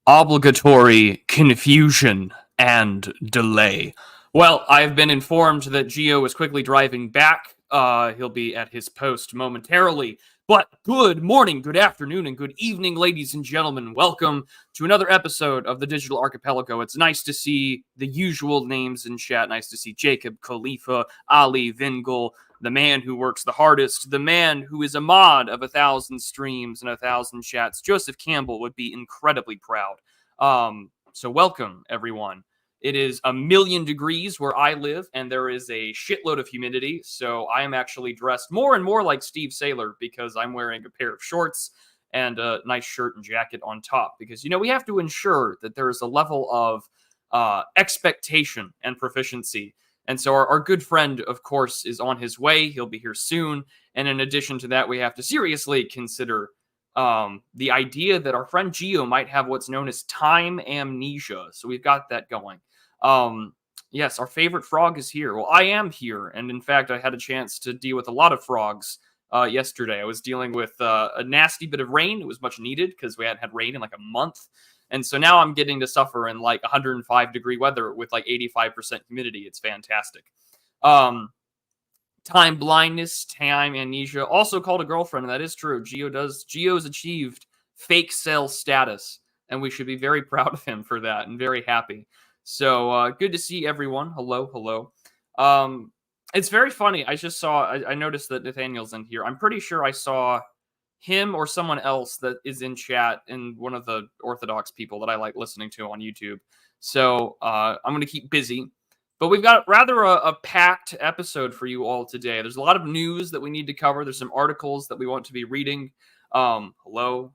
Obligatory confusion and delay. Well, I've been informed that Gio is quickly driving back. He'll be at his post momentarily. But good morning, good afternoon, and good evening, ladies and gentlemen. Welcome to another episode of the Digital Archipelago. It's nice to see the usual names in chat. Nice to see Jacob, Khalifa, Ali, Vingel, the man who works the hardest, the man who is a mod of 1,000 streams and 1,000 chats. Joseph Campbell would be incredibly proud. So welcome, everyone. It is 1,000,000 degrees where I live, and there is a shitload of humidity, so I am actually dressed more and more like Steve Saylor because I'm wearing a pair of shorts and a nice shirt and jacket on top because, we have to ensure that there is a level of expectation and proficiency. And so our good friend, of course, is on his way. He'll be here soon. And in addition to that, we have to seriously consider the idea that our friend Gio might have what's known as time amnesia. So we've got that going. Yes, our favorite frog is here. Well, I am here. And in fact, I had a chance to deal with a lot of frogs yesterday. I was dealing with a nasty bit of rain. It was much needed because we hadn't had rain in like a month. And so now I'm getting to suffer in like 105-degree weather with like 85% humidity. It's fantastic. Time blindness, time amnesia, also called a girlfriend. And that is true. Gio's achieved fake cell status, and we should be very proud of him for that and very happy. So good to see everyone. Hello. It's very funny. I noticed that Nathaniel's in here. I'm pretty sure I saw him or someone else that is in chat and one of the Orthodox people that I like listening to on YouTube. So I'm going to keep busy. But we've got rather a packed episode for you all today. There's a lot of news that we need to cover. There's some articles that we want to be reading. Hello,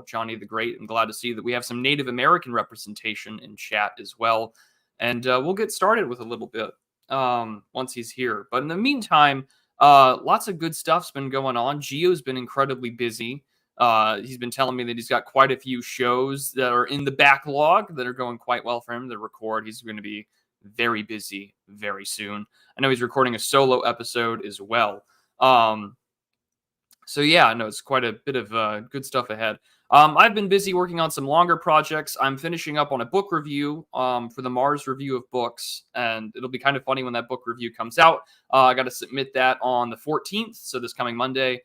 Johnny the Great. I'm glad to see that we have some Native American representation in chat as well. And we'll get started with a little bit once he's here. But in the meantime, lots of good stuff's been going on. Gio's been incredibly busy. He's been telling me that he's got quite a few shows that are in the backlog that are going quite well for him to record. He's going to be very busy very soon. I know he's recording a solo episode as well. So yeah, no, it's quite a bit of good stuff ahead. I've been busy working on some longer projects. I'm finishing up on a book review for the Mars Review of Books, and it'll be kind of funny when that book review comes out. I got to submit that on the 14th, so this coming Monday.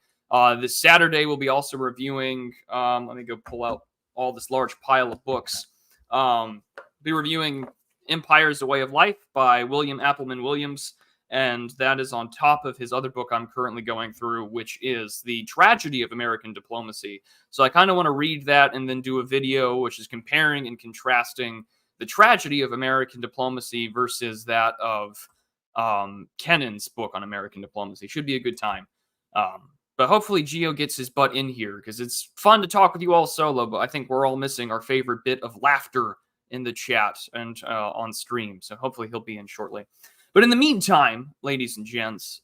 This Saturday, we'll be also reviewing, let me go pull out all this large pile of books. Be reviewing Empire's a Way of Life by William Appleman Williams, and that is on top of his other book I'm currently going through, which is The Tragedy of American Diplomacy. So I kind of want to read that and then do a video which is comparing and contrasting the tragedy of American diplomacy versus that of Kennan's book on American diplomacy. Should be a good time. But hopefully Gio gets his butt in here because it's fun to talk with you all solo, but I think we're all missing our favorite bit of laughter in the chat and on stream. So hopefully he'll be in shortly. But in the meantime, ladies and gents,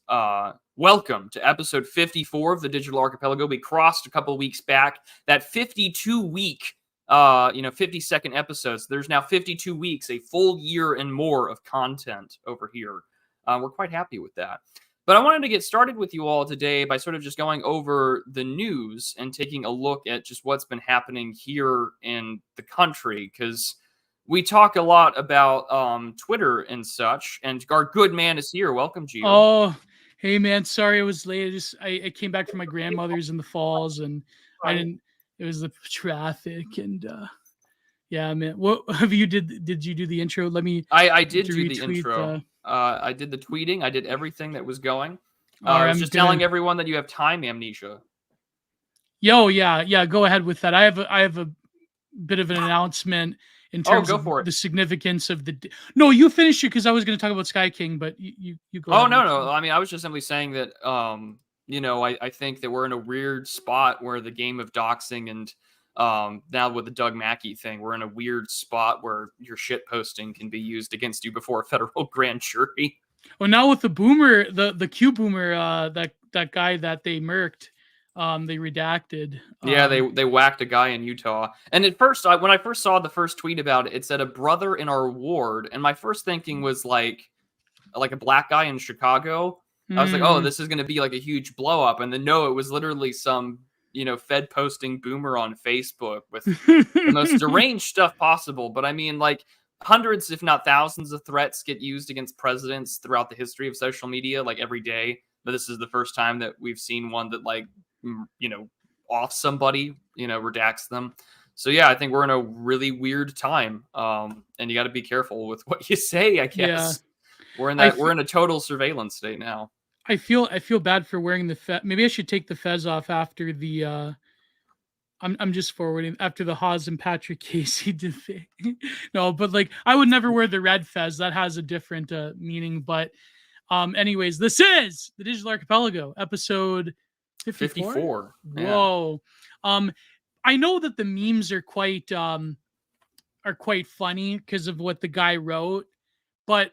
welcome to episode 54 of the Digital Archipelago. We crossed a couple of weeks back that 52-week, 50-second episodes. There's now 52 weeks, a full year and more of content over here. We're quite happy with that. But I wanted to get started with you all today by sort of just going over the news and taking a look at just what's been happening here in the country, because we talk a lot about Twitter and such, and our good man is here. Welcome, Gio. Oh, hey, man. Sorry I was late. I came back from my grandmother's in the falls, and it was the traffic, and yeah, man. What have you did you do the intro? I did do the intro. I did the tweeting. I did everything that was going. I was just telling everyone that you have time amnesia. Yo, yeah. Go ahead with that. I have a bit of an announcement in terms of the significance of the. No, you finish it because I was going to talk about Sky King, but you go. Oh no. I mean, I was just simply saying that I think that we're in a weird spot where the game of doxing and now with the Doug Mackey thing, we're in a weird spot where your shit posting can be used against you before a federal grand jury. Well, now with the boomer, the Q boomer, that guy that they murked, they redacted. Yeah, they whacked a guy in Utah. And at first, when I first saw the first tweet about it, it said a brother in our ward, and my first thinking was like a black guy in Chicago. I was like, oh, this is going to be like a huge blow up, and then no, it was literally some Fed posting boomer on Facebook with the most deranged stuff possible. But I mean, like, hundreds, if not thousands, of threats get used against presidents throughout the history of social media, like every day. But this is the first time that we've seen one that, like, off somebody, redacts them. So yeah, I think we're in a really weird time, and you got to be careful with what you say. I guess we're in we're in a total surveillance state now. I feel bad for wearing the fez. Maybe I should take the fez off after the. I'm just forwarding after the Haas and Patrick Casey debate. No, but like I would never wear the red fez. That has a different meaning. But anyways, this is the Digital Archipelago, episode 54. Whoa. Yeah. I know that the memes are quite funny because of what the guy wrote, but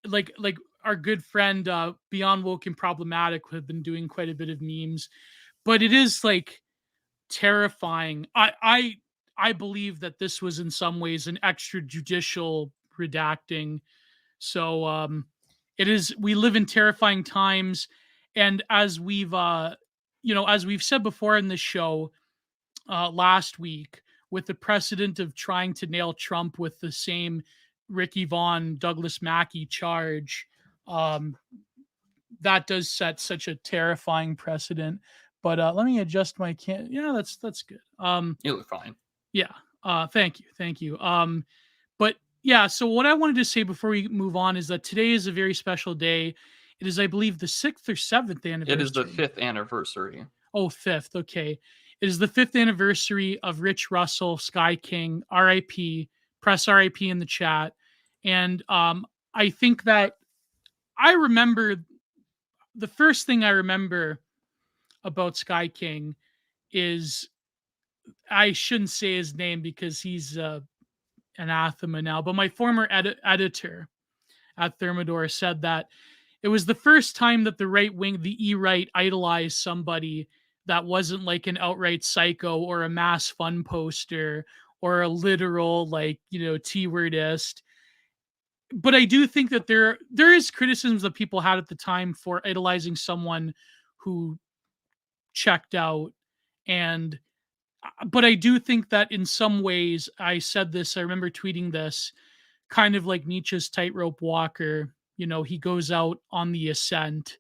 like our good friend Beyond Woke and Problematic have been doing quite a bit of memes, but it is like terrifying. I believe that this was in some ways an extrajudicial redacting. So it is. We live in terrifying times, and as we've said before in this show last week, with the precedent of trying to nail Trump with the same Ricky Vaughn, Douglas Mackey charge, that does set such a terrifying precedent. But let me adjust my Yeah, that's good. You look fine. Yeah. Thank you. But yeah, so what I wanted to say before we move on is that today is a very special day. It is, I believe, the 6th or 7th anniversary. It is the 5th anniversary. Oh, 5th. Okay. It is the 5th anniversary of Rich Russell, Sky King, RIP, press RIP in the chat. And I think that the first thing I remember about Sky King is, I shouldn't say his name because he's anathema now, but my former editor at Thermidor said that it was the first time that the right wing, the E-right, idolized somebody that wasn't like an outright psycho or a mass fun poster or a literal T-wordist. But I do think that there is criticisms that people had at the time for idolizing someone who checked out. But I do think that in some ways, I said this, I remember tweeting this, kind of like Nietzsche's tightrope walker, he goes out on the ascent.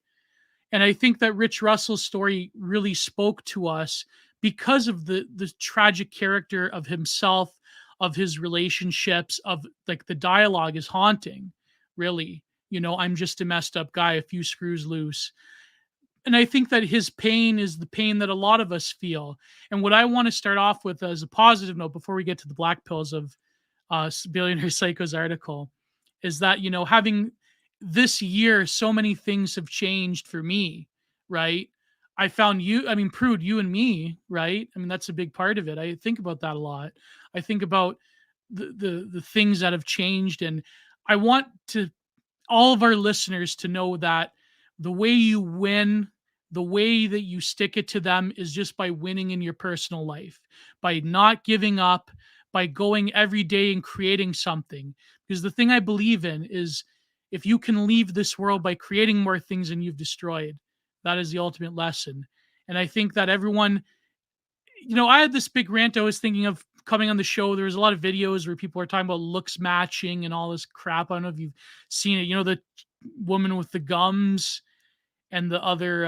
And I think that Rich Russell's story really spoke to us because of the tragic character of himself, of his relationships, of like the dialogue is haunting, really. I'm just a messed up guy, a few screws loose. And I think that his pain is the pain that a lot of us feel. And what I want to start off with as a positive note before we get to the black pills of Billionaire Psycho's article is that, having this year, so many things have changed for me, right? I found Prude, you and me, right? I mean, that's a big part of it. I think about that a lot. I think about the things that have changed. And I want all of our listeners to know that the way you win, the way that you stick it to them is just by winning in your personal life, by not giving up, by going every day and creating something. Because the thing I believe in is if you can leave this world by creating more things than you've destroyed, that is the ultimate lesson. And I think that everyone, I had this big rant I was thinking of coming on the show. There was a lot of videos where people are talking about looks matching and all this crap. I don't know if you've seen it. The woman with the gums and the other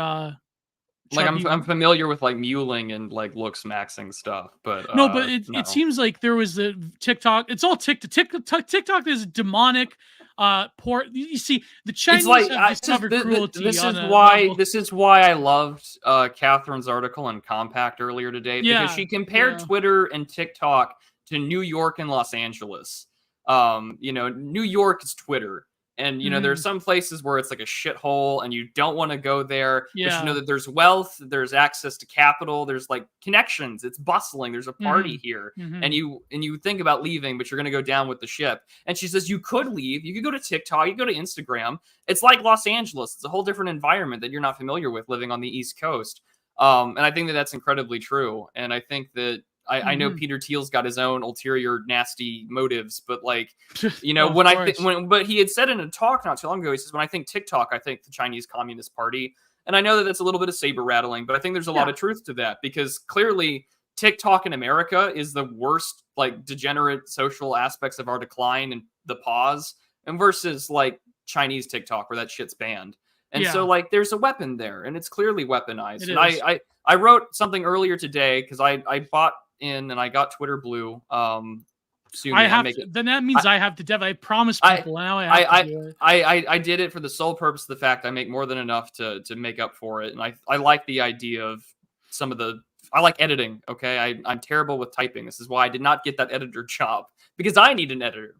I'm familiar with like muling and like looks maxing stuff, but it seems like there was a TikTok. It's all TikTok. TikTok is demonic. You see, the Chinese have discovered cruelty. This is why I loved Catherine's article in Compact earlier today, because she compared Twitter and TikTok to New York and Los Angeles. New York is Twitter. And, there are some places where it's like a shithole and you don't want to go there. Yeah. But you know that there's wealth, there's access to capital, there's like connections. It's bustling. There's a party here. And you think about leaving, but you're going to go down with the ship. And she says you could leave. You could go to TikTok. You could go to Instagram. It's like Los Angeles. It's a whole different environment that you're not familiar with living on the East Coast. And I think that that's incredibly true. And I think that I know Peter Thiel's got his own ulterior nasty motives, but like, but he had said in a talk not too long ago, he says, when I think TikTok, I think the Chinese Communist Party. And I know that that's a little bit of saber rattling, but I think there's a lot of truth to that, because clearly TikTok in America is the worst, like, degenerate social aspects of our decline and the pause, and versus like Chinese TikTok where that shit's banned. And so like there's a weapon there, and it's clearly weaponized. And I wrote something earlier today because I bought in and I got Twitter Blue. I have to, then that means I have to dev. I promised people, and now I have to do it. I did it for the sole purpose of the fact I make more than enough to make up for it, and I like the idea of some of the. I like editing. Okay, I'm terrible with typing. This is why I did not get that editor job, because I need an editor.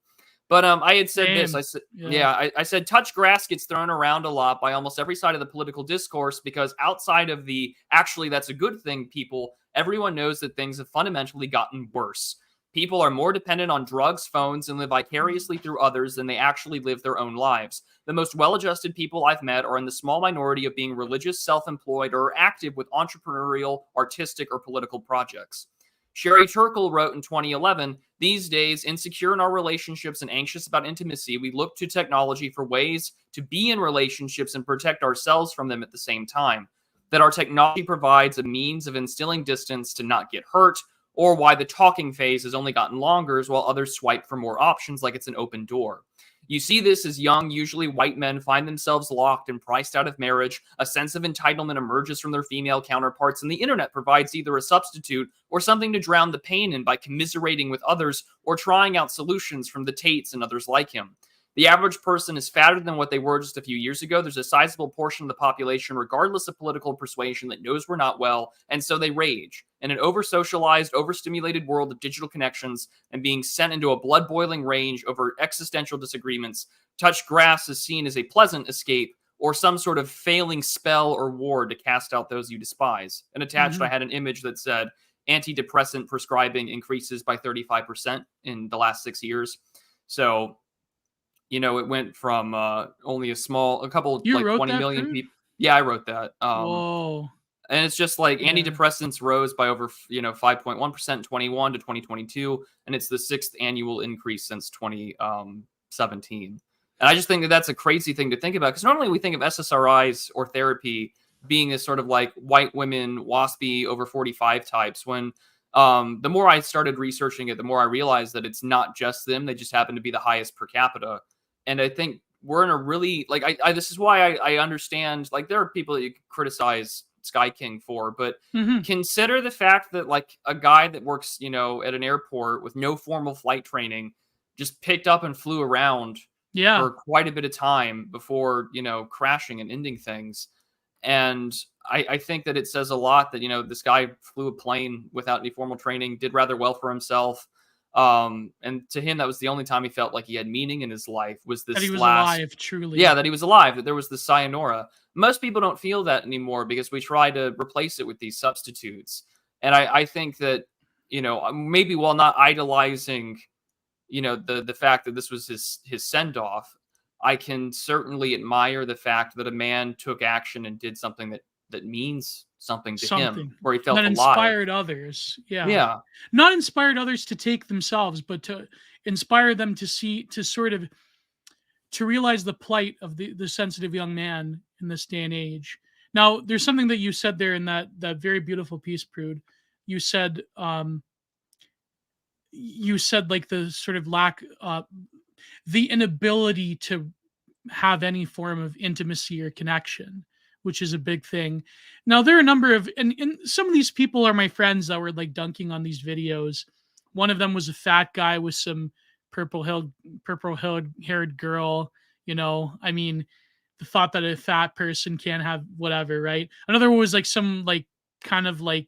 But I had said this. I said, I said touch grass gets thrown around a lot by almost every side of the political discourse, because outside of the actually that's a good thing people, everyone knows that things have fundamentally gotten worse. People are more dependent on drugs, phones, and live vicariously through others than they actually live their own lives. The most well-adjusted people I've met are in the small minority of being religious, self-employed, or active with entrepreneurial, artistic, or political projects. Sherry Turkle wrote in 2011, "These days, insecure in our relationships and anxious about intimacy, we look to technology for ways to be in relationships and protect ourselves from them at the same time. That our technology provides a means of instilling distance to not get hurt, or why the talking phase has only gotten longer while others swipe for more options like it's an open door. You see this as young, usually white men find themselves locked and priced out of marriage. A sense of entitlement emerges from their female counterparts, and the internet provides either a substitute or something to drown the pain in by commiserating with others or trying out solutions from the Tates and others like him. The average person is fatter than what they were just a few years ago. There's a sizable portion of the population, regardless of political persuasion, that knows we're not well, and so they rage. In an over-socialized, overstimulated world of digital connections and being sent into a blood-boiling rage over existential disagreements, touch grass is seen as a pleasant escape or some sort of failing spell or ward to cast out those you despise." And attached, I had an image that said, "Antidepressant prescribing increases by 35% in the last 6 years." So, you know, it went from only a couple, you like 20 million people. Yeah, I wrote that. Whoa. And it's just like antidepressants rose by over, 5.1% in 21 to 2022. And it's the 6th annual increase since 2017. And I just think that that's a crazy thing to think about, because normally we think of SSRIs or therapy being this sort of like white women, waspy, over 45 types, when the more I started researching it, the more I realized that it's not just them. They just happen to be the highest per capita. And I think we're in a really, like, this is why I understand, like, there are people that you criticize Sky King for, but consider the fact that, like, a guy that works, at an airport with no formal flight training just picked up and flew around for quite a bit of time before, crashing and ending things. And I think that it says a lot that, this guy flew a plane without any formal training, did rather well for himself. And to him, that was the only time he felt like he had meaning in his life, was this that he was alive, truly. Yeah, that he was alive, that there was the sayonara. Most people don't feel that anymore because we try to replace it with these substitutes. And I think that, maybe while not idolizing, the fact that this was his send-off, I can certainly admire the fact that a man took action and did something that means something to him, where he felt alive. That inspired others. Yeah. Not inspired others to take themselves, but to inspire them to realize the plight of the sensitive young man in this day and age. Now, there's something that you said there in that very beautiful piece, Prude. You said like the sort of lack, the inability to have any form of intimacy or connection, which is a big thing. Now, there are a number of, and some of these people are my friends that were like dunking on these videos. One of them was a fat guy with some purple-haired girl. I mean, the thought that a fat person can't have whatever, right? Another one was like some like kind of like,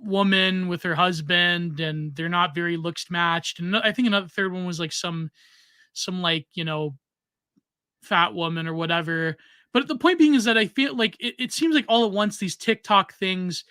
woman with her husband, and they're not very looks matched. And I think another third one was like some like, fat woman or whatever. But the point being is that I feel like it seems like all at once these TikTok things,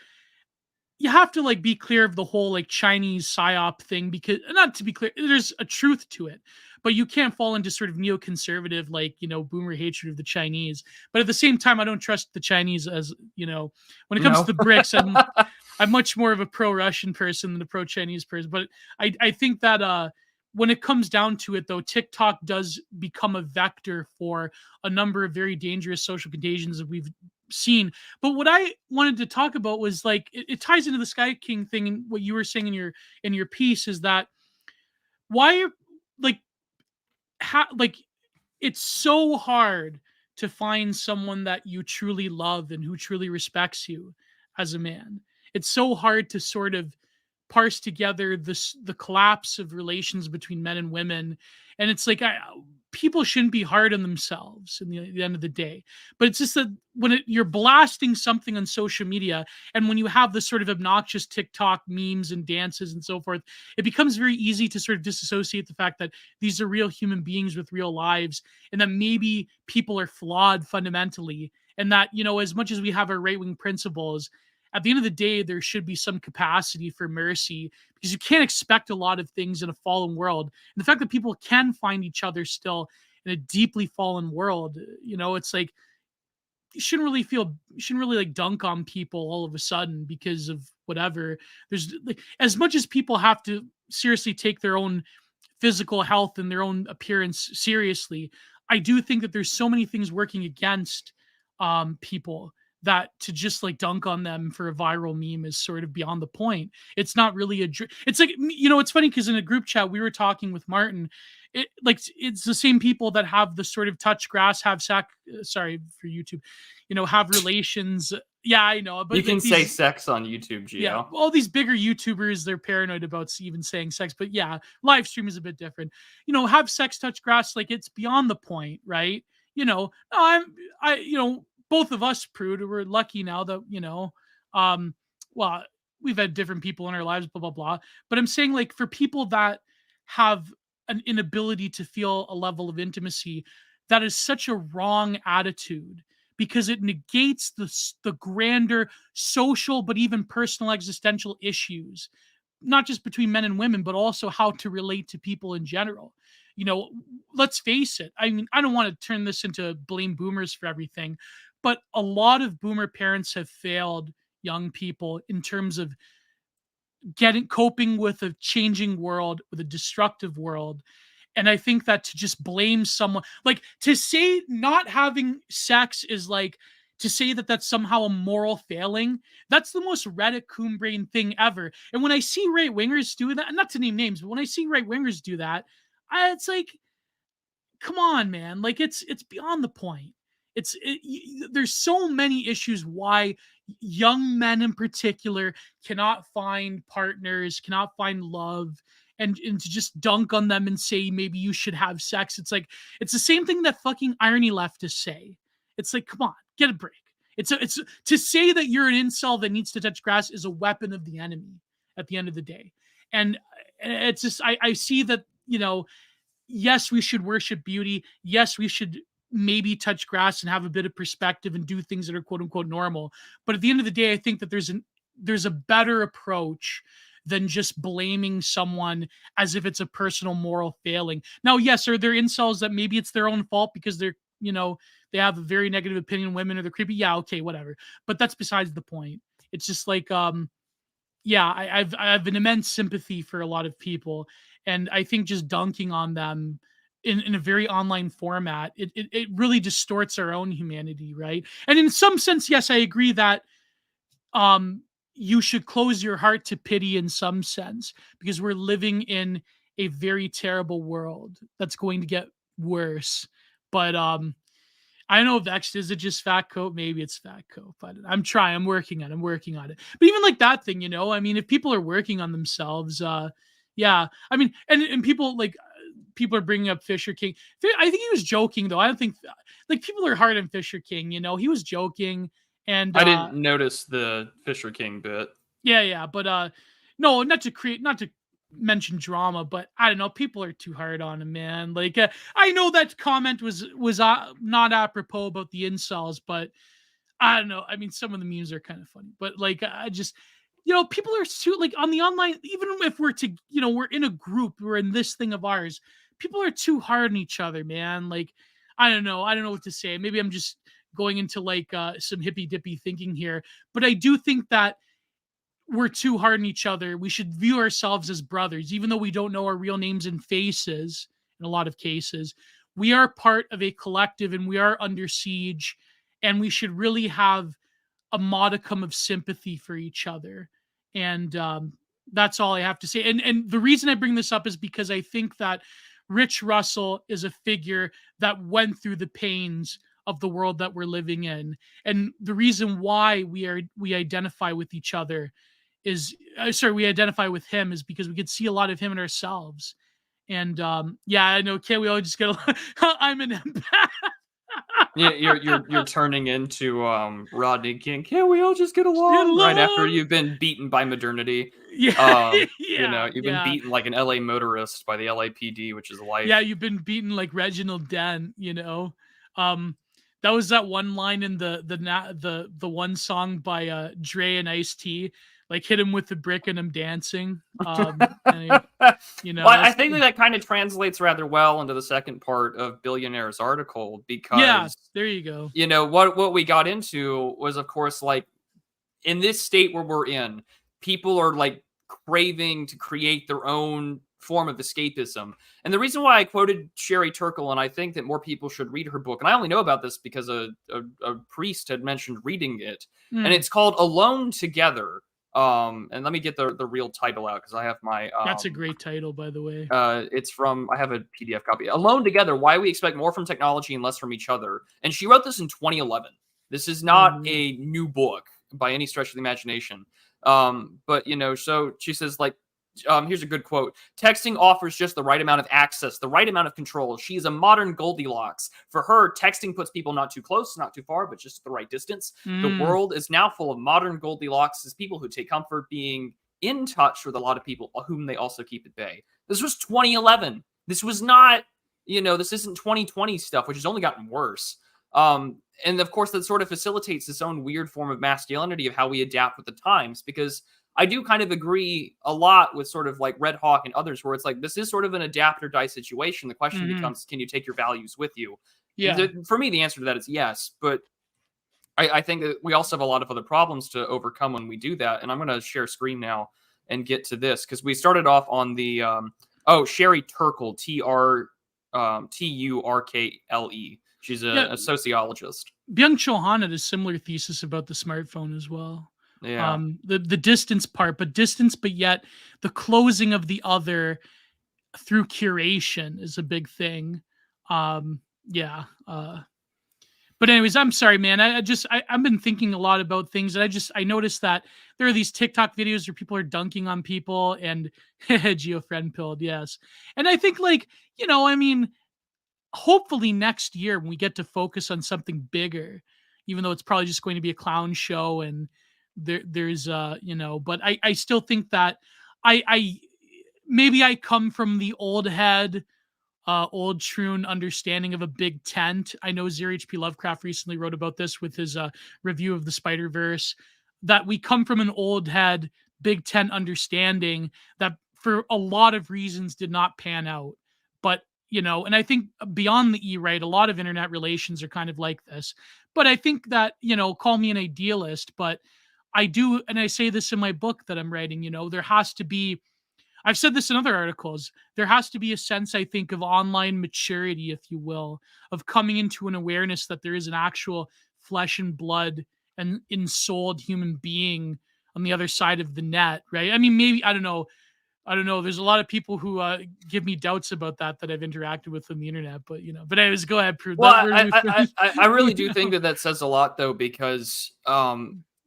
you have to like be clear of the whole like Chinese psyop thing, because, not to be clear, there's a truth to it, but you can't fall into sort of neoconservative, like, boomer hatred of the Chinese. But at the same time, I don't trust the Chinese as, when it comes to the BRICS, I'm much more of a pro-Russian person than a pro-Chinese person. But I think that when it comes down to it, though, TikTok does become a vector for a number of very dangerous social contagions that we've seen. But what I wanted to talk about was like it ties into the Sky King thing, and what you were saying in your piece is that why like like it's so hard to find someone that you truly love and who truly respects you as a man. It's so hard to sort of parse together the collapse of relations between men and women, and it's like people shouldn't be hard on themselves in the end of the day. But it's just that when you're blasting something on social media, and when you have this sort of obnoxious TikTok memes and dances and so forth, it becomes very easy to sort of disassociate the fact that these are real human beings with real lives, and that maybe people are flawed fundamentally, and that, you know, as much as we have our right-wing principles, at the end of the day, there should be some capacity for mercy, because you can't expect a lot of things in a fallen world. And the fact that people can find each other still in a deeply fallen world, you know, it's like you shouldn't really like dunk on people all of a sudden because of whatever. There's like, as much as people have to seriously take their own physical health and their own appearance seriously, I do think that there's so many things working against people, that to just like dunk on them for a viral meme is sort of beyond the point. It's not really it's like, you know, it's funny because in a group chat we were talking with Martin, it's the same people that have the sort of touch grass, have sorry for YouTube, you know, have relations. Yeah, I know, but you can say sex on YouTube, Gio. Yeah, all these bigger YouTubers, they're paranoid about even saying sex, but yeah, live stream is a bit different. You know, have sex, touch grass, like it's beyond the point, right? You know, you know, both of us, Prude, we're lucky now that, you know, well, we've had different people in our lives, blah, blah, blah. But I'm saying, like, for people that have an inability to feel a level of intimacy, that is such a wrong attitude, because it negates the grander social, but even personal existential issues, not just between men and women, but also how to relate to people in general. You know, let's face it. I mean, I don't want to turn this into blame boomers for everything, but a lot of boomer parents have failed young people in terms of coping with a changing world, with a destructive world. And I think that to just blame someone, like to say not having sex is like to say that that's somehow a moral failing, that's the most Reddit coon brain thing ever. And when I see right wingers do that, not to name names, but when I see right wingers do that, it's like, come on, man. Like it's beyond the point. There's so many issues why young men in particular cannot find partners, cannot find love, and to just dunk on them and say maybe you should have sex. It's like it's the same thing that fucking irony leftists say. It's like, come on, get a break. It's to say that you're an incel that needs to touch grass is a weapon of the enemy at the end of the day. And it's just I see that, you know, yes, we should worship beauty. Yes, we should maybe touch grass and have a bit of perspective and do things that are quote unquote normal. But at the end of the day, I think that there's a better approach than just blaming someone as if it's a personal moral failing. Now, yes, are there incels that maybe it's their own fault because they're, you know, they have a very negative opinion of women or they're creepy? Yeah, okay, whatever. But that's besides the point. It's just like, yeah, I have an immense sympathy for a lot of people, and I think just dunking on them in a very online format, it really distorts our own humanity, right? And in some sense, yes, I agree that you should close your heart to pity in some sense, because we're living in a very terrible world that's going to get worse. But I don't know if that's, is it just fat coat? Maybe it's fat coat, but I'm trying. I'm working on it. But even like that thing, you know, I mean, if people are working on themselves, yeah, I mean, and people like people are bringing up Fisher King. I think he was joking though. I don't think like people are hard on Fisher King. You know, he was joking, and I didn't notice the Fisher King bit. Yeah, but no, not to mention drama, but I don't know, people are too hard on him, man. Like I know that comment was not apropos about the incels, but I don't know. I mean, some of the memes are kind of funny, but like I just, you know, people are too like on the online, even if we're to, you know, we're in a group, we're in this thing of ours, people are too hard on each other, man. Like I don't know what to say. Maybe I'm just going into like some hippy dippy thinking here, but I do think that we're too hard on each other. We should view ourselves as brothers, even though we don't know our real names and faces in a lot of cases. We are part of a collective and we are under siege, and we should really have a modicum of sympathy for each other. And that's all I have to say. And the reason I bring this up is because I think that Rich Russell is a figure that went through the pains of the world that we're living in. And the reason why we identify with each other is we identify with him is because we could see a lot of him in ourselves. And yeah, I know. Can't we all just get along? I'm an empath. Yeah, you're turning into Rodney King. Can't we all just get Get along? Right after along. you've been beaten by modernity. Yeah, You've been beaten like an LA motorist by the LAPD, which is life. Yeah, you've been beaten like Reginald Dent, That was that one line in the one song by Dre and Ice-T, like hit him with the brick and I'm dancing. Well, I think that kind of translates rather well into the second part of Billionaire's article because there you go. What we got into was, of course, like in this state where we're in, people are like craving to create their own form of escapism. And the reason why I quoted Sherry Turkle, and I think that more people should read her book, and I only know about this because a priest had mentioned reading it, and it's called Alone Together. And let me get the real title out because I have my that's a great title, by the way. It's from, I have a PDF copy. Alone Together: Why We Expect More from Technology and Less from Each Other. And she wrote this in 2011. This is not a new book by any stretch of the imagination. But so she says, like, here's a good quote. Texting offers just the right amount of access, the right amount of control. She is a modern Goldilocks. For her, texting puts people not too close, not too far, but just at the right distance. The world is now full of modern Goldilocks, as people who take comfort being in touch with a lot of people whom they also keep at bay. This was 2011. This was not, this isn't 2020 stuff, which has only gotten worse. And of course, that sort of facilitates this own weird form of masculinity of how we adapt with the times, because I do kind of agree a lot with sort of like Red Hawk and others where it's like, this is sort of an adapt or die situation. The question becomes, can you take your values with you? Yeah. For me, the answer to that is yes. But I think that we also have a lot of other problems to overcome when we do that. And I'm going to share screen now and get to this because we started off on the, Sherry Turkle, Turkle. She's a sociologist. Byung-Chul Han had a similar thesis about the smartphone as well. Yeah. The distance part, but yet the closing of the other through curation is a big thing. But anyways, I'm sorry, man. I've been thinking a lot about things, and I noticed that there are these TikTok videos where people are dunking on people and Gio friend pilled, yes. And I think hopefully next year when we get to focus on something bigger, even though it's probably just going to be a clown show and there's but I still think that I maybe I come from the old head, old troon understanding of a big tent. I know Zero H.P. Lovecraft recently wrote about this with his review of the Spider-Verse, that we come from an old head, big tent understanding that for a lot of reasons did not pan out. But and I think beyond the E-right, a lot of internet relations are kind of like this. But I think that, call me an idealist, but I do, and I say this in my book that I'm writing, there has to be, I've said this in other articles, there has to be a sense, I think, of online maturity, if you will, of coming into an awareness that there is an actual flesh and blood and ensouled human being on the other side of the net, right? I mean, maybe, I don't know. There's a lot of people who give me doubts about that I've interacted with on the internet, but but anyways, go ahead, Prue. Well, I really do think that says a lot, though, because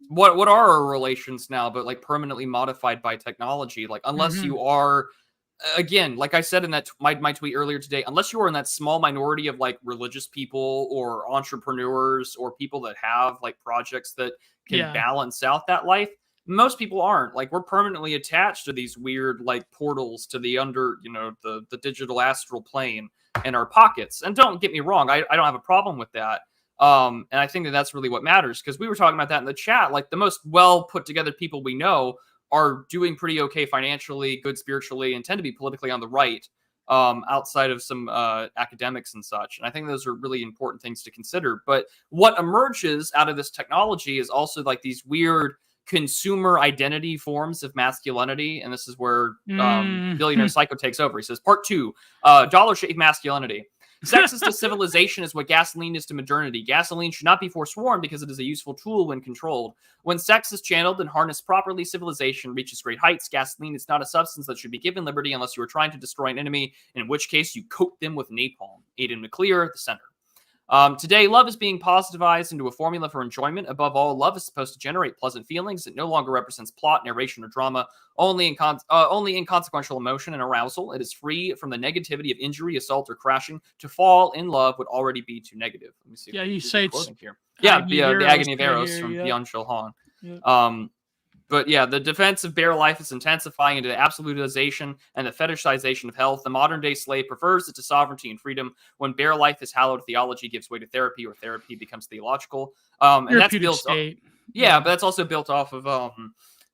what are our relations now, but like permanently modified by technology? Like, unless you are, again, like I said in that my tweet earlier today, unless you are in that small minority of like religious people or entrepreneurs or people that have like projects that can balance out that life. Most people aren't. Like, we're permanently attached to these weird like portals to the the digital astral plane in our pockets. And don't get me wrong, I don't have a problem with that. And I think that that's really what matters, because we were talking about that in the chat. Like, the most well put together people we know are doing pretty okay financially, good spiritually, and tend to be politically on the right, outside of some academics and such. And I think those are really important things to consider. But what emerges out of this technology is also like these weird consumer identity forms of masculinity. And this is where Billionaire Psycho takes over. He says, Part 2, Dollar Shave Masculinity. Sex is to civilization as what gasoline is to modernity. Gasoline should not be forsworn because it is a useful tool when controlled. When sex is channeled and harnessed properly, civilization reaches great heights. Gasoline is not a substance that should be given liberty unless you are trying to destroy an enemy, in which case you coat them with napalm. Aidan McClear, the center. Today, love is being positivized into a formula for enjoyment. Above all, love is supposed to generate pleasant feelings. It no longer represents plot, narration, or drama, only inconsequential emotion and arousal. It is free from the negativity of injury, assault, or crashing. To fall in love would already be too negative. Let me see. Yeah, you say it's here. Yeah, the Agony of Eros from Byung-Chul Han. Yeah. But yeah, the defense of bare life is intensifying into the absolutization and the fetishization of health. The modern-day slave prefers it to sovereignty and freedom. When bare life is hallowed, theology gives way to therapy, or therapy becomes theological. And that's built state. But that's also built off of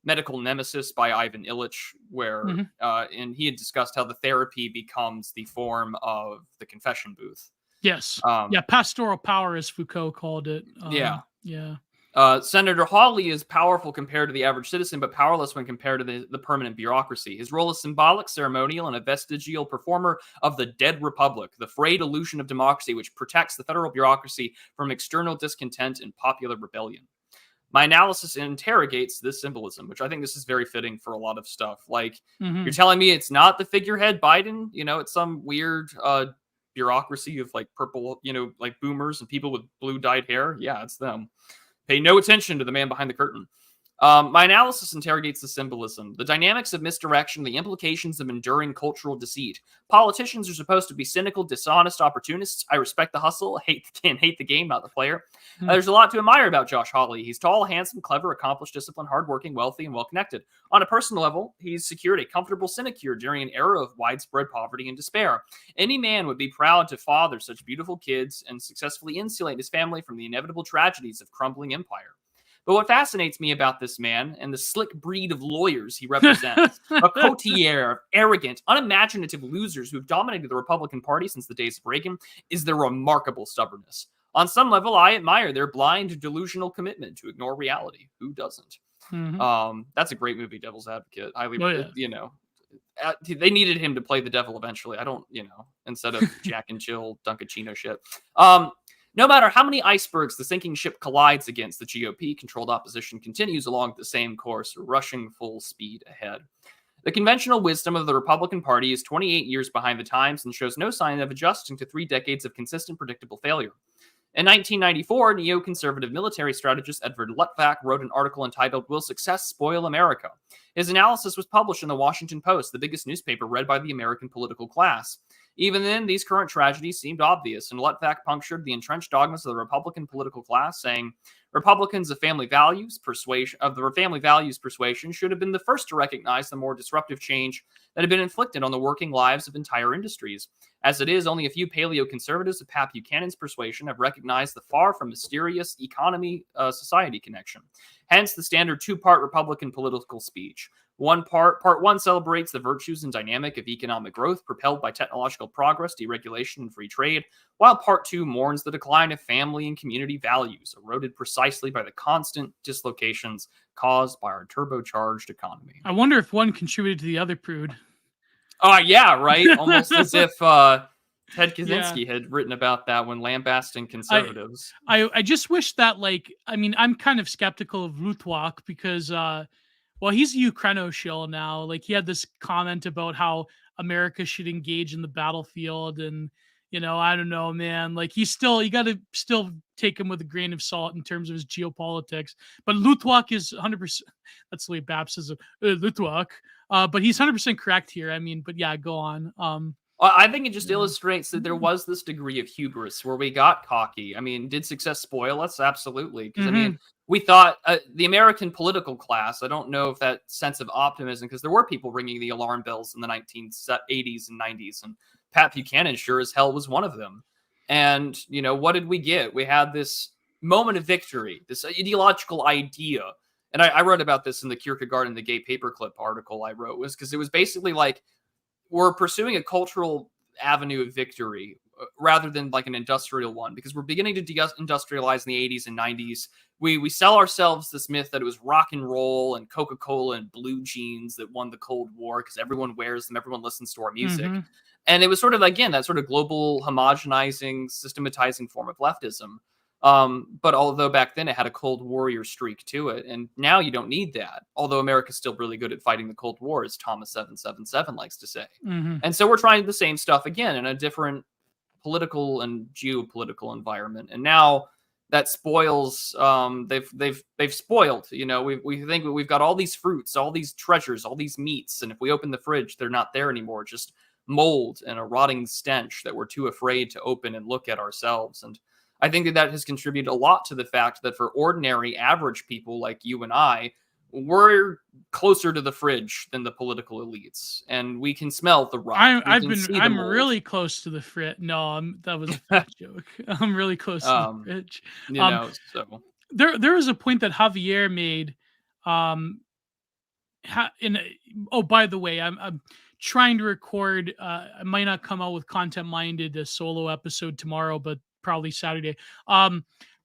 Medical Nemesis by Ivan Illich, where and he had discussed how the therapy becomes the form of the confession booth. Yes. Pastoral power, as Foucault called it. Yeah. Senator Hawley is powerful compared to the average citizen, but powerless when compared to the permanent bureaucracy. His role is symbolic, ceremonial, and a vestigial performer of the dead republic, the frayed illusion of democracy which protects the federal bureaucracy from external discontent and popular rebellion. My analysis interrogates this symbolism, which I think this is very fitting for a lot of stuff. Like, you're telling me it's not the figurehead Biden? It's some weird bureaucracy of like purple, like boomers and people with blue dyed hair? Yeah, it's them. Pay no attention to the man behind the curtain. My analysis interrogates the symbolism, the dynamics of misdirection, the implications of enduring cultural deceit. Politicians are supposed to be cynical, dishonest opportunists. I respect the hustle, hate the game, not the player. There's a lot to admire about Josh Hawley. He's tall, handsome, clever, accomplished, disciplined, hardworking, wealthy, and well-connected. On a personal level, he's secured a comfortable sinecure during an era of widespread poverty and despair. Any man would be proud to father such beautiful kids and successfully insulate his family from the inevitable tragedies of crumbling empire. But what fascinates me about this man and the slick breed of lawyers he represents, a coterie of arrogant, unimaginative losers who have dominated the Republican Party since the days of Reagan, is their remarkable stubbornness. On some level, I admire their blind, delusional commitment to ignore reality. Who doesn't? That's a great movie, Devil's Advocate. They needed him to play the devil eventually. I don't, instead of Jack and Jill Dunkachino shit. No matter how many icebergs the sinking ship collides against, the GOP-controlled opposition continues along the same course, rushing full speed ahead. The conventional wisdom of the Republican Party is 28 years behind the times and shows no sign of adjusting to 3 decades of consistent, predictable failure. In 1994, neoconservative military strategist Edward Luttwak wrote an article entitled "Will Success Spoil America?" His analysis was published in the Washington Post, the biggest newspaper read by the American political class. Even then, these current tragedies seemed obvious, and Luttwak punctured the entrenched dogmas of the Republican political class, saying, Republicans of family values persuasion should have been the first to recognize the more disruptive change that had been inflicted on the working lives of entire industries. As it is, only a few paleoconservatives of Pat Buchanan's persuasion have recognized the far from mysterious economy-society connection. Hence, the standard 2-part Republican political speech. Part one celebrates the virtues and dynamic of economic growth propelled by technological progress, deregulation, and free trade, while Part 2 mourns the decline of family and community values, eroded precisely by the constant dislocations caused by our turbocharged economy. I wonder if one contributed to the other, Prude. Yeah, right? Almost as if Ted Kaczynski had written about that when lambasting conservatives. I just wish that, I'm kind of skeptical of Luttwak because... he's a Ukraino shill now. Like, he had this comment about how America should engage in the battlefield, and I don't know, man. Like, you got to still take him with a grain of salt in terms of his geopolitics. But Luttwak is 100%. That's the way Bab says it, Luttwak. But he's 100% correct here. But yeah, go on. I think it just illustrates that there was this degree of hubris where we got cocky. Did success spoil us? Absolutely. Because, we thought the American political class, I don't know if that sense of optimism, because there were people ringing the alarm bells in the 1980s and 90s, and Pat Buchanan sure as hell was one of them. And, what did we get? We had this moment of victory, this ideological idea. And I wrote about this in the Kierkegaard and the Gay Paperclip article I wrote, was because it was basically like, we're pursuing a cultural avenue of victory rather than like an industrial one, because we're beginning to deindustrialize in the 80s and 90s. We sell ourselves this myth that it was rock and roll and Coca-Cola and blue jeans that won the Cold War because everyone wears them, everyone listens to our music. Mm-hmm. And it was sort of, again, that sort of global homogenizing, systematizing form of leftism. But although back then it had a Cold Warrior streak to it, and now you don't need that. Although America's still really good at fighting the Cold War, as Thomas 777 likes to say. Mm-hmm. And so we're trying the same stuff again in a different political and geopolitical environment. And now that spoils, they've spoiled, you know, we think we've got all these fruits, all these treasures, all these meats, and if we open the fridge, they're not there anymore, just mold and a rotting stench that we're too afraid to open and look at ourselves. And I think that has contributed a lot to the fact that for ordinary average people like you and I, we're closer to the fridge than the political elites, and we can smell the rot. I'm really close to the fridge. No, that was a joke. I'm really close to the fridge. You know, so there was a point that Javier made. By the way, I'm trying to record. I might not come out with Content Minded a solo episode tomorrow, but probably Saturday.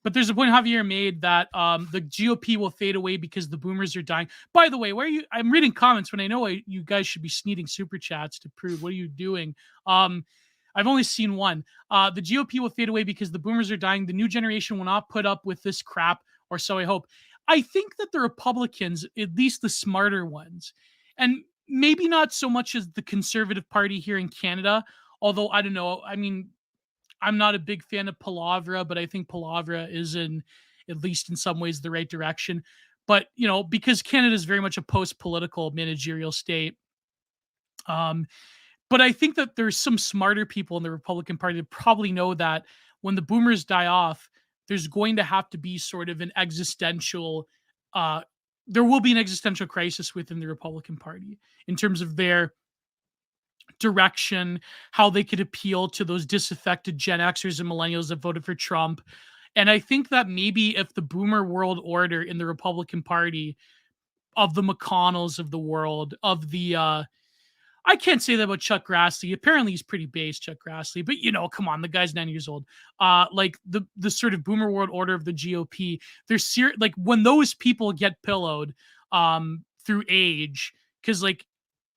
But there's a point Javier made that the GOP will fade away because the boomers are dying. By the way, where are you? I'm reading comments when I know you guys should be sneaking super chats to prove. What are you doing? I've only seen one. The GOP will fade away because the boomers are dying. The new generation will not put up with this crap, or so I hope. I think that the Republicans, at least the smarter ones, and maybe not so much as the Conservative Party here in Canada, although I don't know. I mean, I'm not a big fan of Palavra, but I think Palavra is at least in some ways, the right direction. But, you know, because Canada is very much a post-political managerial state. But I think that there's some smarter people in the Republican Party that probably know that when the boomers die off, there's going to have to be sort of an existential, there will be an existential crisis within the Republican Party in terms of their direction, how they could appeal to those disaffected Gen Xers and millennials that voted for Trump. And I think that maybe if the boomer world order in the Republican Party, of the McConnells of the world, of the I can't say that about Chuck Grassley. Apparently he's pretty base, Chuck Grassley, but you know, come on, the guy's 90 years old. Like the sort of boomer world order of the GOP, there's like when those people get pillowed through age, because like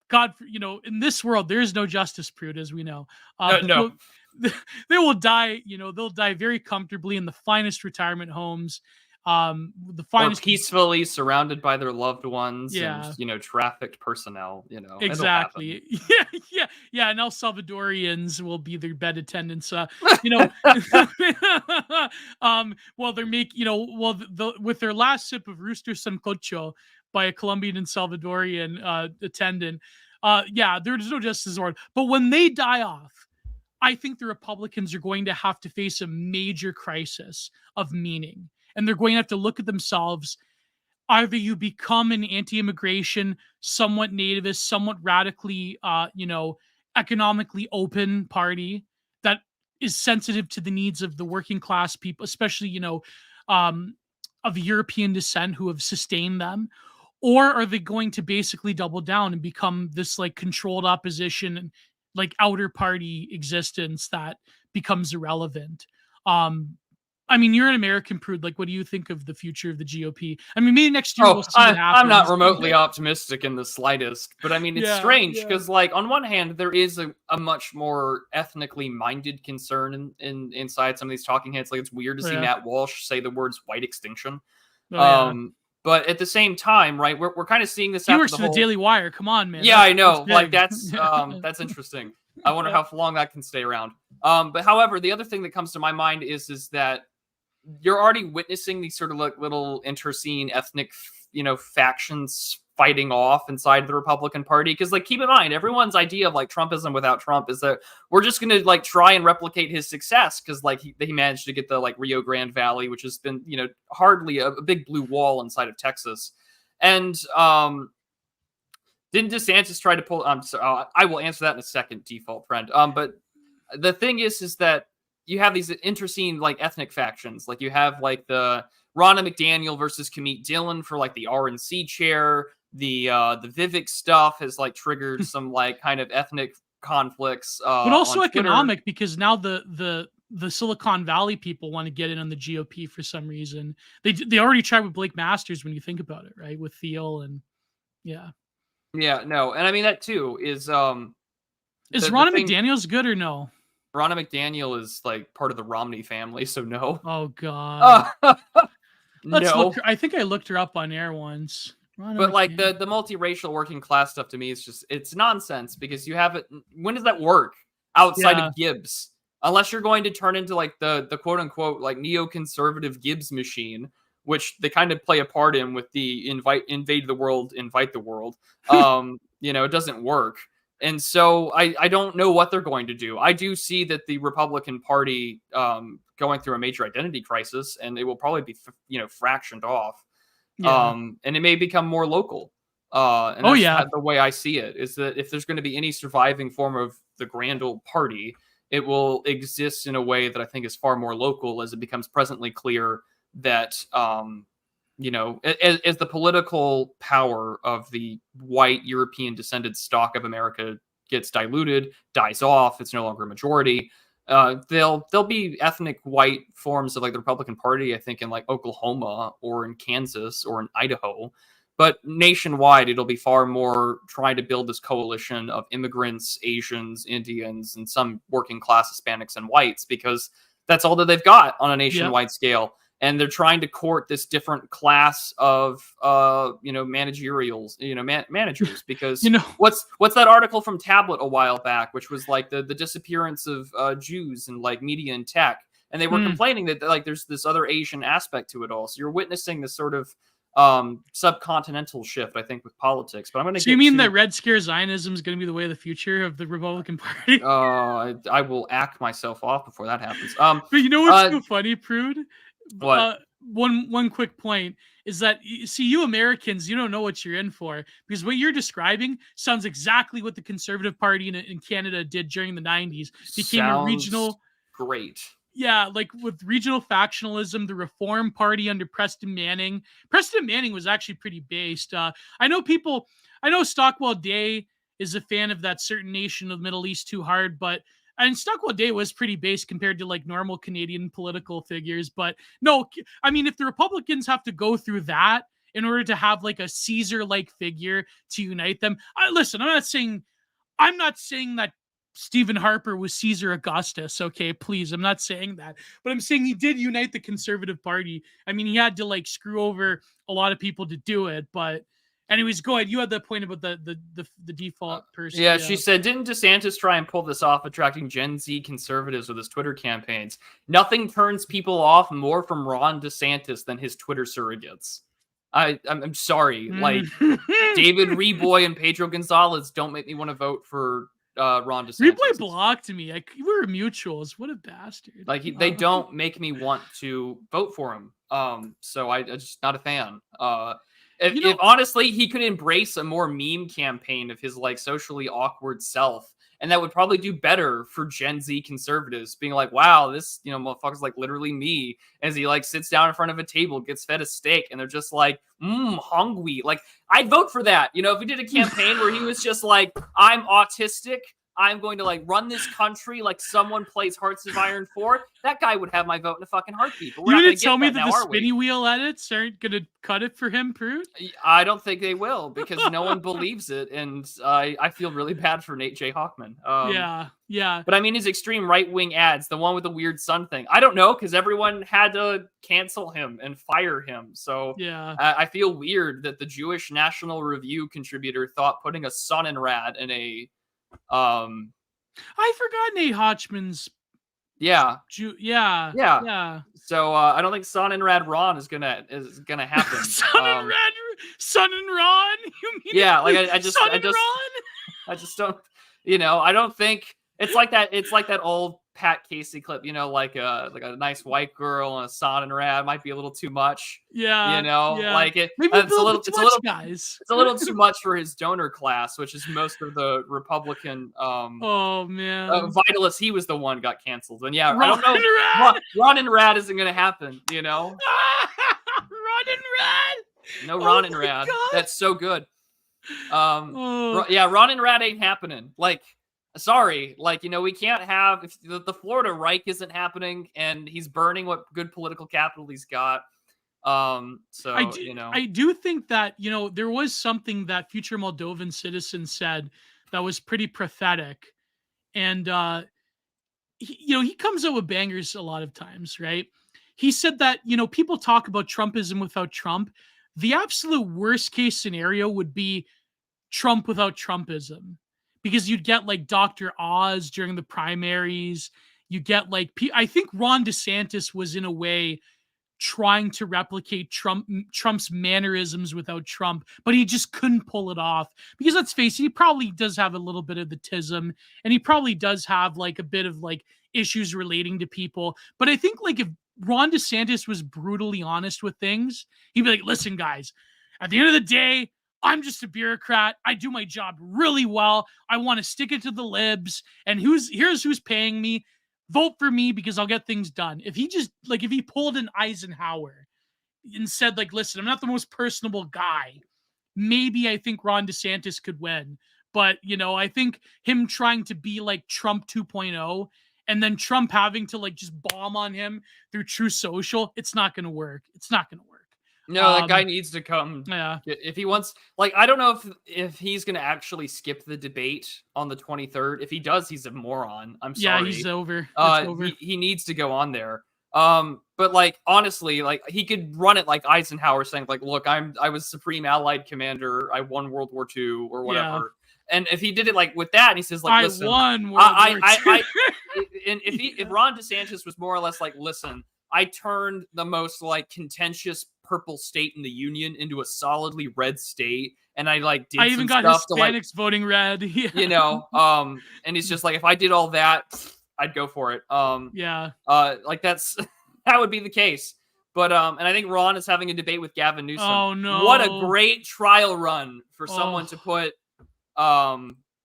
God, you know, in this world, there is no justice, Prude, as we know. No. They will die, you know, they'll die very comfortably in the finest retirement homes, the finest, or peacefully surrounded by their loved ones, yeah, and, you know, trafficked personnel, you know. Exactly. Yeah. And El Salvadorians will be their bed attendants, you know. Well, they're with their last sip of Rooster Sancocho by a Colombian and Salvadorian attendant. There's no justice order. But when they die off, I think the Republicans are going to have to face a major crisis of meaning. And they're going to have to look at themselves. Either you become an anti-immigration, somewhat nativist, somewhat radically, economically open party that is sensitive to the needs of the working class people, especially, of European descent who have sustained them. Or are they going to basically double down and become this like controlled opposition and like outer party existence that becomes irrelevant? I mean, you're an American, Prude. Like, what do you think of the future of the GOP? I mean, maybe next year we'll see what happens. I'm not remotely optimistic in the slightest, but I mean, it's strange because, like, on one hand, there is a much more ethnically minded concern inside some of these talking heads. Like, it's weird to see Matt Walsh say the words "white extinction." But at the same time, right, we're kind of seeing this. He works for the Daily Wire. Come on, man. Yeah, I know. Like, that's interesting. I wonder how long that can stay around. But however, the other thing that comes to my mind is that you're already witnessing these sort of like little interscene ethnic, factions fighting off inside the Republican Party. Because, like, keep in mind, everyone's idea of like Trumpism without Trump is that we're just going to like try and replicate his success because like he managed to get the like Rio Grande Valley, which has been hardly a big blue wall inside of Texas. And didn't DeSantis try to pull? I will answer that in a second, default friend. But the thing is that you have these interscene like ethnic factions. Like you have like the Ronna McDaniel versus Kamit Dillon for like the RNC chair. The Vivek stuff has like triggered some like kind of ethnic conflicts but also on Twitter. economic, because now the Silicon Valley people want to get in on the GOP for some reason. They already tried with Blake Masters when you think about it, right? With Thiel and yeah. Yeah, no, and I mean that too is Is the Ronna thing. McDaniels good or no? Ronna McDaniel is like part of the Romney family, so no. Oh God. Let's No. look. I think I looked her up on air once. Ronna But like McDaniel. the multiracial working class stuff to me is just it's nonsense because you have it. When does that work outside Yeah. of Gibbs? Unless you're going to turn into like the quote unquote like neoconservative Gibbs machine, which they kind of play a part in with the invade the world, invite the world. It doesn't work. And so I don't know what they're going to do. I do see that the Republican Party going through a major identity crisis, and it will probably be fractioned off. Yeah. And it may become more local. And Oh that's yeah. the way I see it, is that if there's going to be any surviving form of the grand old party, it will exist in a way that I think is far more local, as it becomes presently clear that, as the political power of the white European descended stock of America gets diluted, dies off, it's no longer a majority. There'll be ethnic white forms of like the Republican Party, I think, in like Oklahoma or in Kansas or in Idaho. But nationwide, it'll be far more trying to build this coalition of immigrants, Asians, Indians, and some working class Hispanics and whites, because that's all that they've got on a nationwide scale. And they're trying to court this different class of, managerials, managers, because what's that article from Tablet a while back, which was like the disappearance of Jews in like media and tech. And they were complaining that like there's this other Asian aspect to it all. So you're witnessing this sort of subcontinental shift, I think, with politics. But I'm going to. So you mean that Red Scare Zionism is going to be the way of the future of the Republican Party? I will act myself off before that happens. But you know what's so funny, Prude? What? One quick point is that you Americans, you don't know what you're in for, because what you're describing sounds exactly what the Conservative Party in Canada did during the 90s. Became a regional. Great. Yeah, like with regional factionalism, the Reform Party under Preston Manning. Preston Manning was actually pretty based. I know Stockwell Day is a fan of that certain nation of the Middle East too hard, and Stockwell Day was pretty based compared to like normal Canadian political figures. But no, I mean, if the Republicans have to go through that in order to have like a Caesar-like figure to unite them, listen, I'm not saying that Stephen Harper was Caesar Augustus. Okay, please. I'm not saying that, but I'm saying he did unite the Conservative Party. I mean, he had to like screw over a lot of people to do it, but anyways, go ahead. You had that point about the default person. Yeah, she said, didn't DeSantis try and pull this off, attracting Gen Z conservatives with his Twitter campaigns? Nothing turns people off more from Ron DeSantis than his Twitter surrogates. I'm sorry. Like, David Reboy and Pedro Gonzalez don't make me want to vote for Ron DeSantis. Reboy blocked me. We were mutuals. What a bastard. Like, they don't make me want to vote for him. So I'm just not a fan. If honestly, he could embrace a more meme campaign of his like socially awkward self, and that would probably do better for Gen Z conservatives, being like, wow, this, motherfucker's like literally me, as he like sits down in front of a table, gets fed a steak, and they're just like, hungry. Like, I'd vote for that. If he did a campaign where he was just like, I'm autistic, I'm going to like run this country like someone plays Hearts of Iron 4, that guy would have my vote in a fucking heartbeat. But you're going to tell me that the spinny wheel edits aren't going to cut it for him, Prude? I don't think they will, because no one believes it, and I feel really bad for Nate J. Hockman. Yeah. But I mean, his extreme right-wing ads, the one with the weird sun thing, I don't know, because everyone had to cancel him and fire him. So yeah, I feel weird that the Jewish National Review contributor thought putting a sun and rad in a I forgot Nate Hodgman's. Yeah. So I don't think Son and Rad Ron is gonna happen. Son and Ron. You mean? Yeah, like I just Ron? I just don't. I don't think it's like that. It's like that old Pat Casey clip. Like a nice white girl and a Son and Rad might be a little too much. Yeah. Like it. Maybe it's a little guys. It's a little too much for his donor class, which is most of the Republican. Oh man. Vitalists. He was the one got canceled, and yeah, Ron I don't know. Ron and Rad isn't gonna happen. Ron and Rad. No Ron and Rad. God. That's so good. Yeah, Ron and Rad ain't happening. Like, sorry, like, you know, we can't have, if the Florida Reich isn't happening and he's burning what good political capital he's got. So, you know, I do think that, you know, there was something that future Moldovan citizen said that was pretty prophetic. And, you know, he comes out with bangers a lot of times, right? He said that, you know, people talk about Trumpism without Trump. The absolute worst case scenario would be Trump without Trumpism, because you'd get like Dr. Oz during the primaries. You get like, I think Ron DeSantis was in a way trying to replicate Trump's mannerisms without Trump, but he just couldn't pull it off, because let's face it, he probably does have a little bit of the tism, and he probably does have like a bit of like issues relating to people. But I think like if Ron DeSantis was brutally honest with things, he'd be like, listen guys, at the end of the day, I'm just a bureaucrat. I do my job really well. I want to stick it to the libs, and here's who's paying me. Vote for me because I'll get things done. If he just like, if he pulled an Eisenhower and said like, listen, I'm not the most personable guy, maybe I think Ron DeSantis could win. But, you know, I think him trying to be like Trump 2.0 and then Trump having to like just bomb on him through True Social, it's not going to work. It's not going to work. no, that guy needs to come. Yeah. If he wants, like, I don't know if he's going to actually skip the debate on the 23rd. If he does, he's a moron. I'm sorry. Yeah, he's over. It's over. He needs to go on there. But like, honestly, like, he could run it like Eisenhower, saying like, look, I was Supreme Allied Commander. I won World War II or whatever. Yeah. And if he did it like with that, and he says like, listen, I won World War II. And if Ron DeSantis was more or less like, listen, I turned the most like contentious purple state in the union into a solidly red state, and I like did I even got stuff Hispanics to, like, voting red. Yeah. You know, and he's just like, if I did all that, I'd go for it. Yeah. Like that would be the case. But and I think Ron is having a debate with Gavin Newsom. Oh no! What a great trial run for someone to put.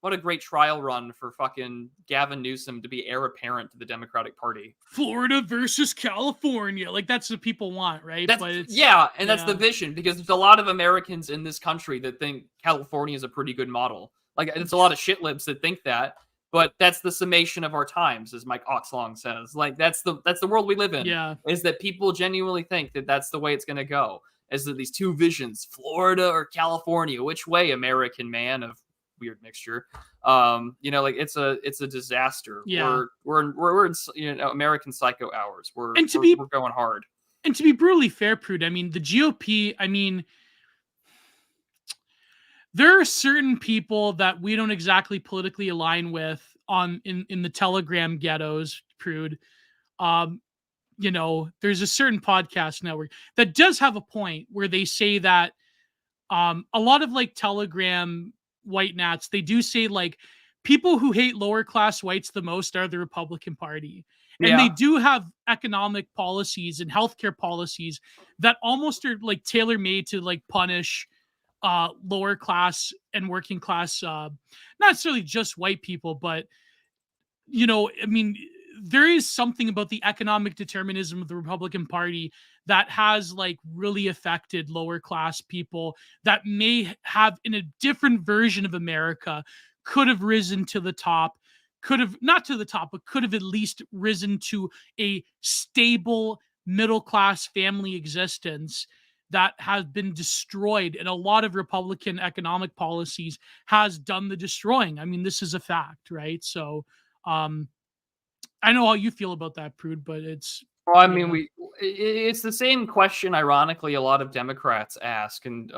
What a great trial run for fucking Gavin Newsom to be heir apparent to the Democratic Party. Florida versus California. Like, that's what people want, right? That's the vision, because there's a lot of Americans in this country that think California is a pretty good model. Like, it's a lot of shit libs that think that, but that's the summation of our times, as Mike Oxlong says. Like, that's the world we live in. Yeah. Is that people genuinely think that that's the way it's going to go. Is that these two visions, Florida or California, which way, American man of weird mixture. You know, like, it's a disaster. Yeah. We're in, you know, American psycho hours. We're going hard. And to be brutally fair, Prude, I mean, the GOP, I mean, there are certain people that we don't exactly politically align with in the Telegram ghettos, Prude. You know, there's a certain podcast network that does have a point where they say that a lot of like Telegram white nats, they do say like people who hate lower class whites the most are the Republican Party. And they do have economic policies and healthcare policies that almost are like tailor made to like punish lower class and working class, not necessarily just white people, but, you know, I mean, there is something about the economic determinism of the Republican Party that has like really affected lower class people that may have, in a different version of America, could have risen to the top, could have not to the top, but could have at least risen to a stable middle class family existence that has been destroyed. And a lot of Republican economic policies has done the destroying. I mean, this is a fact, right? So I know how you feel about that, Prude, but it's, well, I mean, it's the same question, ironically, a lot of Democrats ask. And,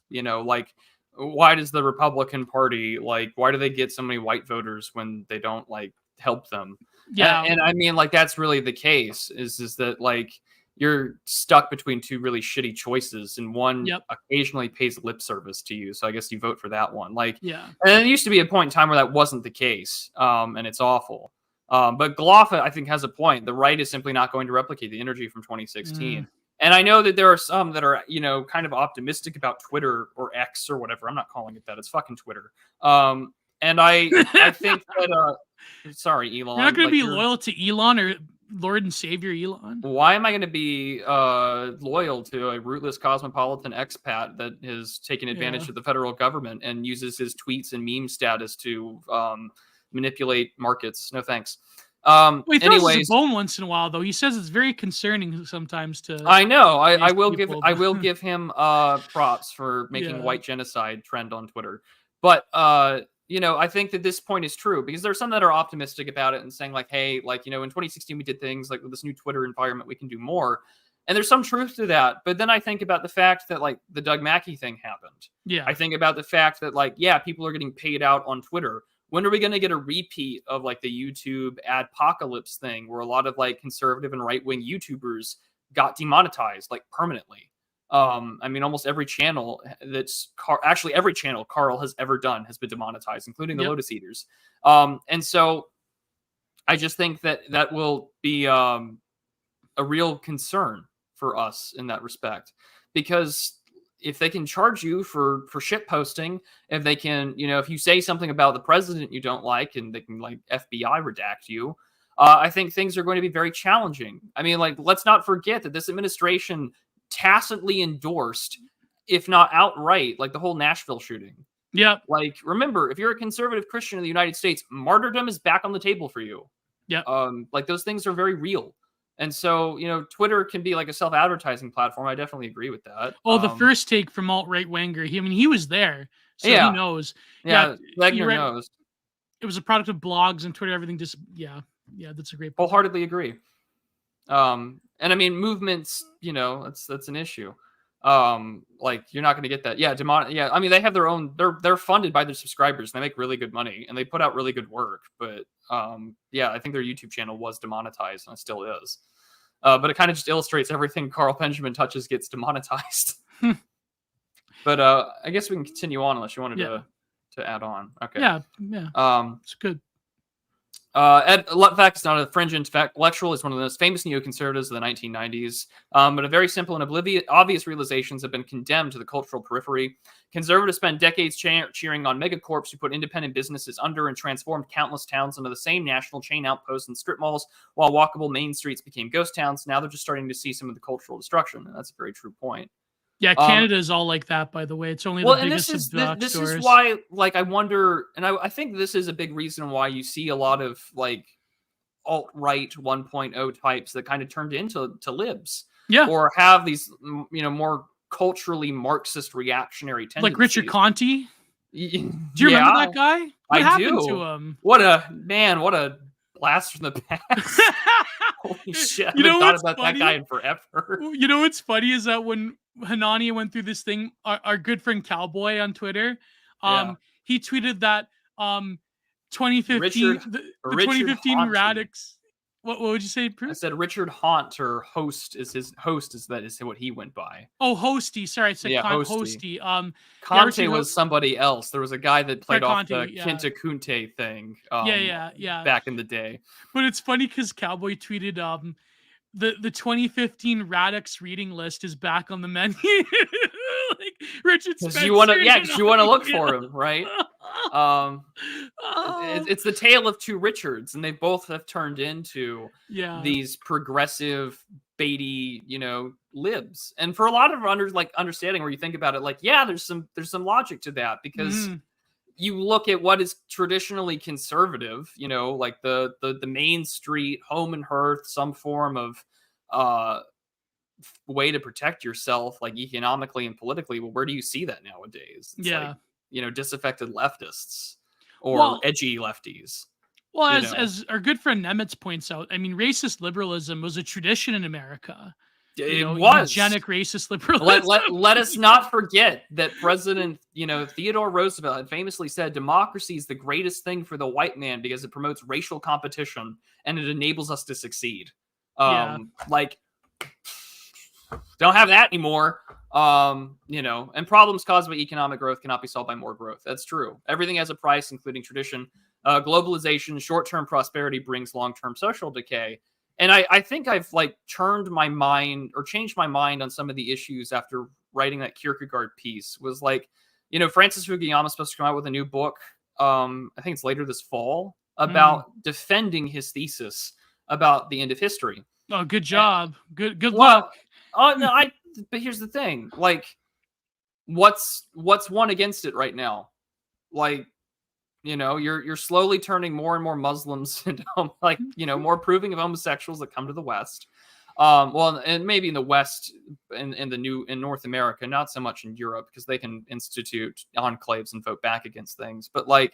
you know, like, why does the Republican Party, like, why do they get so many white voters when they don't, like, help them? Yeah. And I mean, like, that's really the case, is that, like, you're stuck between two really shitty choices, and one occasionally pays lip service to you. So I guess you vote for that one. Like, yeah. And it used to be a point in time where that wasn't the case. And it's awful. But Gloff, I think, has a point. The right is simply not going to replicate the energy from 2016. And I know that there are some that are, you know, kind of optimistic about Twitter or X or whatever. I'm not calling it that. It's fucking Twitter. And I think that, sorry, Elon. You're not going to be loyal to Elon or Lord and Savior Elon? Why am I going to be loyal to a rootless cosmopolitan expat that has taken advantage of the federal government and uses his tweets and meme status to manipulate markets. No thanks. Well, he throws us Anyways, a bone once in a while, though. He says it's very concerning sometimes to. I know. I today's will people, I but- will give him props for making Yeah. white genocide trend on Twitter. But you know, I think that this point is true because there's some that are optimistic about it and saying like, hey, like, you know, in 2016 we did things like with this new Twitter environment we can do more. And there's some truth to that. But then I think about the fact that like the Doug Mackey thing happened. Yeah. I think about the fact that like, yeah, people are getting paid out on Twitter. When are we going to get a repeat of like the YouTube adpocalypse thing where a lot of like conservative and right-wing YouTubers got demonetized like permanently? I mean, almost every channel actually every channel Carl has ever done has been demonetized, including the Lotus Eaters. And so I just think that that will be a real concern for us in that respect, because if they can charge you for shit posting, if they can, you know, if you say something about the president you don't like and they can like FBI redact you, I think things are going to be very challenging. I mean, like, let's not forget that this administration tacitly endorsed, if not outright, like the whole Nashville shooting. Yeah. Like, remember, if you're a conservative Christian in the United States, martyrdom is back on the table for you. Yeah. Like those things are very real. And so, you know, Twitter can be like a self-advertising platform. I definitely agree with that. Oh, the first take from alt-right Wenger. He was there, so Yeah. he knows. Yeah, Wagner you're right. knows. It was a product of blogs and Twitter. Everything just that's a great point. Wholeheartedly agree. And I mean, movements, you know, that's an issue. Like you're not going to get that. Yeah, I mean, they have their own. They're funded by their subscribers. And they make really good money, and they put out really good work. But yeah, I think their YouTube channel was demonetized, and it still is. But it kind of just illustrates everything Carl Benjamin touches gets demonetized. But I guess we can continue on unless you wanted to add on. Okay. Yeah. It's good. Ed Luttwak's not a fringe intellectual. He's one of the most famous neoconservatives of the 1990s. But a very simple and obvious realizations have been condemned to the cultural periphery. Conservatives spent decades cheering on megacorps who put independent businesses under and transformed countless towns into the same national chain outposts and strip malls, while walkable main streets became ghost towns. Now they're just starting to see some of the cultural destruction, and that's a very true point. Yeah, Canada is all like that, by the way. It's only the biggest of drugstores. This is why, like, I wonder, and I think this is a big reason why you see a lot of, like, alt-right 1.0 types that kind of turned into libs. Yeah. Or have these, you know, more culturally Marxist reactionary tendencies. Like Richard Conte? Do you remember that guy? What happened to him? What a blast from the past. Holy shit. I haven't thought about that guy in forever. You know what's funny is that when Hanani went through this thing, our good friend Cowboy on Twitter, he tweeted that 2015 the 2015 Radix. What would you say, Bruce? I said Richard Haunt, or Host is what he went by. Oh, Hosty. Sorry, I said Hosty. Conte was somebody else. There was a guy that played off the Kenta Kunte thing. Back in the day. But it's funny because Cowboy tweeted the 2015 Radix reading list is back on the menu. Like Richard Spencer. You want to look for him, right? It's the tale of two Richards, and they both have turned into these progressive baity, you know, libs. And for a lot of understanding, where you think about it, like, yeah, there's some logic to that, because you look at what is traditionally conservative, you know, like the main street, home and hearth, some form of way to protect yourself, like economically and politically. Well, where do you see that nowadays? It's like, you know, disaffected leftists or edgy lefties. Well, as our good friend Nemitz points out, I mean, racist liberalism was a tradition in America. It was eugenic racist liberalism. Let us not forget that President, you know, Theodore Roosevelt had famously said, democracy is the greatest thing for the white man because it promotes racial competition and it enables us to succeed. Like, don't have that anymore. You know, and problems caused by economic growth cannot be solved by more growth. That's true. Everything has a price, including tradition. Globalization, short-term prosperity brings long-term social decay. And I think I've like changed my mind on some of the issues after writing that Kierkegaard piece. Was like, you know, Francis Fukuyama is supposed to come out with a new book. I think it's later this fall, about defending his thesis about the end of history. Oh, good job. Good luck. No, but here's the thing. Like, what's one against it right now? Like, you're slowly turning more and more Muslims into like, more approving of homosexuals that come to the West. Well, and maybe in the West, in North America, not so much in Europe, because they can institute enclaves and vote back against things. But like,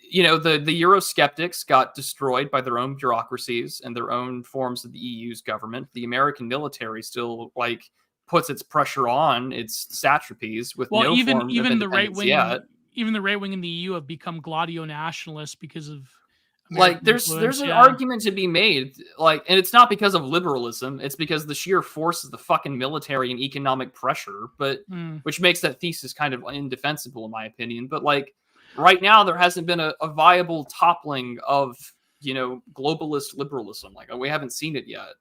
the Eurosceptics got destroyed by their own bureaucracies and their own forms of the EU's government. The American military still like puts its pressure on its satrapies with no form of independence yet. Even the right wing in the EU have become glotio nationalists because of American there's an argument to be made, like, and it's not because of liberalism, it's because the sheer force of the fucking military and economic pressure, but which makes that thesis kind of indefensible in my opinion. But like right now there hasn't been a viable toppling of globalist liberalism. Like, we haven't seen it yet.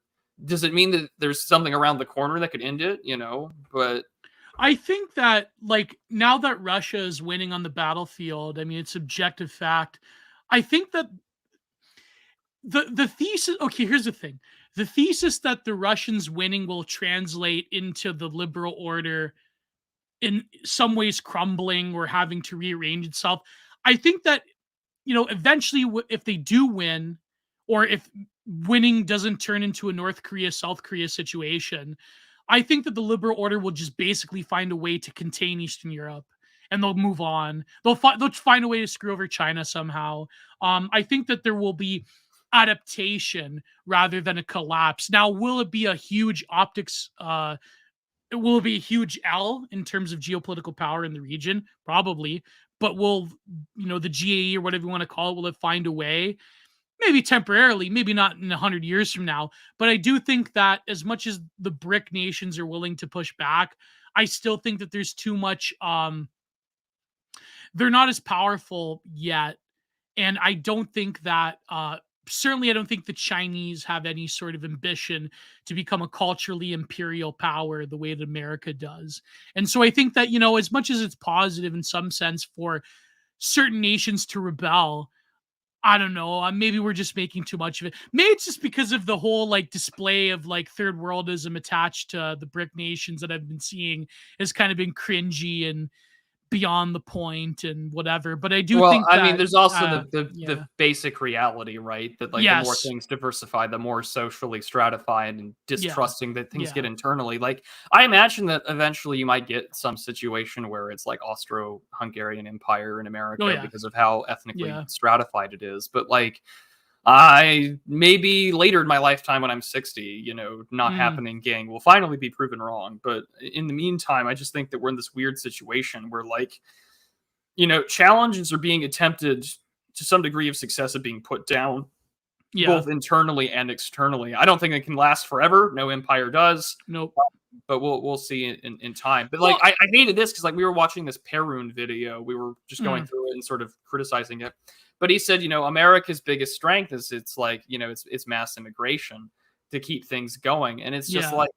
Does it mean that there's something around the corner that could end it? But I think that, like, now that Russia is winning on the battlefield, I mean, it's objective fact. I think that the thesis, okay, here's the thing. The thesis that the Russians winning will translate into the liberal order in some ways crumbling or having to rearrange itself. I think that, eventually if they do win, or if winning doesn't turn into a North Korea, South Korea situation, I think that the liberal order will just basically find a way to contain Eastern Europe, and they'll move on. They'll find a way to screw over China somehow. I think that there will be adaptation rather than a collapse. Now, will it be a huge optics? It will be a huge L in terms of geopolitical power in the region, probably. But will the GAE or whatever you want to call it, will it find a way? Maybe temporarily, maybe not in 100 years from now. But I do think that as much as the BRIC nations are willing to push back, I still think that there's too much. They're not as powerful yet. And I don't think that, certainly I don't think the Chinese have any sort of ambition to become a culturally imperial power the way that America does. And so I think that, as much as it's positive in some sense for certain nations to rebel, I don't know. Maybe we're just making too much of it. Maybe it's just because of the whole like display of like third worldism attached to the BRIC nations that I've been seeing has kind of been cringy and beyond the point and whatever. But I do think that, I mean, there's also the basic reality, right? That like the more things diversify, the more socially stratified and distrusting that things get internally. Like, I imagine that eventually you might get some situation where it's like Austro-Hungarian Empire in America because of how ethnically stratified it is. But like, I maybe later in my lifetime when I'm 60, not happening, gang, will finally be proven wrong. But in the meantime, I just think that we're in this weird situation where like, challenges are being attempted to some degree of success of being put down, both internally and externally. I don't think it can last forever. No empire does. Nope. But we'll see in time. But like, I hated this because like we were watching this Perun video. We were just going through it and sort of criticizing it. But he said, America's biggest strength is it's like, it's mass immigration to keep things going. And it's just like,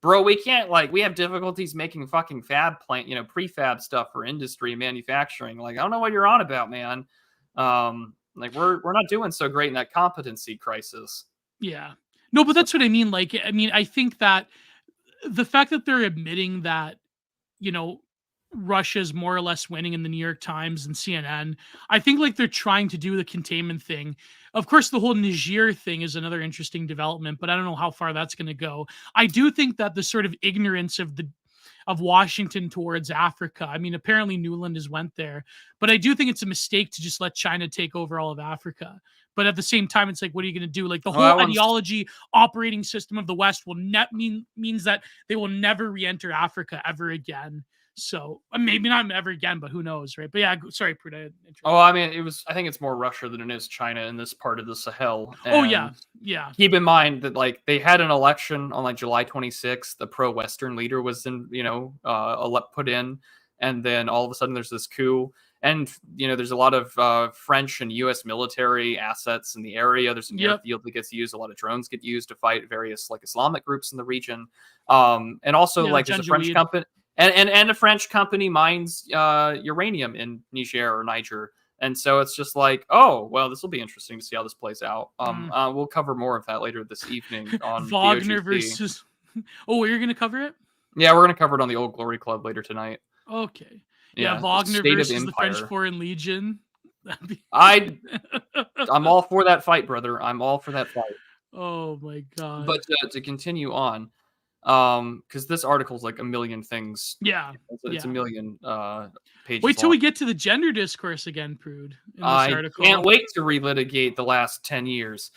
bro, we can't, like, we have difficulties making fucking prefab stuff for industry and manufacturing. Like, I don't know what you're on about, man. Like, we're not doing so great in that competency crisis. Yeah. No, but that's what I mean. Like, I mean, I think that the fact that they're admitting that, Russia's more or less winning in the New York Times and CNN, I think like they're trying to do the containment thing. Of course, the whole Niger thing is another interesting development, but I don't know how far that's going to go. I do think that the sort of ignorance of Washington towards Africa. I mean, apparently Newland has went there, but I do think it's a mistake to just let China take over all of Africa. But at the same time, it's like, what are you going to do? Like the whole ideology, operating system of the West will means that they will never re-enter Africa ever again. So maybe not ever again, but who knows, right? But yeah, sorry, Prud. I mean, I think it's more Russia than it is China in this part of the Sahel. And yeah. Keep in mind that like they had an election on like July 26th. The pro-Western leader was put in, and then all of a sudden there's this coup. And, there's a lot of French and U.S. military assets in the area. There's an airfield that gets used. A lot of drones get used to fight various like Islamic groups in the region. And also like there's a French company. And a French company mines uranium in Niger. And so it's just like, oh, well, this will be interesting to see how this plays out. We'll cover more of that later this evening on Wagner versus... Oh, you're going to cover it? Yeah, we're going to cover it on the Old Glory Club later tonight. Okay. Yeah, Yeah, the Wagner state of versus the French empire. Foreign Legion. I'm all for that fight, brother. I'm all for that fight. Oh my god. But to continue on, because this article is like a million things. Yeah. It's a million pages Wait till long. we get to the gender discourse again, Prude, in this I article. can't wait to relitigate the last 10 years.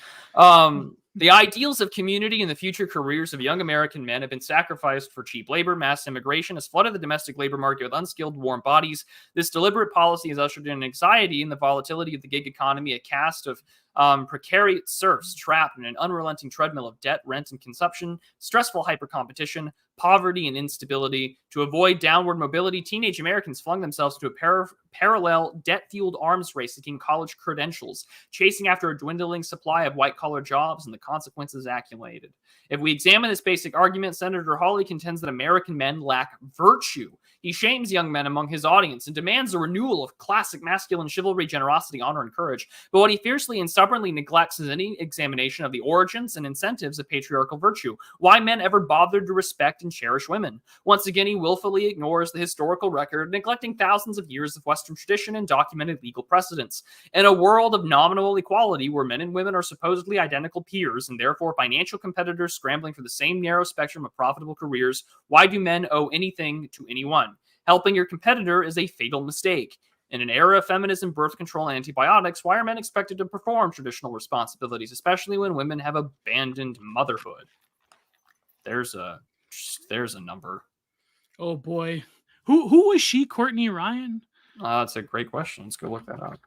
The ideals of community and the future careers of young American men have been sacrificed for cheap labor. Mass immigration has flooded the domestic labor market with unskilled, warm bodies. This deliberate policy has ushered in anxiety and the volatility of the gig economy, a cast of precariat serfs trapped in an unrelenting treadmill of debt, rent, and consumption, stressful hypercompetition, poverty, and instability. To avoid downward mobility, teenage Americans flung themselves into a parallel debt-fueled arms race seeking college credentials, chasing after a dwindling supply of white-collar jobs and the consequences accumulated. If we examine this basic argument, Senator Hawley contends that American men lack virtue. He shames young men among his audience and demands a renewal of classic masculine chivalry, generosity, honor, and courage. But what he fiercely and stubbornly neglects is any examination of the origins and incentives of patriarchal virtue, why men ever bothered to respect and cherish women. Once again, he willfully ignores the historical record, neglecting thousands of years of Western tradition and documented legal precedents. In a world of nominal equality, where men and women are supposedly identical peers and therefore financial competitors scrambling for the same narrow spectrum of profitable careers, why do men owe anything to anyone? Helping your competitor is a fatal mistake. In an era of feminism, birth control, and antibiotics, why are men expected to perform traditional responsibilities, especially when women have abandoned motherhood? There's a number. Oh boy. Who was she? Courtney Ryan? That's a great question. Let's go look that up.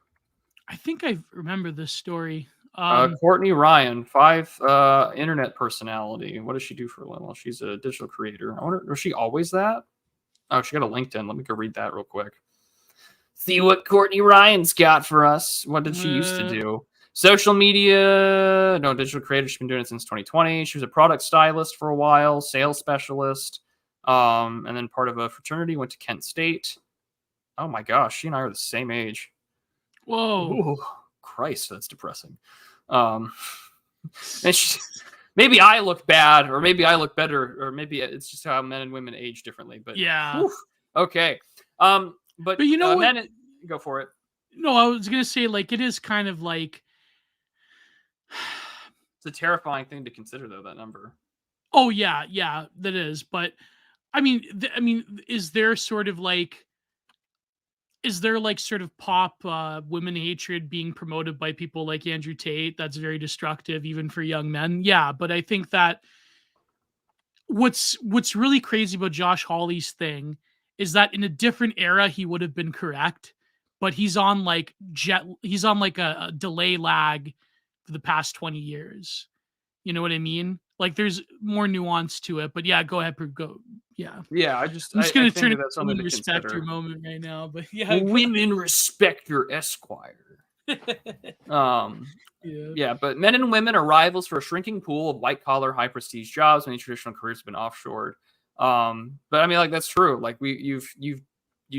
I think I remember this story. Courtney Ryan, 5 internet personality. What does she do for a living? Well, she's a digital creator. I wonder, was she always that? Oh, she got a LinkedIn. Let me go read that real quick. See what Courtney Ryan's got for us. What did she used to do? Social media, no, digital creator. She's been doing it since 2020. She was a product stylist for a while, sales specialist, and then part of a fraternity, went to Kent State. Oh my gosh, she and I are the same age. Whoa. Ooh, Christ, that's depressing. And maybe I look bad, or maybe I look better, or maybe it's just how men and women age differently. But yeah, whew, okay. But you know what? Go for it. No, I was gonna say, like, it is kind of like it's a terrifying thing to consider, though, that number. Oh yeah, that is. But I mean, is there sort of like sort of pop women hatred being promoted by people like Andrew Tate that's very destructive even for young men? Yeah, but I think that what's really crazy about Josh Hawley's thing is that in a different era he would have been correct, but he's on like a delay lag for the past 20 years. You know what I mean? Like, there's more nuance to it, but yeah, go ahead, go. Yeah. I'm just going to turn it that's something to respect consider. Your moment right now, but yeah. Women respect your Esquire. Yeah, but men and women are rivals for a shrinking pool of white-collar, high-prestige jobs. Many traditional careers have been offshored. But I mean, like, that's true. Like, you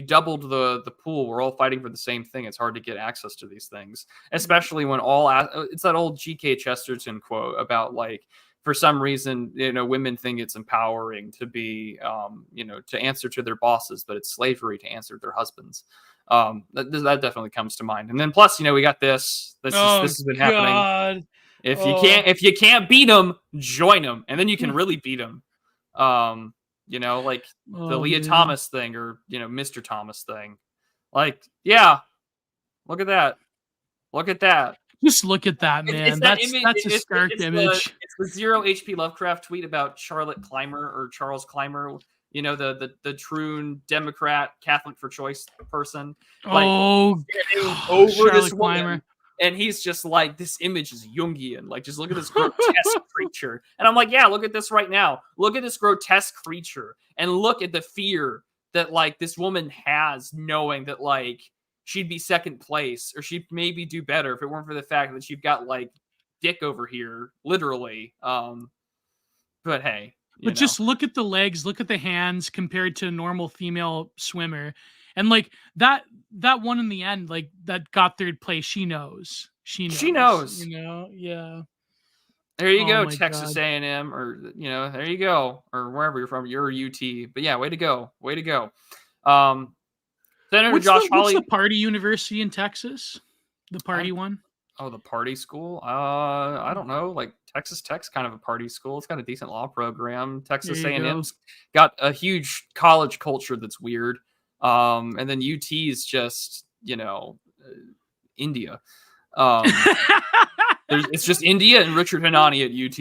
doubled the pool. We're all fighting for the same thing. It's hard to get access to these things, especially when it's that old G.K. Chesterton quote about, like, for some reason, women think it's empowering to be, to answer to their bosses, but it's slavery to answer to their husbands. That definitely comes to mind. And then plus, we got this. This has been happening. If you can't beat them, join them, and then you can really beat them. Like the Leah Thomas thing, or Mr. Thomas thing. Like, yeah, look at that. Look at that. Just look at that, man. That's a stark image. It's the Zero HP Lovecraft tweet about Charlotte Clymer, or Charles Clymer. The true Democrat Catholic for choice person. Like, over this woman, and he's just like, this image is Jungian. Like, just look at this grotesque creature. And I'm like, yeah, look at this right now. Look at this grotesque creature, and look at the fear that, like, this woman has, knowing that, like, she'd be second place, or she'd maybe do better if it weren't for the fact that she's got, like, dick over here, literally. But hey. But just look at the legs, look at the hands compared to a normal female swimmer. And, like, that one in the end, like, that got third place, she knows. She knows. Yeah. There you go, Texas A&M, or, there you go. Or wherever you're from, you're UT. But yeah, way to go. Senator Josh Hawley. What's the party university in Texas? The party one? Oh, the party school? I don't know. Like Texas Tech's kind of a party school. It's got a decent law program. Texas A&M's got a huge college culture that's weird. And then UT is just, India. It's just India and Richard Hanani at UT.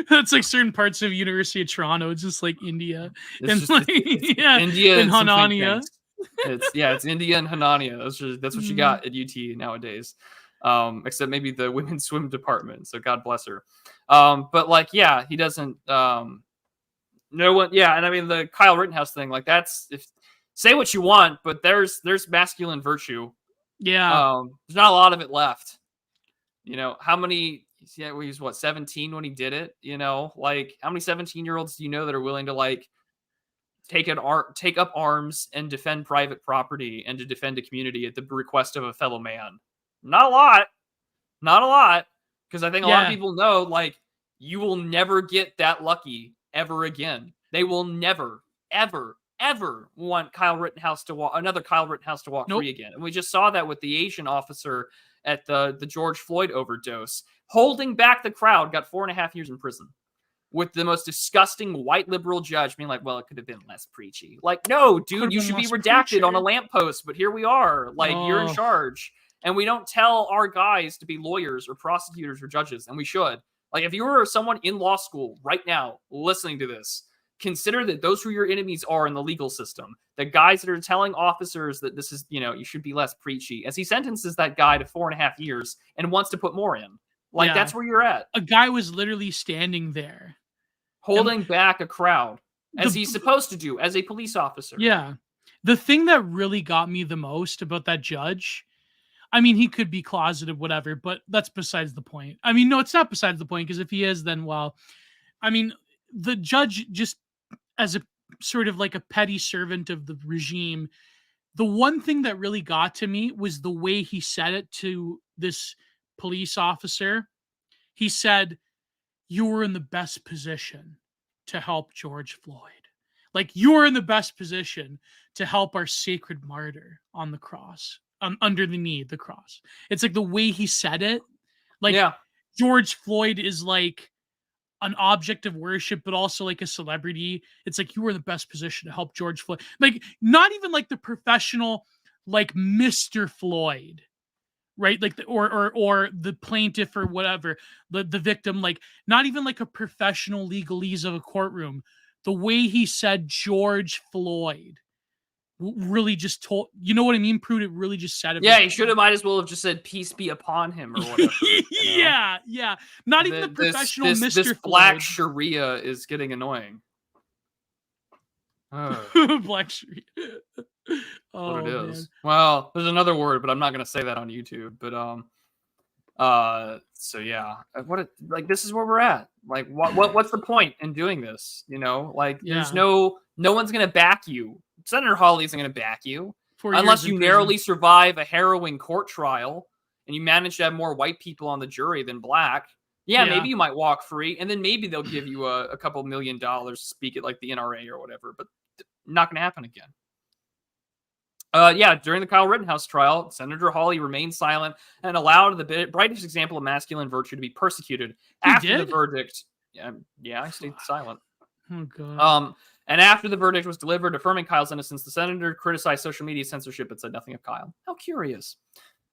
That's like certain parts of University of Toronto. It's just like India it's India and Hanania. It's India and Hanania. That's what you got at UT nowadays. Except maybe the women's swim department. So God bless her. But like, yeah, he doesn't. No one. Yeah, and I mean the Kyle Rittenhouse thing. Like say what you want, but there's masculine virtue. Yeah. There's not a lot of it left. How many? Yeah, he was 17 when he did it. Like how many 17-year-olds do you know that are willing to like take up arms and defend private property and to defend a community at the request of a fellow man? Not a lot. Because I think a lot of people know, like, you will never get that lucky ever again. They will never, ever, ever want another Kyle Rittenhouse to walk free again. And we just saw that with the Asian officer at the George Floyd overdose. Holding back the crowd, got 4.5 years in prison. With the most disgusting white liberal judge being like, well, it could have been less preachy. Like, no, dude, you should be redacted on a lamppost, but here we are. Like, you're in charge. And we don't tell our guys to be lawyers or prosecutors or judges, and we should. Like, if you were someone in law school right now listening to this, consider that those who your enemies are in the legal system. The guys that are telling officers that this is, you should be less preachy. As he sentences that guy to 4.5 years and wants to put more in. Like, that's where you're at. A guy was literally standing there. Holding back a crowd, as he's supposed to do, as a police officer. Yeah. The thing that really got me the most about that judge, I mean, he could be closeted, whatever, but that's besides the point. I mean, no, it's not besides the point, because if he is, then, well, I mean, the judge, just as a sort of like a petty servant of the regime, the one thing that really got to me was the way he said it to this police officer. He said, you were in the best position to help George Floyd. Like, you're in the best position to help our sacred martyr on the cross, underneath the cross. It's like the way he said it. Like, George Floyd is like an object of worship, but also like a celebrity. It's like, you were in the best position to help George Floyd. Like, not even like the professional, like Mr. Floyd. Right, like or the plaintiff or whatever, the victim, like not even like a professional legalese of a courtroom. The way he said George Floyd really just told, you know what I mean, Prude? It really just said it. Yeah, he might as well have just said peace be upon him or whatever. Yeah. Not even the professional Mr. This Floyd. black Sharia is getting annoying. Black Sharia. Oh, what it is. Man. Well, there's another word, but I'm not gonna say that on YouTube. But so yeah, this is where we're at. Like, what's the point in doing this? Like, there's no one's gonna back you. Senator Hawley isn't gonna back you unless you narrowly survive a harrowing court trial and you manage to have more white people on the jury than black. Yeah, maybe you might walk free, and then maybe they'll give you a couple $1 million to speak at like the NRA or whatever. But not gonna happen again. During the Kyle Rittenhouse trial, Senator Hawley remained silent and allowed the brightest example of masculine virtue to be persecuted after the verdict. Yeah, I stayed silent. Oh, God. And after the verdict was delivered, affirming Kyle's innocence, the senator criticized social media censorship but said nothing of Kyle. How curious.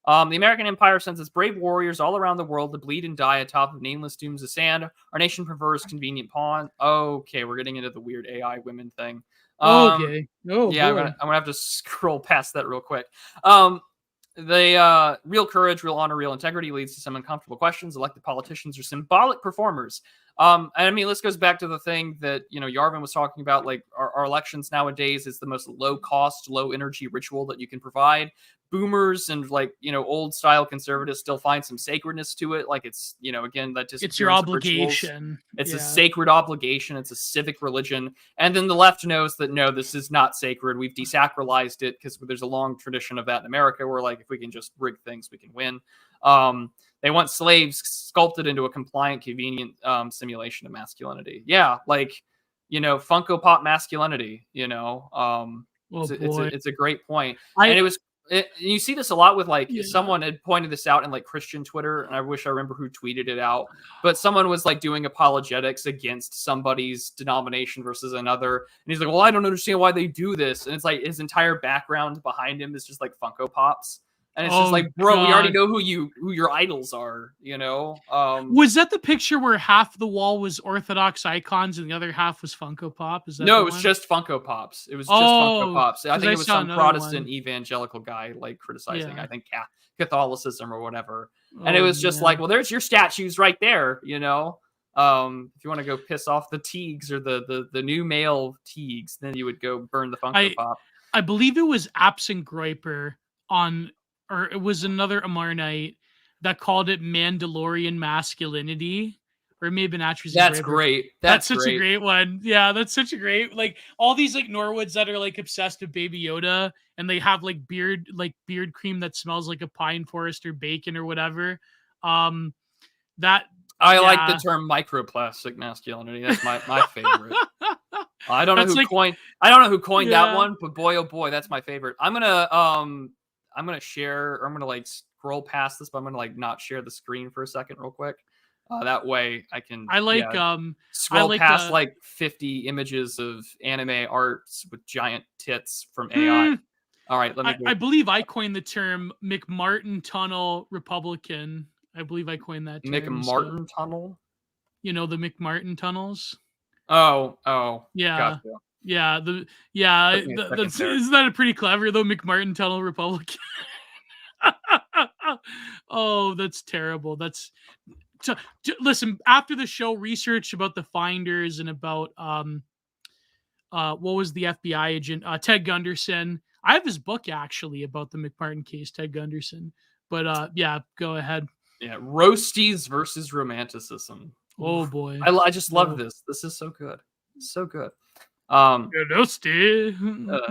The American empire sends its brave warriors all around the world to bleed and die atop of nameless dooms of sand. Our nation prefers convenient pawn. Okay, we're getting into the weird AI women thing. Okay. Oh, yeah, boy. I'm gonna have to scroll past that real quick. The real courage, real honor, real integrity leads to some uncomfortable questions. Elected politicians are symbolic performers. I mean, this goes back to the thing that, Yarvin was talking about, like our elections nowadays is the most low cost, low energy ritual that you can provide. Boomers and old style conservatives still find some sacredness to it. Like it's, again, that just, it's your obligation. It's a sacred obligation. It's a civic religion. And then the left knows that, no, this is not sacred. We've desacralized it because there's a long tradition of that in America where, like, if we can just rig things, we can win. They want slaves sculpted into a compliant, convenient simulation of masculinity. Yeah, like, Funko Pop masculinity, Oh boy. It's a great point. And you see this a lot with like someone had pointed this out in like Christian Twitter, and I wish I remember who tweeted it out. But someone was like doing apologetics against somebody's denomination versus another, and he's like, "Well, I don't understand why they do this." And it's like his entire background behind him is just like Funko Pops. And it's just like, bro, we already know who your idols are, you know? Was that the picture where half the wall was Orthodox icons and the other half was Funko Pop? Is that no, it was just Funko Pops. It was just Funko Pops. I think it was some Protestant evangelical guy like criticizing, I think, Catholicism or whatever. And it was just like, well, there's your statues right there, you know? If you want to go piss off the Teagues or the new male Teagues, then you would go burn the Funko Pop. I believe it was Absent Groiper or it was another Amarnite that called it Mandalorian masculinity, or it may have been Atrazine. That's great. That's such a great one. Yeah, that's such a great, like all these like Norwoods that are like obsessed with Baby Yoda, and they have like beard cream that smells like a pine forest or bacon or whatever. That I like the term microplastic masculinity. That's my favorite. I don't know who coined that one, but boy oh boy, that's my favorite. I'm gonna share, or I'm gonna like scroll past this, but I'm gonna like not share the screen for a second real quick. That way I can scroll past like 50 images of anime arts with giant tits from AI. All right, I believe I coined the term McMartin Tunnel Republican. I believe I coined that term. McMartin Tunnel? You know, the McMartin tunnels? Oh. Yeah. Gotcha. Yeah, isn't that a pretty clever though? McMartin Tunnel Republican. Oh, that's terrible. Listen, after the show, research about the finders and about what was the FBI agent, Ted Gunderson. I have his book actually about the McMartin case, Ted Gunderson. But go ahead. Yeah, roasties versus romanticism. Oh boy, I just love this. This is so good, so good.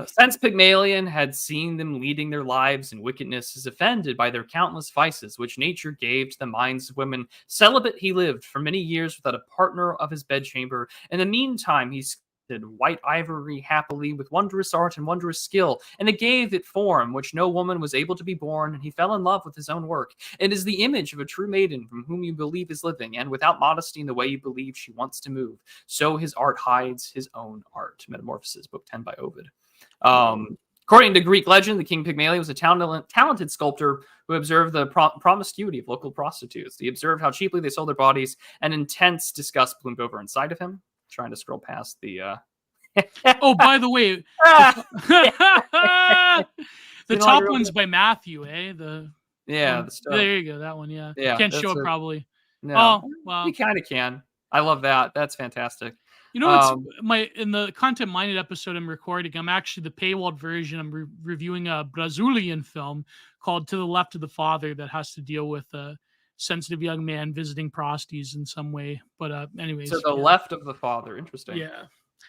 Since Pygmalion had seen them leading their lives in wickedness, is offended by their countless vices, which nature gave to the minds of women. Celibate he lived for many years without a partner of his bedchamber. In the meantime, he sculpted white ivory happily with wondrous art and wondrous skill, and it gave it form which no woman was able to be born, and he fell in love with his own work. It is the image of a true maiden from whom you believe is living, and without modesty in the way you believe she wants to move. So his art hides his own art. Metamorphoses, book 10 by Ovid. According to Greek legend, the King Pygmalion was a talented sculptor who observed the promiscuity of local prostitutes. He observed how cheaply they sold their bodies, and intense disgust bloomed over inside of him. Trying to scroll past the oh, by the way, the top one's by Matthew, the there you go, that one. Yeah, can't show it probably. No. Oh well, you kind of can. I love that. That's fantastic. You know, in the Content Minded episode I'm recording, I'm actually the paywalled version. I'm reviewing a Brazilian film called To the Left of the Father that has to deal with sensitive young man visiting prostitutes in some way. But anyways. So the left of the father. Interesting. Yeah.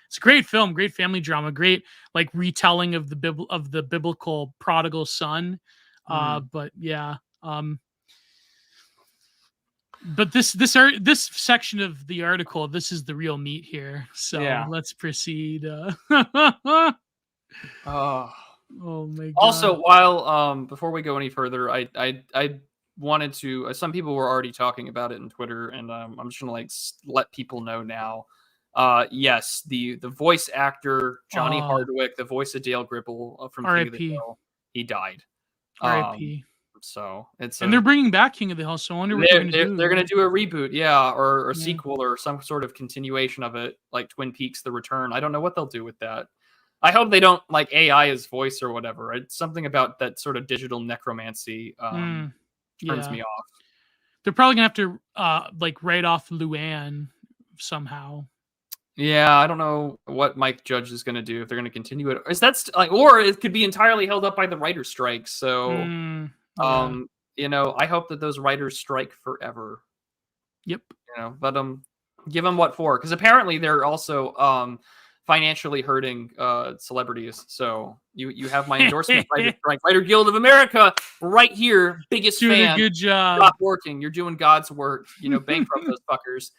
It's a great film, great family drama, great like retelling of the biblical prodigal son. But yeah. But this section of the article, this is the real meat here. So let's proceed. Oh my God. Also, while before we go any further, I wanted to. Some people were already talking about it in Twitter, and I'm just gonna like let people know now. Yes, the voice actor Johnny Hardwick, the voice of Dale Gribble from King of the Hill, he died. R.I.P. So and they're bringing back King of the Hill. So I wonder what they're going to do. They're going to do a reboot, or a sequel, or some sort of continuation of it, like Twin Peaks: The Return. I don't know what they'll do with that. I hope they don't like AI his voice or whatever. It's something about that sort of digital necromancy turns me off. They're probably gonna have to like write off Luann somehow. Yeah, I don't know what Mike Judge is gonna do if they're gonna continue it. Or it could be entirely held up by the writer's strike. So, I hope that those writers strike forever. Yep. But give them what for? Because apparently they're also financially hurting celebrities. So you have my endorsement, Writer Guild of America, right here. Biggest doing fan. A good job. Stop working. You're doing God's work. Bankrupt those fuckers.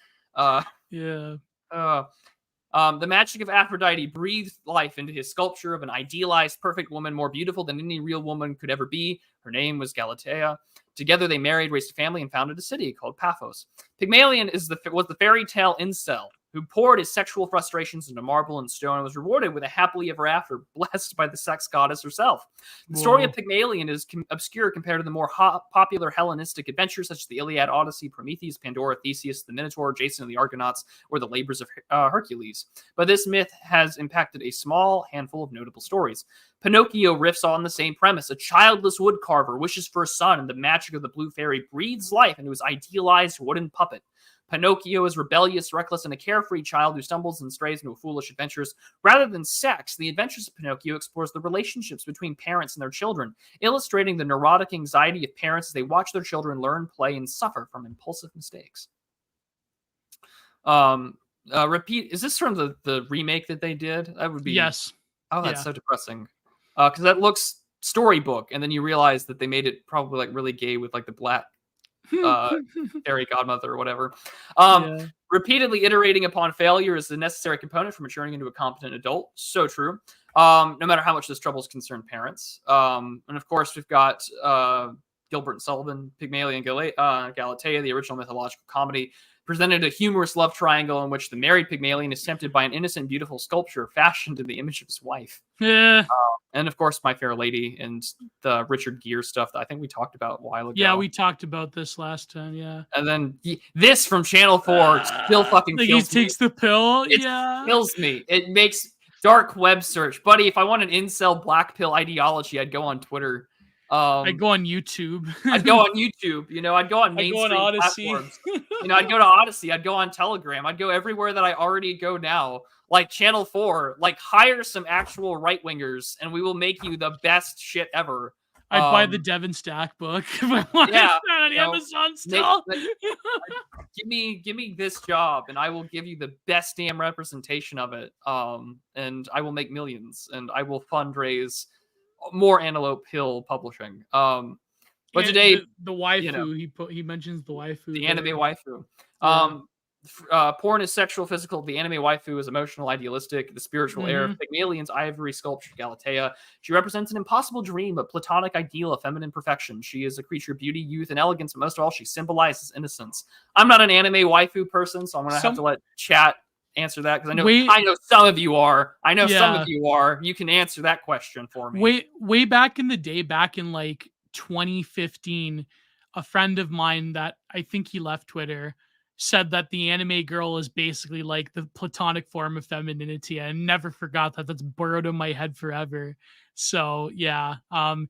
The magic of Aphrodite breathed life into his sculpture of an idealized, perfect woman, more beautiful than any real woman could ever be. Her name was Galatea. Together they married, raised a family, and founded a city called Paphos. Pygmalion was the fairy tale incel who poured his sexual frustrations into marble and stone and was rewarded with a happily ever after, blessed by the sex goddess herself. The story of Pygmalion is obscure compared to the more popular Hellenistic adventures such as the Iliad, Odyssey, Prometheus, Pandora, Theseus, the Minotaur, Jason and the Argonauts, or the labors of Hercules. But this myth has impacted a small handful of notable stories. Pinocchio riffs on the same premise. A childless woodcarver wishes for a son, and the magic of the blue fairy breathes life into his idealized wooden puppet. Pinocchio is rebellious, reckless, and a carefree child who stumbles and strays into foolish adventures. Rather than sex, the Adventures of Pinocchio explores the relationships between parents and their children, illustrating the neurotic anxiety of parents as they watch their children learn, play, and suffer from impulsive mistakes. Repeat. Is this from the remake that they did? That would be Yes. Oh, that's so depressing. Because that looks storybook, and then you realize that they made it probably like really gay with like the black fairy godmother or whatever. Repeatedly iterating upon failure is the necessary component for maturing into a competent adult. So true. No matter how much this troubles concern parents. And of course, we've got Gilbert and Sullivan, Pygmalion, Galatea, the original mythological comedy, presented a humorous love triangle in which the married Pygmalion is tempted by an innocent, beautiful sculpture fashioned in the image of his wife. Yeah. And of course, My Fair Lady and the Richard Gere stuff that I think we talked about a while ago. Yeah, we talked about this last time. Yeah. And then this from Channel 4 still fucking kills me. He takes the pill. It kills me. It makes dark web search. Buddy, if I want an incel black pill ideology, I'd go on Twitter. I'd go on YouTube. I'd go on YouTube. I'd go on mainstream platforms. I'd go to Odyssey. I'd go on Telegram. I'd go everywhere that I already go now. Like Channel 4. Like, hire some actual right-wingers, and we will make you the best shit ever. I'd buy the Devon Stack book if I wanted on Amazon still. Give me this job, and I will give you the best damn representation of it. And I will make millions, and I will fundraise more Antelope Hill publishing. But and today, the waifu, he mentions the waifu, the anime waifu. Porn is sexual, physical. The anime waifu is emotional, idealistic. The spiritual heir of Pygmalion's ivory sculpture, Galatea. She represents an impossible dream, a platonic ideal of feminine perfection. She is a creature of beauty, youth, and elegance, but most of all, she symbolizes innocence. I'm not an anime waifu person, so I'm gonna have to let chat answer that, because I know some of you are. Some of you are. You can answer that question for me. Way back in the day, back in like 2015, a friend of mine that I think he left Twitter said that the anime girl is basically like the platonic form of femininity. I never forgot that. That's burrowed in my head forever. So yeah, I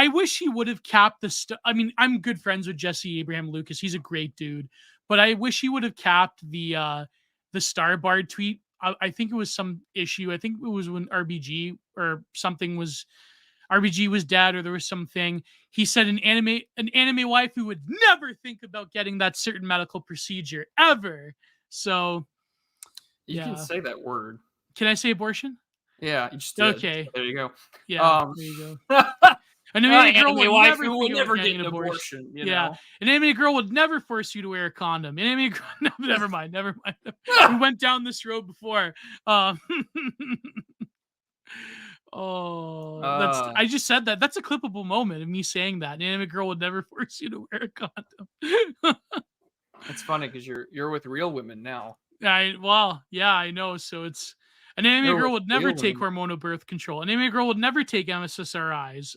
wish he would have capped the I mean, I'm good friends with Jesse Abraham Lucas. He's a great dude, but I wish he would have capped the Starbard tweet. I think it was some issue. I think it was when RBG or something was. RBG was dead, or there was something. He said an anime waifu would never think about getting that certain medical procedure ever. So you can say that word. Can I say abortion? Yeah, you just did. Okay. There you go. Yeah, there you go. An anime girl would never get an abortion. You know? An anime girl would never force you to wear a condom. An anime girl, never mind. We went down this road before. I just said that. That's a clippable moment of me saying that. An anime girl would never force you to wear a condom. It's funny because you're with real women now. I know. So it's an anime girl would never take hormonal birth control. An anime girl would never take MSSRIs.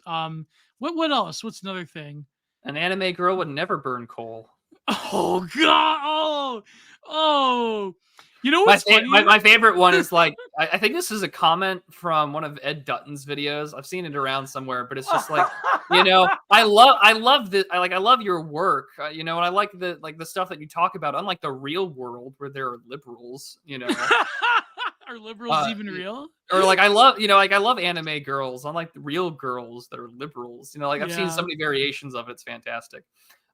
What else? What's another thing? An anime girl would never burn coal. Oh god! Oh. You know what's funny? My favorite one is like, I think this is a comment from one of Ed Dutton's videos. I've seen it around somewhere, but it's just like, I love this. I love your work, and I like the stuff that you talk about. Unlike the real world where there are liberals, Are liberals even real? Or I love anime girls. Unlike the real girls that are liberals, I've seen so many variations of it. It's fantastic.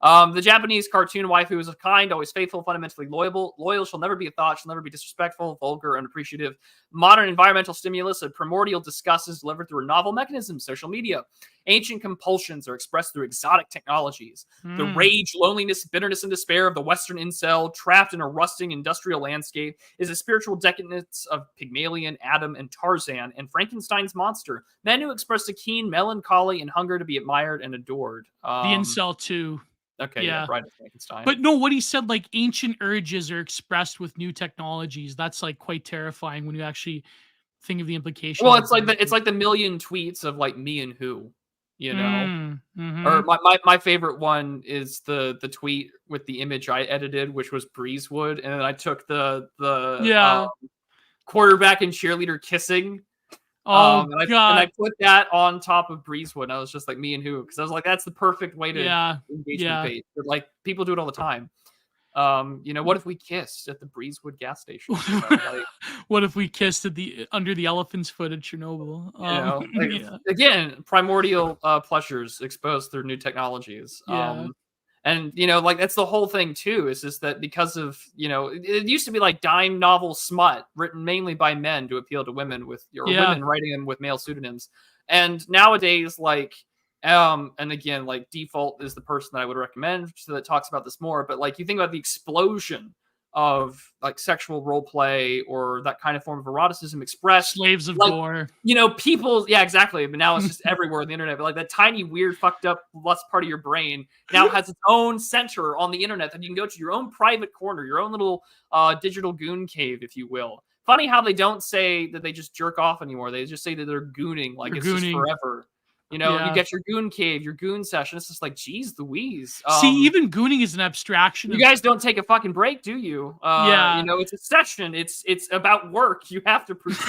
The Japanese cartoon waifu is kind, always faithful, fundamentally loyal. She'll never be a thought. She'll never be disrespectful, vulgar, unappreciative. Modern environmental stimulus, a primordial disgust is delivered through a novel mechanism, social media. Ancient compulsions are expressed through exotic technologies. The rage, loneliness, bitterness, and despair of the Western incel, trapped in a rusting industrial landscape, is a spiritual decadence of Pygmalion, Adam, and Tarzan, and Frankenstein's monster. Men who express a keen melancholy and hunger to be admired and adored. The incel too. Okay, yeah, Bride of Frankenstein. But no, what he said, like ancient urges are expressed with new technologies. That's like quite terrifying when you actually think of the implications. Well, it's like the million tweets of like me and who, you know. Or my favorite one is the tweet with the image I edited, which was Breezewood, and then I took the quarterback and cheerleader kissing. God. And I put that on top of Breezewood. And I was just like, me and who? Because I was like, that's the perfect way to engage with page. But like, people do it all the time. What if we kissed at the Breezewood gas station? What if we kissed at under the elephant's foot at Chernobyl? Again, primordial pleasures exposed through new technologies. And, that's the whole thing, too, is just that because of, it used to be like dime novel smut written mainly by men to appeal to women women writing them with male pseudonyms. And nowadays, and again, like Default is the person that I would recommend so that talks about this more. But like you think about the explosion of like sexual role play or that kind of form of eroticism expressed. Slaves of gore. People, exactly. But now it's just everywhere on the internet. But like that tiny, weird, fucked up lust part of your brain now has its own center on the internet that you can go to your own private corner, your own little digital goon cave, if you will. Funny how they don't say that they just jerk off anymore. They just say that they're gooning, like it's just forever. You get your goon cave, your goon session. It's just like, geez Louise. See, even gooning is an abstraction. You guys don't take a fucking break, do you? It's a session. It's about work. You have to pursue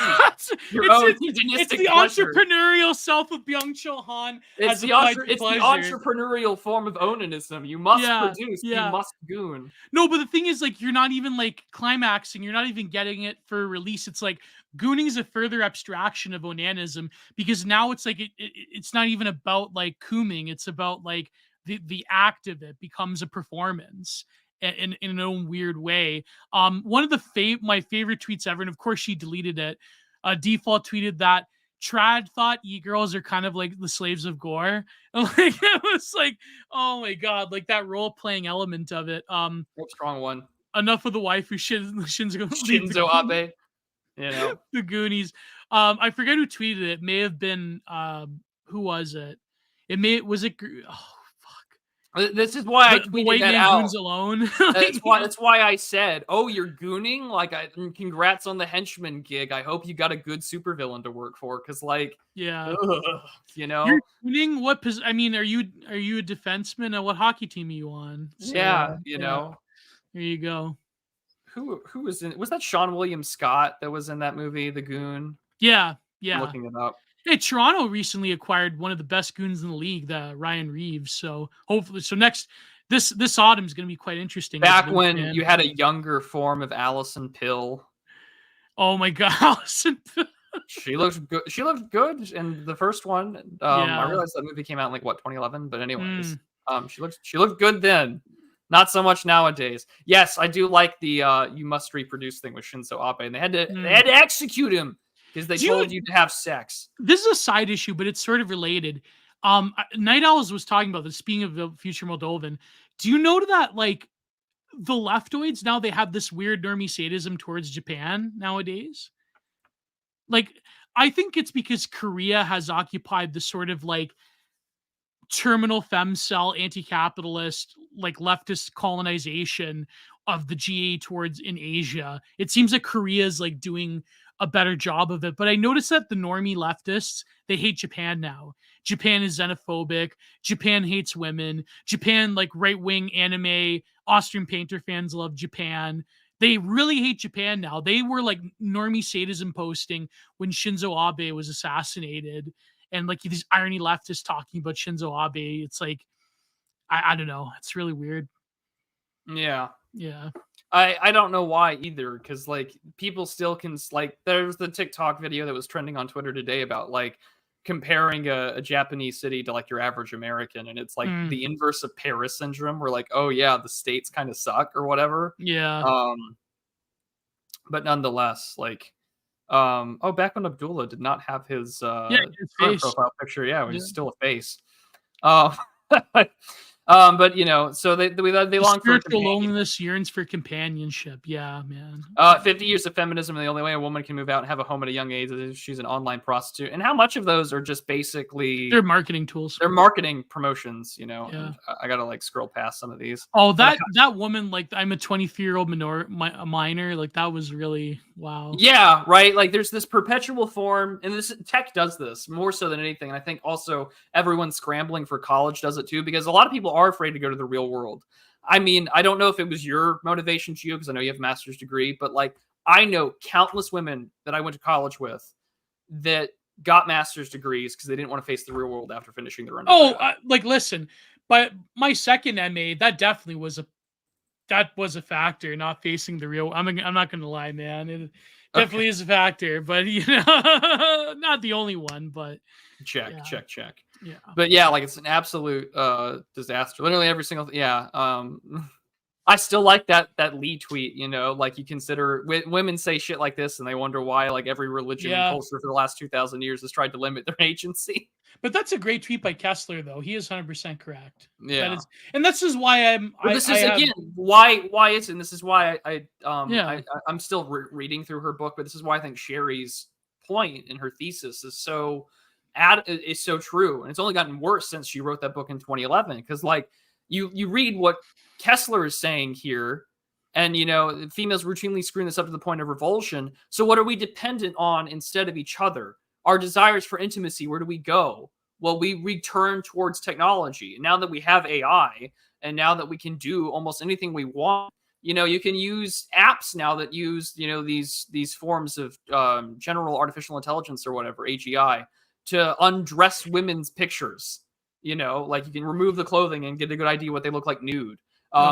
your own hedonistic It's the pleasure. Entrepreneurial self of Byung-Chul Han. It's the entrepreneurial form of onanism. You must produce. You must goon. No, but the thing is, like, you're not even like climaxing. You're not even getting it for release. It's like gooning is a further abstraction of onanism because now it's like it's not even about like cooming. It's about like the act of it becomes a performance in an own weird way. One of my favorite tweets ever, and of course she deleted it. Default tweeted that Trad thought e-girls are kind of like the slaves of gore. And like it was like, oh my god, like that role playing element of it. Strong one. Enough of the waifu Shinzo Abe. The Goonies. I forget who tweeted it. It may have been who was it? Was it? Oh fuck! This is why I tweeted white that man out. Goons alone. That's why I said, "Oh, you're gooning! Like, congrats on the henchman gig. I hope you got a good supervillain to work for." Because, like, you're gooning. What? I mean, are you a defenseman? What hockey team are you on? So, There you go. Who was in? Was that Sean William Scott that was in that movie, The Goon? Yeah. I'm looking it up. Hey, Toronto recently acquired one of the best goons in the league, the Ryan Reeves. So hopefully, this autumn is going to be quite interesting. Back when you had a younger form of Allison Pill. Oh my God, Allison Pill. She looked good. She looked good in the first one. I realized that movie came out in 2011. But anyways, she looked good then. Not so much nowadays. Yes, I do like the you must reproduce thing with Shinzo Abe, and they had to execute him because they told you to have sex. This is a side issue, but it's sort of related. Night Owls was talking about this. Speaking of the future Moldovan, do you know that like the leftoids now they have this weird normie sadism towards Japan nowadays? Like, I think it's because Korea has occupied the sort of like terminal femcel, anti-capitalist, like leftist colonization of the GA towards in Asia. It seems like Korea is like doing a better job of it. But I noticed that the normie leftists, they hate Japan now. Japan is xenophobic. Japan hates women. Japan, like right-wing anime, Austrian painter fans love Japan. They really hate Japan now. They were like normie sadism posting when Shinzo Abe was assassinated. And like these irony leftists talking about Shinzo Abe. It's like, I don't know. It's really weird. Yeah. Yeah. I don't know why either. Because like people still can like, there's the TikTok video that was trending on Twitter today about like, comparing a Japanese city to like your average American, and it's like the inverse of Paris syndrome. We're like, oh yeah, the states kind of suck or whatever. Yeah. But nonetheless, like, back when Abdullah did not have his his current face. profile picture, yeah, it was still a face. But you know, so they long for spiritual loneliness yearns for companionship. Yeah, man. 50 years of feminism, and the only way a woman can move out and have a home at a young age is if she's an online prostitute. And how much of those are just basically they're marketing tools? They're marketing promotions, you know. Yeah. I gotta like scroll past some of these. Oh, that woman, like, I'm a 23-year-old minor, like that was really wow. Yeah, right. Like there's this perpetual form, and this tech does this more so than anything. And I think also everyone scrambling for college does it too, because a lot of people are afraid to go to the real world. I mean, I don't know if it was your motivation, Gio, because I know you have a master's degree, but like I know countless women that I went to college with that got master's degrees because they didn't want to face the real world after finishing their undergrad. Oh, like listen, but my second MA, that definitely was a factor, not facing the real. I'm not gonna lie, man. It definitely is a factor, but you know, not the only one. But check. Yeah. But yeah, like it's an absolute disaster. Literally every single I still like that Lee tweet, you know, like you consider women say shit like this and they wonder why like every religion and culture for the last 2,000 years has tried to limit their agency. But that's a great tweet by Kessler, though. He is 100% correct. Yeah. And this is why why it's, and this is why I'm still reading through her book, but this is why I think Sherry's point in her thesis is so true. And it's only gotten worse since she wrote that book in 2011. Because like you read what Kessler is saying here, and you know, females routinely screwing this up to the point of revulsion. So what are we dependent on instead of each other? Our desires for intimacy, where do we go? Well, we return towards technology. Now that we have AI, and now that we can do almost anything we want, you know, you can use apps now that use, you know, these forms of general artificial intelligence or whatever, AGI, to undress women's pictures. You know, like you can remove the clothing and get a good idea what they look like nude.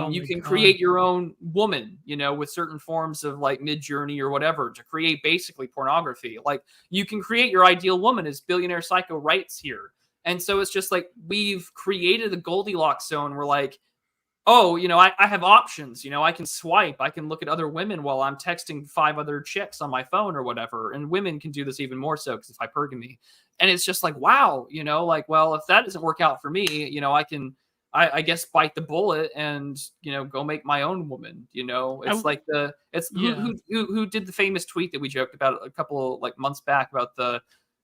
You can create your own woman, you know, with certain forms of like Mid-Journey or whatever to create basically pornography. Like you can create your ideal woman, as Billionaire Psycho writes here. And so it's just like we've created a Goldilocks zone. We're like, oh, you know, I have options. You know, I can swipe. I can look at other women while I'm texting 5 other chicks on my phone or whatever. And women can do this even more so because of hypergamy. And it's just like, wow, you know, like, well, if that doesn't work out for me, you know, I guess bite the bullet and, you know, go make my own woman. You know, it's who did the famous tweet that we joked about a couple of like months back about the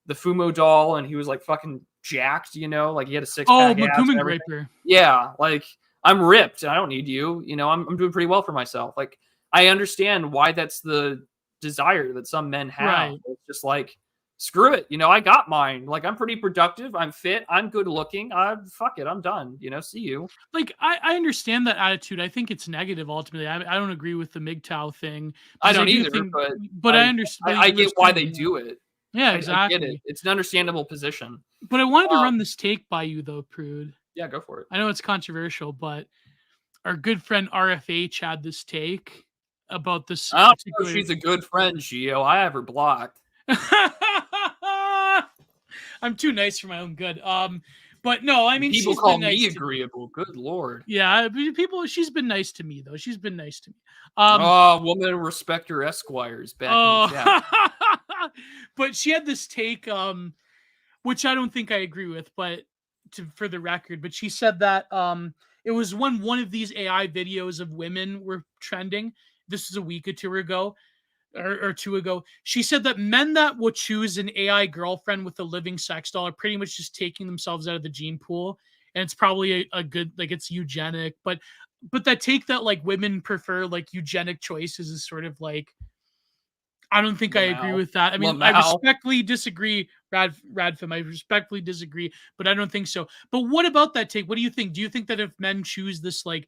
Fumo doll, and he was like fucking jacked, you know, like he had a 6-pack. Oh, McCuman Graper. Yeah, like I'm ripped. I don't need you. You know, I'm doing pretty well for myself. Like I understand why that's the desire that some men have. Right. It's just like, screw it. You know, I got mine. Like I'm pretty productive. I'm fit. I'm good looking. Fuck it. I'm done. You know, see you. Like I understand that attitude. I think it's negative ultimately. I don't agree with the MGTOW thing. I don't either, but I understand. I get why they do it. Yeah, exactly. I get it. It's an understandable position. But I wanted to run this take by you though, Prude. Yeah, go for it. I know it's controversial, but our good friend RFH had this take about this. I don't know if she's a good friend, Gio. I have her blocked. I'm too nice for my own good. But no, I mean, people call me agreeable. Good Lord. Yeah, she's been nice to me though. She's been nice to me. Woman respect her esquires back in the chat. But she had this take, which I don't think I agree with, but for the record, but she said that it was when one of these AI videos of women were trending. This was a week or two ago. Or two ago, she said that men that will choose an AI girlfriend with a living sex doll are pretty much just taking themselves out of the gene pool, and it's probably a good, like, it's eugenic, but that take that like women prefer like eugenic choices is sort of like, I don't think I agree with that. I mean, I respectfully disagree, Radfim. I respectfully disagree, but I don't think so. But what about that take? What do you think? Do you think that if men choose this like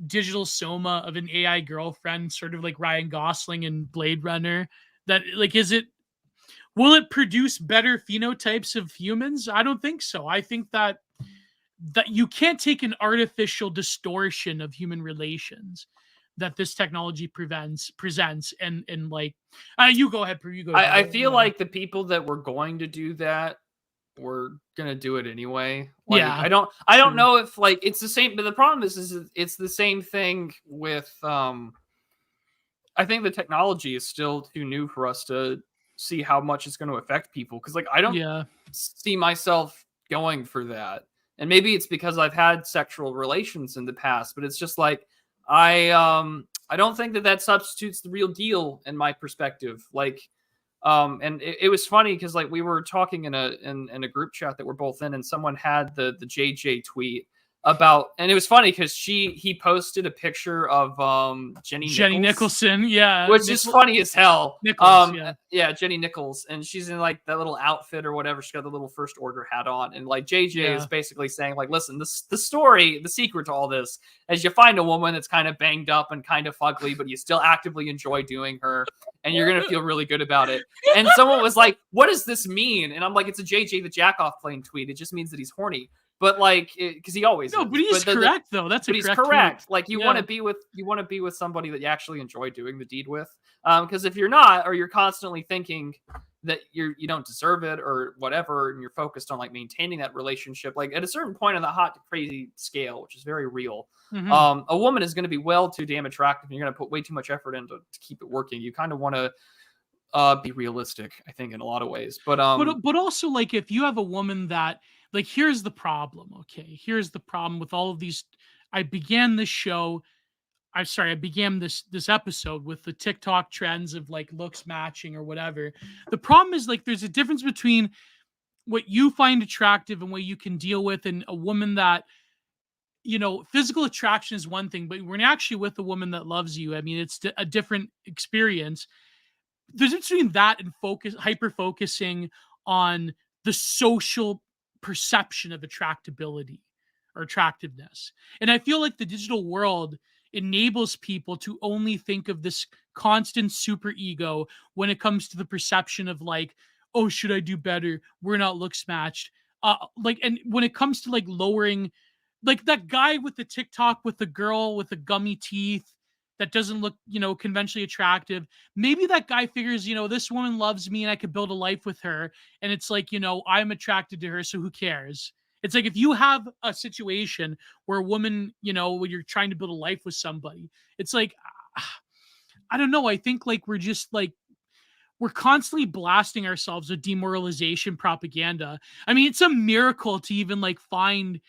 digital soma of an AI girlfriend, sort of like Ryan Gosling and Blade Runner, that like, will it produce better phenotypes of humans? I don't think so. I think that you can't take an artificial distortion of human relations that this technology presents and like, you go ahead, Prue, you go ahead. I feel like the people that were going to do that we're gonna do it anyway. Like, Yeah, I don't true. know if like it's the same, but the problem is it's the same thing with I think the technology is still too new for us to see how much it's going to affect people. Because like I don't Yeah. see myself going for that, and maybe it's because I've had sexual relations in the past, but it's just like I don't think that substitutes the real deal in my perspective. Like and it was funny because like we were talking in a group chat that we're both in, and someone had the JJ tweet about, and it was funny because he posted a picture of Jenny Jenny Nichols, Nicholson. Yeah. which is funny as hell. Nichols. Yeah. Yeah, Jenny Nichols, and she's in like that little outfit or whatever. She's got the little first order hat on, and like JJ is Yeah. basically saying like, listen, the story, the secret to all this, is you find a woman that's kind of banged up and kind of fugly, but you still actively enjoy doing her, and you're gonna feel really good about it. And someone was like, what does this mean? And I'm like, it's a JJ the Jackoff plane tweet. It just means that he's horny. But like, because he always No, is. but he's correct though. That's a but he's correct correct. tweet. Like you Yeah. want to be with somebody that you actually enjoy doing the deed with. Because if you're not, or you're constantly thinking that you don't deserve it or whatever, and you're focused on like maintaining that relationship, like at a certain point on the hot to crazy scale, which is very real, Mhm. a woman is going to be well too damn attractive, and you're going to put way too much effort into to keep it working. You kind of want to be realistic, I think, in a lot of ways. But But also like if you have a woman that like here's the problem. Okay, here's the problem with all of these. I began this show. I began this episode with the TikTok trends of like looks matching or whatever. The problem is like there's a difference between what you find attractive and what you can deal with, and a woman that physical attraction is one thing, but when you're actually with a woman that loves you, I mean, it's a different experience. There's a difference between that and hyper focusing on the social perception of attractability or attractiveness. And I feel like the digital world enables people to only think of this constant super ego when it comes to the perception of like, oh, should I do better? We're not looks matched. And when it comes to like lowering, like that guy with the TikTok with the girl with the gummy teeth that doesn't look, conventionally attractive. Maybe that guy figures, this woman loves me and I could build a life with her. And it's like, I'm attracted to her, so who cares? It's like if you have a situation where a woman, when you're trying to build a life with somebody, it's like, I don't know. I think like we're just like, we're constantly blasting ourselves with demoralization propaganda. I mean, it's a miracle to even like find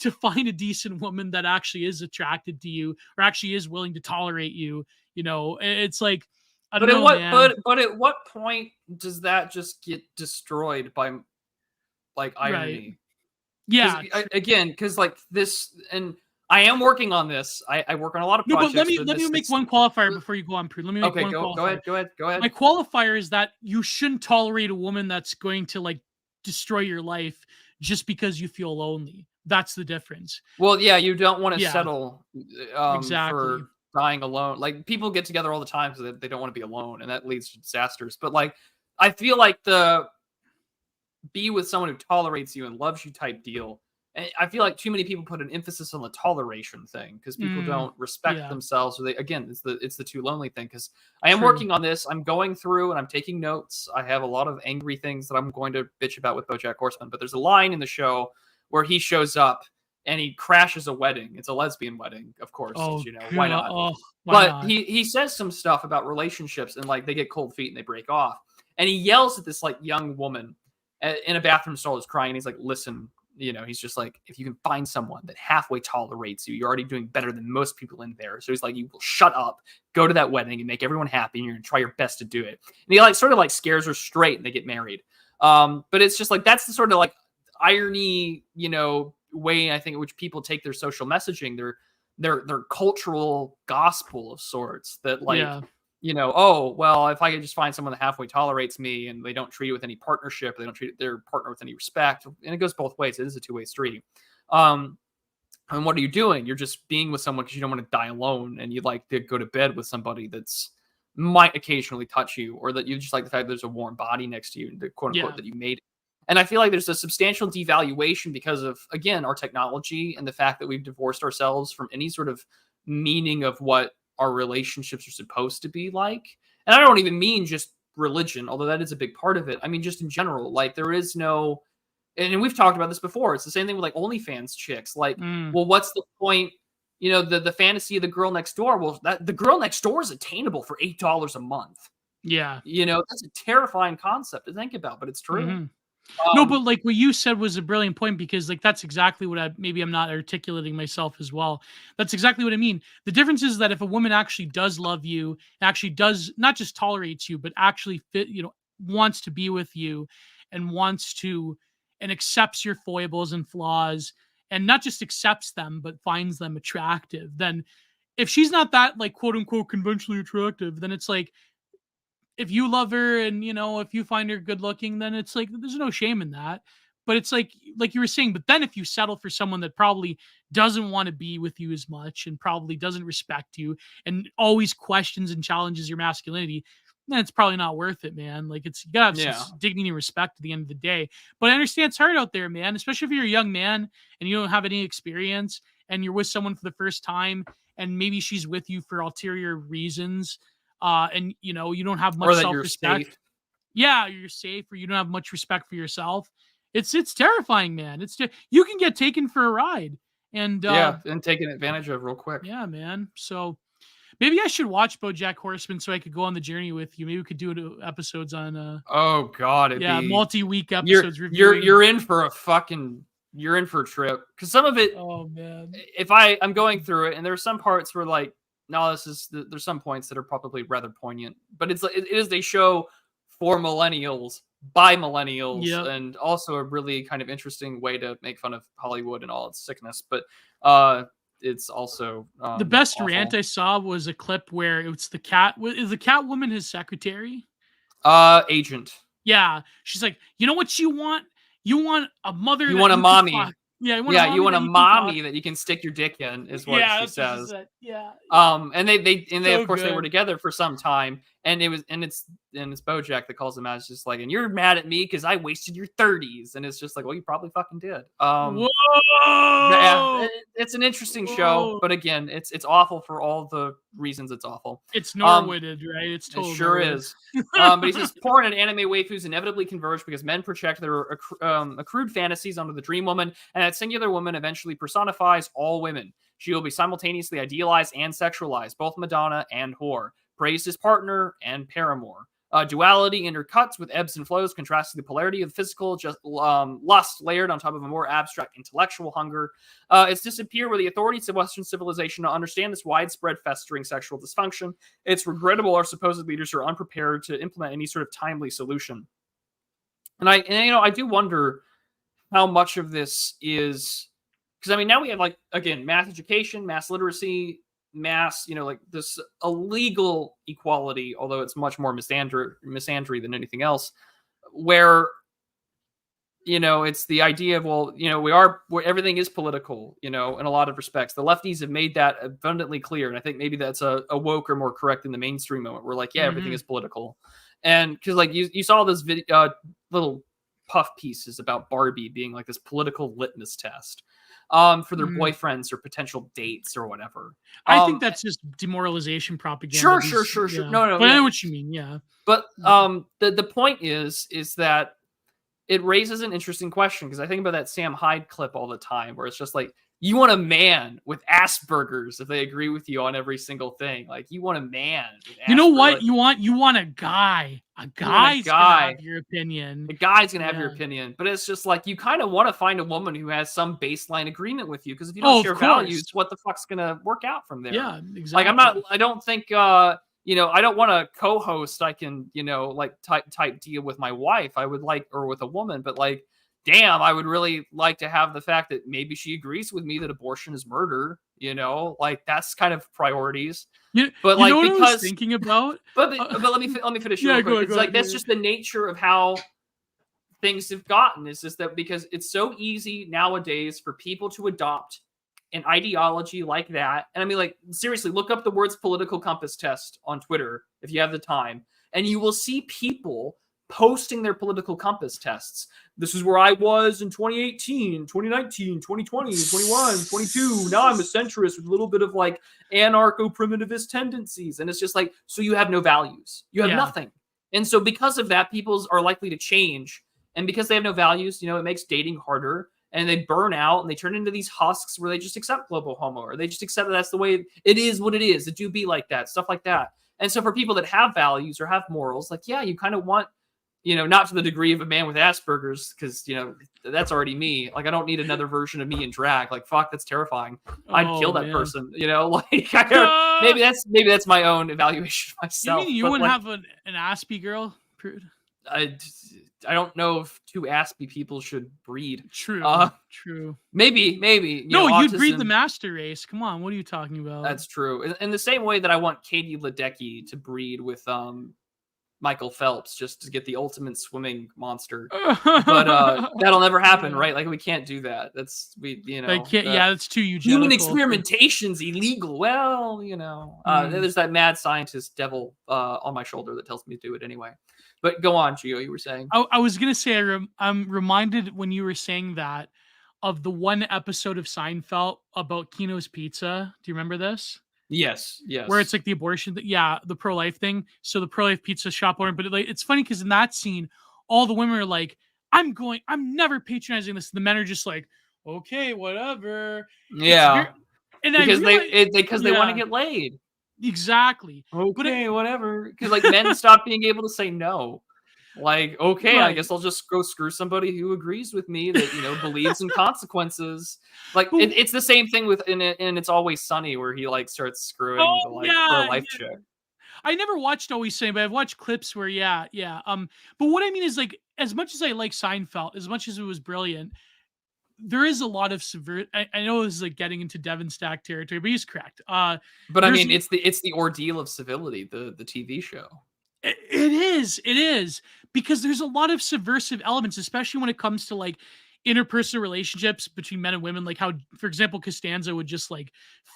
to find a decent woman that actually is attracted to you or actually is willing to tolerate you. It's like, I don't know, man. but at what point does that just get destroyed by like Right. irony? Yeah. Because like this, and I am working on this. I work on a lot of No, but projects. let me make one qualifier before you go on, Prude. Let me make one qualifier. Go ahead. My qualifier is that you shouldn't tolerate a woman that's going to like destroy your life just because you feel lonely. That's the difference. Well, yeah, you don't want to Yeah. settle Exactly. for dying alone. Like people get together all the time so that they don't want to be alone, and that leads to disasters. But like, I feel like the be with someone who tolerates you and loves you type deal. And I feel like too many people put an emphasis on the toleration thing because people don't respect themselves, or it's the too lonely thing. Because I am working on this. I'm going through and I'm taking notes. I have a lot of angry things that I'm going to bitch about with BoJack Horseman. But there's a line in the show where he shows up and he crashes a wedding. It's a lesbian wedding, of course. Why not? Why but not? he says some stuff about relationships and like they get cold feet and they break off. And he yells at this like young woman in a bathroom stall who's crying. And he's like, listen. He's just like, if you can find someone that halfway tolerates you, you're already doing better than most people in there. So he's like, you will shut up, go to that wedding and make everyone happy, and you're gonna try your best to do it. And he like sort of like scares her straight, and they get married. But it's just like that's the sort of like irony, way I think in which people take their social messaging, their cultural gospel of sorts that like. Oh, well, if I could just find someone that halfway tolerates me and they don't treat it with any partnership, they don't treat their partner with any respect. And it goes both ways. It is a two-way street. And what are you doing? You're just being with someone because you don't want to die alone. And you'd like to go to bed with somebody that's might occasionally touch you, or that you just like the fact that there's a warm body next to you, the quote unquote that you made. And I feel like there's a substantial devaluation because of, again, our technology and the fact that we've divorced ourselves from any sort of meaning of what our relationships are supposed to be like. And I don't even mean just religion, although that is a big part of it. I mean, just in general, like there is no, and we've talked about this before. It's the same thing with like OnlyFans chicks. Like, well, what's the point? You know, the fantasy of the girl next door. Well, that the girl next door is attainable for $8 a month. Yeah. You know, that's a terrifying concept to think about, but it's true. No, but like what you said was a brilliant point, because like that's exactly what I'm not articulating myself as well. That's exactly what I mean. The difference is that if a woman actually does love you, actually does not just tolerates you, but actually wants to be with you and and accepts your foibles and flaws, and not just accepts them, but finds them attractive, then if she's not that like quote unquote conventionally attractive, then it's like, if you love her and if you find her good looking, then it's like there's no shame in that. But it's like you were saying, but then if you settle for someone that probably doesn't want to be with you as much and probably doesn't respect you and always questions and challenges your masculinity, then it's probably not worth it, man. Like, you gotta have some dignity and respect at the end of the day. But I understand it's hard out there, man, especially if you're a young man and you don't have any experience and you're with someone for the first time and maybe she's with you for ulterior reasons. And you don't have much self-respect. Yeah, you're safe, or you don't have much respect for yourself. It's terrifying, man. You can get taken for a ride, and taken advantage of real quick. Yeah, man. So maybe I should watch BoJack Horseman so I could go on the journey with you. Maybe we could do episodes on. Oh God, multi-week episodes. You're in for a trip, because some of it. Oh man. If I'm going through it, and there are some parts where like. No, there's some points that are probably rather poignant, but it is a show for millennials by millennials, and also a really kind of interesting way to make fun of Hollywood and all its sickness. But it's also the best awful. Rant I saw was a clip where it's the cat. Is the cat woman his secretary? Agent. Yeah, she's like, you know what you want? You want a mother. You want a mommy. Yeah, you want a mommy that you can stick your dick in, is what she says. What she said. And they of course they were together for some time, and it's BoJack that calls him out. It's just like, and you're mad at me because I wasted your 30s, and it's just like, well, you probably fucking did. Whoa! Yeah, it's an interesting show, but again, it's awful for all the reasons it's awful. It's Norwooded, right? It's totally it sure is. But he says porn and anime waifus inevitably converge because men project their accrued fantasies onto the dream woman, and that singular woman eventually personifies all women. She will be simultaneously idealized and sexualized, both Madonna and whore, praised as partner and paramour. Duality intercuts with ebbs and flows, contrasting the polarity of physical lust layered on top of a more abstract intellectual hunger. It's disappear where the authorities of Western civilization don't understand this widespread festering sexual dysfunction. It's regrettable our supposed leaders are unprepared to implement any sort of timely solution. And I do wonder how much of this is, because I mean, now we have, like, again, mass education, mass literacy, mass, like this illegal equality, although it's much more misandry than anything else, where, it's the idea of, well, where everything is political, in a lot of respects. The lefties have made that abundantly clear. And I think maybe that's a woke or more correct in the mainstream moment. We're like, everything is political. And because like you saw this video, little puff pieces about Barbie being like this political litmus test for their boyfriends or potential dates or whatever. I think that's just demoralization propaganda. Sure. Yeah. No. But I know what you mean. Yeah. But the point is that it raises an interesting question, because I think about that Sam Hyde clip all the time, where it's just like, you want a man with Asperger's if they agree with you on every single thing. Like, you want a man with Asperger's. You know what? You want a guy. A guy's gonna have your opinion. The guy's gonna have your opinion. But it's just like, you kind of want to find a woman who has some baseline agreement with you, because if you don't share values, what the fuck's gonna work out from there? Yeah, exactly. Like, I don't think I don't want a co-host I can, like type deal with my wife. I would like, or with a woman, but like, damn, I would really like to have the fact that maybe she agrees with me that abortion is murder, like that's kind of priorities. But like, because I was thinking about, but let me finish. Yeah, go ahead. That's just the nature of how things have gotten. Is just that because it's so easy nowadays for people to adopt an ideology like that. And I mean, like, seriously, look up the words political compass test on Twitter if you have the time, and you will see people posting their political compass tests. This is where I was in 2018, 2019, 2020, 21, 22. Now I'm a centrist with a little bit of like anarcho-primitivist tendencies. And it's just like, so you have no values. You have nothing. And so because of that, people are likely to change. And because they have no values, you know, it makes dating harder. And they burn out and they turn into these husks where they just accept global homo, or they just accept that that's the way it is, what it is. It do be like that, stuff like that. And so for people that have values or have morals, like, yeah, you kind of want, you know, not to the degree of a man with Asperger's, because, you know, that's already me. Like, I don't need another version of me in drag. Like, fuck, that's terrifying. I'd kill that person, you know, like, maybe that's my own evaluation of myself. You mean you wouldn't have an Aspie girl, Prude? I don't know if two Aspie people should breed. True. True. Maybe. No, you'd breed the master race. Come on, what are you talking about? That's true. In the same way that I want Katie Ledecky to breed with Michael Phelps just to get the ultimate swimming monster. But that'll never happen, right? Like, we can't do that. That's that's too eugenical. Human experimentation's illegal. Well, you know, there's that mad scientist devil on my shoulder that tells me to do it anyway. But go on, Gio, you were saying. I was gonna say I'm reminded when you were saying that of the one episode of Seinfeld about Kino's Pizza. Do you remember this? Yes. Where it's like the abortion, the pro-life thing. So the pro-life pizza shop owner, but it's funny because in that scene, all the women are like, I'm never patronizing this. The men are just like, okay, whatever. Yeah. And because they want to get laid. Exactly. Okay, whatever. Because like men stop being able to say no. Like, okay, right. I guess I'll just go screw somebody who agrees with me that, you know, believes in consequences. Like, it's the same thing with in It's Always Sunny, where he like starts screwing the pro-life chick. I never watched Always Sunny, but I've watched clips where, But what I mean is, like, as much as I like Seinfeld, as much as it was brilliant, there is a lot of I know this is like getting into Devin Stack territory, but he's correct. But I mean, it's the ordeal of civility, the TV show. It is because there's a lot of subversive elements, especially when it comes to like interpersonal relationships between men and women. Like how, for example, Costanza would just like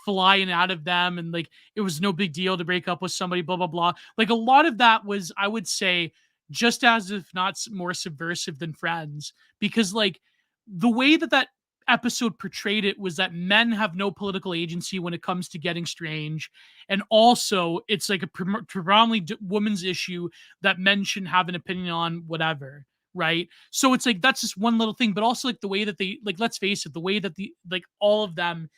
fly in and out of them, and like it was no big deal to break up with somebody. Blah blah blah. Like a lot of that was, I would say, just as if not more subversive than Friends, because like the way that episode portrayed it was that men have no political agency when it comes to getting strange, and also it's like a predominantly woman's issue that men shouldn't have an opinion on, whatever, right? So it's like that's just one little thing, but also like the way that they, like, let's face it, the way that all of them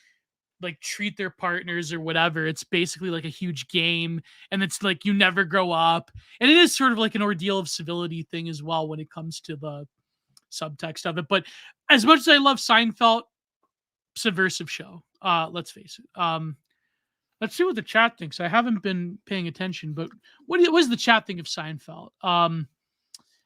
like treat their partners or whatever, it's basically like a huge game, and it's like you never grow up, and it is sort of like an ordeal of civility thing as well when it comes to the subtext of it. But as much as I love Seinfeld, subversive show. Let's face it. Let's see what the chat thinks. I haven't been paying attention, but what was the chat think of Seinfeld?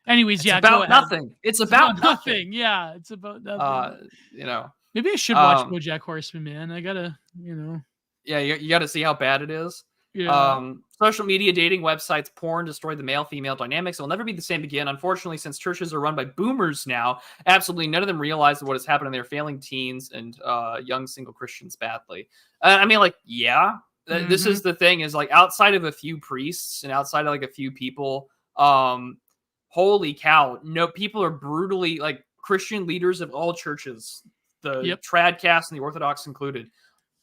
Anyways, it's about nothing. It's about nothing. Yeah, it's about nothing. You know, maybe I should watch BoJack Horseman, man. I gotta, you know. Yeah, you gotta see how bad it is. Yeah. Social media, dating websites, porn destroy the male-female dynamics. It will never be the same again. Unfortunately, since churches are run by boomers now, absolutely none of them realize what has happened to their failing teens and young single Christians badly. I mean, like, yeah, this is the thing, is like outside of a few priests and outside of like a few people, holy cow, no, people are brutally, like, Christian leaders of all churches, the Tradcast and the Orthodox included,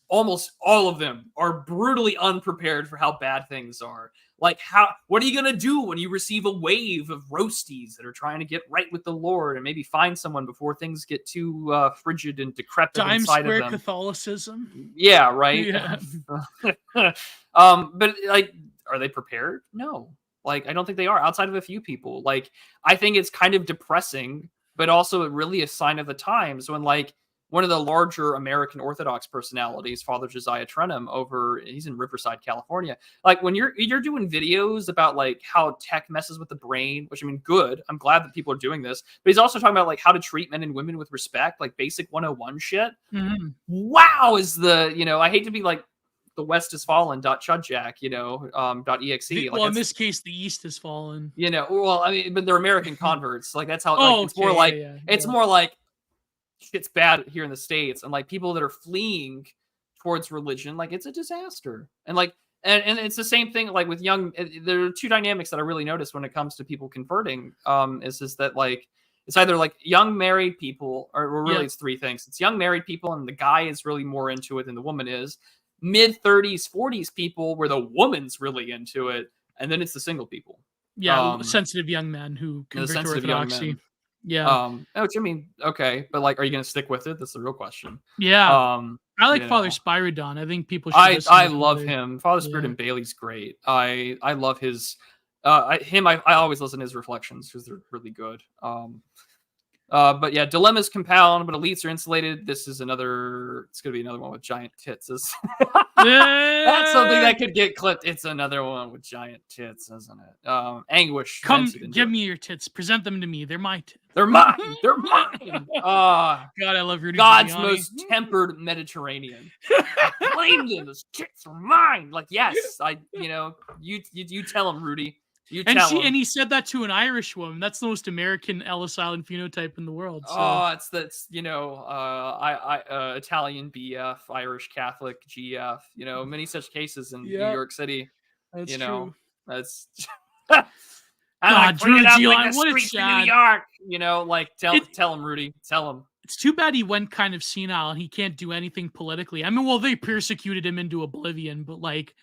almost all of them are brutally unprepared for how bad things are. Like, what are you going to do when you receive a wave of roasties that are trying to get right with the Lord and maybe find someone before things get too frigid and decrepit inside of them? Times Square Catholicism. Yeah, right. Yeah. But like, are they prepared? No. Like, I don't think they are, outside of a few people. Like, I think it's kind of depressing, but also really a sign of the times when, like, one of the larger American Orthodox personalities, Father Josiah Trenum, he's in Riverside, California. Like, when you're doing videos about like how tech messes with the brain, which, I mean, good. I'm glad that people are doing this, but he's also talking about like how to treat men and women with respect, like basic 101 shit. Mm-hmm. Wow, is the, you know, I hate to be like the West has fallen .chudjack, you know, .exe. Well, in this case, the East has fallen. You know, well, I mean, but they're American converts. Like, that's how. It's more like it's more like shit's bad here in the States, and like people that are fleeing towards religion, like, it's a disaster. And like, and it's the same thing like with young. There are two dynamics that I really notice when it comes to people converting. Is that like it's either like young married people, or really it's three things. It's young married people, and the guy is really more into it than the woman is. Mid 30s, 40s people, where the woman's really into it, and then it's the single people. Yeah, sensitive young men who the convert to sensitive young orthodoxy. men. Yeah. Which I mean, okay, but like, are you gonna stick with it? That's the real question. Yeah. I like You Father know, Spyridon. I think people should listen I to love Father. him. Father Spirit Yeah. and Bailey's great. I love his I always listen to his reflections because they're really good. But yeah, dilemmas compound, but elites are insulated. This is another. It's gonna be another one with giant tits. That's something that could get clipped. It's another one with giant tits, isn't it? Anguish. Come, give me your tits. Present them to me. They're my tits. They're mine. They're mine. God, I love Rudy God's Giuliani. most tempered Mediterranean. I claim them. Those tits are mine. Like, yes, you tell him, Rudy. You tell him. And he said that to an Irish woman. That's the most American Ellis Island phenotype in the world. So. Oh, that's Italian BF, Irish Catholic GF. Many such cases in New York City. That's true. That's. God, Drew Giuliani, what a streets in sad. New York. Tell him, Rudy. Tell him. It's too bad he went kind of senile and he can't do anything politically. I mean, well, they persecuted him into oblivion, but like,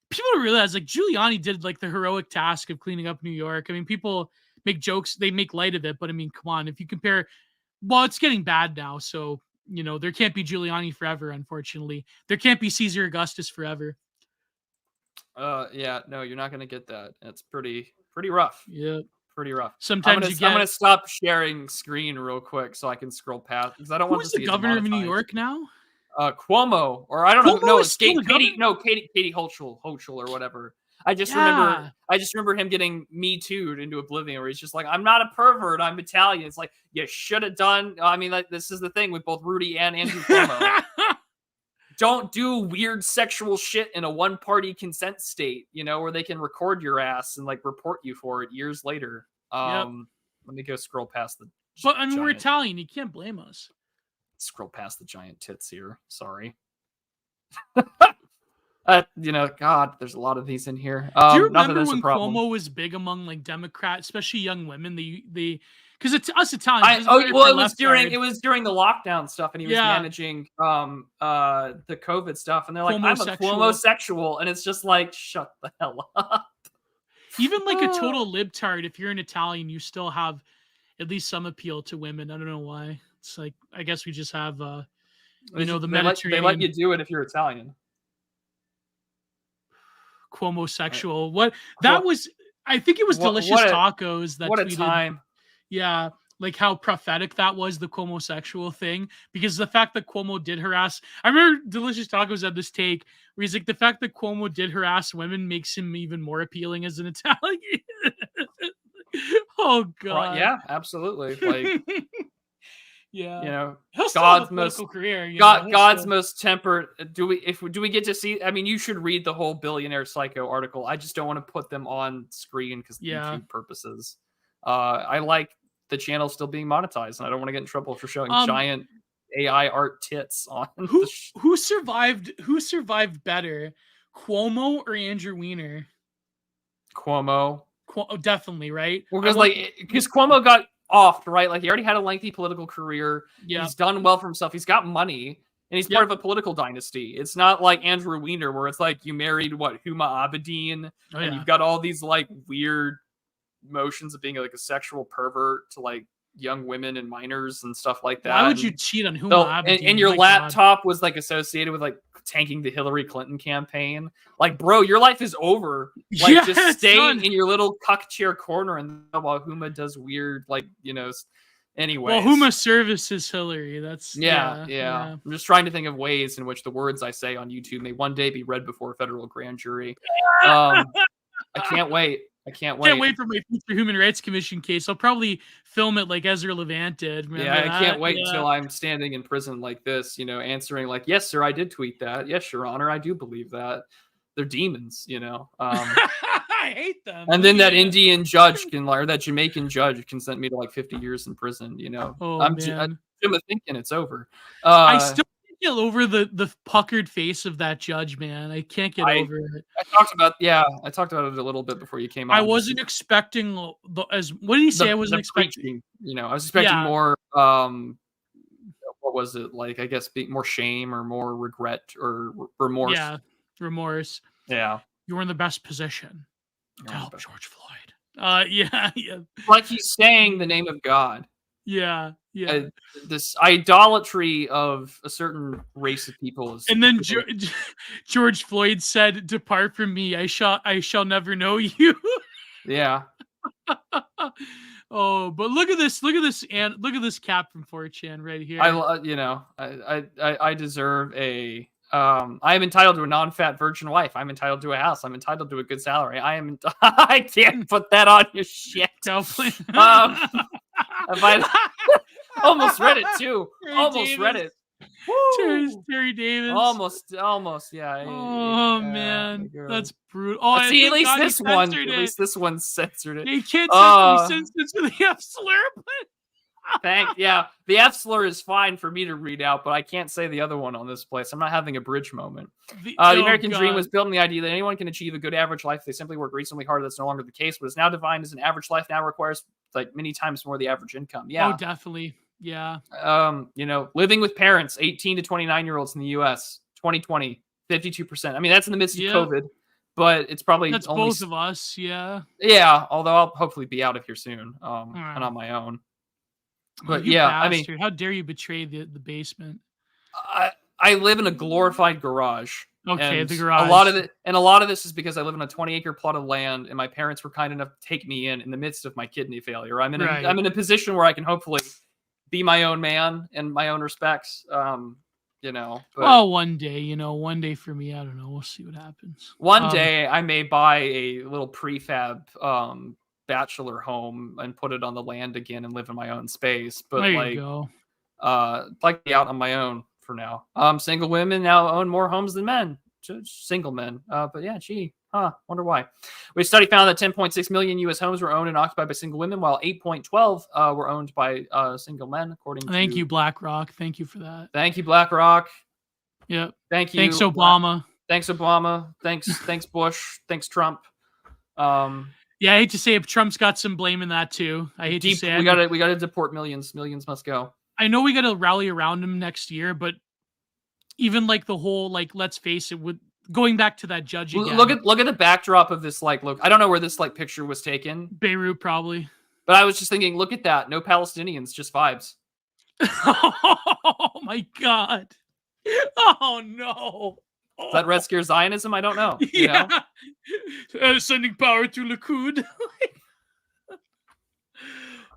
people don't realize like Giuliani did like the heroic task of cleaning up New York. I mean, people make jokes, they make light of it, but I mean, come on, if you compare, well, it's getting bad now. So, there can't be Giuliani forever, unfortunately. There can't be Caesar Augustus forever. Yeah, no, you're not going to get that. It's pretty rough. Yeah. Pretty rough. Sometimes I'm going to stop sharing screen real quick so I can scroll past because I don't want to see the governor of New York now? Cuomo, or I don't know. No, it's Katie Hochul or whatever. I just remember him getting Me Too'd into oblivion, where he's just like, "I'm not a pervert. I'm Italian." It's like, you should have done. I mean, like, this is the thing with both Rudy and Andrew Cuomo. Don't do weird sexual shit in a one-party consent state, where they can record your ass and like report you for it years later. Let me go scroll past the. But I mean, we're Italian. You can't blame us. Scroll past the giant tits here. Sorry. God, there's a lot of these in here. Do you remember when Cuomo was big among like Democrats, especially young women? They because it's us Italians. It was during the lockdown stuff, and he was managing the COVID stuff, and they're like, "I'm a Cuomo-sexual," and it's just like, shut the hell up. Even like a total libtard, if you're an Italian, you still have at least some appeal to women. I don't know why. It's like, I guess we just have, the Mediterranean. They let you do it if you're Italian. Cuomo-sexual. What that was? I think it was Delicious Tacos that. What tweeted, a time! Yeah, like how prophetic that was, the Cuomo-sexual thing, because the fact that Cuomo did harass. I remember Delicious Tacos had this take where he's like, the fact that Cuomo did harass women makes him even more appealing as an Italian. Oh God! Yeah, absolutely. Like. Yeah, God's most career. God's most tempered. Do we get to see? I mean, you should read the whole Billionaire Psycho article. I just don't want to put them on screen because YouTube purposes. I like the channel still being monetized, and I don't want to get in trouble for showing giant AI art tits on. Who survived? Who survived better, Cuomo or Andrew Weiner? Cuomo. Definitely, right? Well, because Cuomo got off, right? Like, he already had a lengthy political career. Yeah. He's done well for himself. He's got money, and he's part of a political dynasty. It's not like Andrew Weiner, where it's like you married Huma Abedin, and you've got all these like weird motions of being like a sexual pervert to like young women and minors and stuff like that. Why would you cheat on Huma Abedin? And your laptop was like associated with like tanking the Hillary Clinton campaign. Like, bro, your life is over. Like, just stay in your little cuck chair corner and while Huma does weird, like, anyway. Well, Huma services Hillary. That's yeah. I'm just trying to think of ways in which the words I say on YouTube may one day be read before a federal grand jury. I can't wait. Can't wait for my future Human Rights Commission case. I'll probably film it like Ezra Levant did. Remember that? I can't wait until I'm standing in prison like this, answering like, "Yes, sir, I did tweet that. Yes, Your Honor, I do believe that." They're demons, I hate them. And then that Indian judge or that Jamaican judge can send me to like 50 years in prison. I'm thinking it's over. I still get over the puckered face of that judge, man. I can't get over it. I talked about it a little bit before you came on. I wasn't expecting what did he say? I wasn't expecting. I was expecting more. What was it like? I guess more shame or more regret or remorse. Yeah, remorse. Yeah, you were in the best position to help George Floyd. Yeah, yeah, Like he's saying the name of God. yeah, yeah. Uh, this idolatry of a certain race of people is. And then George Floyd said, "Depart from me. I shall never know you." Yeah. Oh, but look at this. And look at this cap from 4chan right here. I deserve a. I am entitled to a non-fat virgin wife. I'm entitled to a house. I'm entitled to a good salary. I can't put that on your shit. If I almost read it too. Terry Almost Davis. read it. Terry Davis. Almost, yeah. Oh man, that's brutal. Oh, see, at least this one censored it. They can't censor the F slur. The F slur is fine for me to read out, but I can't say the other one on this place. I'm not having a bridge moment. The American dream was built on the idea that anyone can achieve a good average life if they simply work reasonably hard. That's no longer the case. What is now defined as an average life now requires like many times more the average income. Yeah. Oh, definitely. Yeah. Living with parents, 18 to 29-year-olds in the U.S., 2020, 52%. I mean, that's in the midst of COVID, but it's probably that's only both of us. Yeah. Yeah. Although I'll hopefully be out of here soon, and on my own. But I mean, how dare you betray the basement? I live in a glorified garage. Okay, the garage. A lot of this is because I live on a 20-acre plot of land, and my parents were kind enough to take me in the midst of my kidney failure. I'm in a position where I can hopefully be my own man in my own respects. But, one day for me, I don't know. We'll see what happens. One day I may buy a little prefab bachelor home and put it on the land again and live in my own space. But there you go. Like be out on my own for now. Single women now own more homes than men. Just single men. But yeah, wonder why. A study found that 10.6 million U.S. homes were owned and occupied by single women, while 8.12 were owned by single men, according to... Thank you, BlackRock. Thank you for that. Thank you, BlackRock. Yep. Thank you. Thanks, Obama. Thanks, Obama. Thanks, Bush. Thanks, Trump. Yeah, I hate to say it, Trump's got some blame in that too. I hate to say it. We gotta deport millions. Millions must go. I know we gotta rally around him next year, but even like the whole let's face it, with going back to that judge again. Look at the backdrop of this look. I don't know where this picture was taken. Beirut probably. But I was just thinking, look at that. No Palestinians, just vibes. Oh my god. Oh no. Is that Red Scare Zionism? I don't know. Sending power to Likud.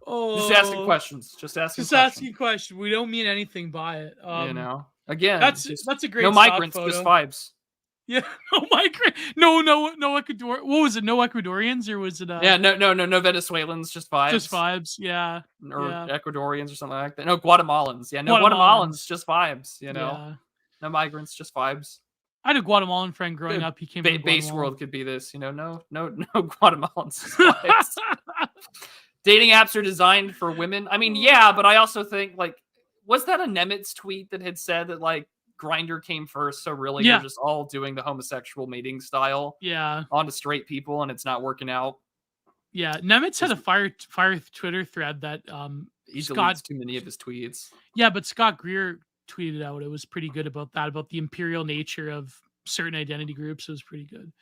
Just asking questions. Just asking questions. We don't mean anything by it. Again, that's a great. No migrants, photo. just vibes. Yeah, no migrant. No Ecuador. What was it? No Ecuadorians, or was it? No Venezuelans, just vibes. Just vibes. Yeah. Or Ecuadorians or something like that. No Guatemalans. Yeah, no Guatemalans, just vibes. Yeah. No migrants, just vibes. I had a Guatemalan friend growing up. He came from base world could be this, no Guatemalans. Dating apps are designed for women. I mean, yeah, but I also think was that a Nemitz tweet that had said that Grindr came first? So really, you're just all doing the homosexual mating style, onto straight people, and it's not working out. Yeah, Nemitz had a fire Twitter thread that he deletes too many of his tweets. Yeah, but Scott Greer tweeted out. It was pretty good about that, about the imperial nature of certain identity groups. It was pretty good.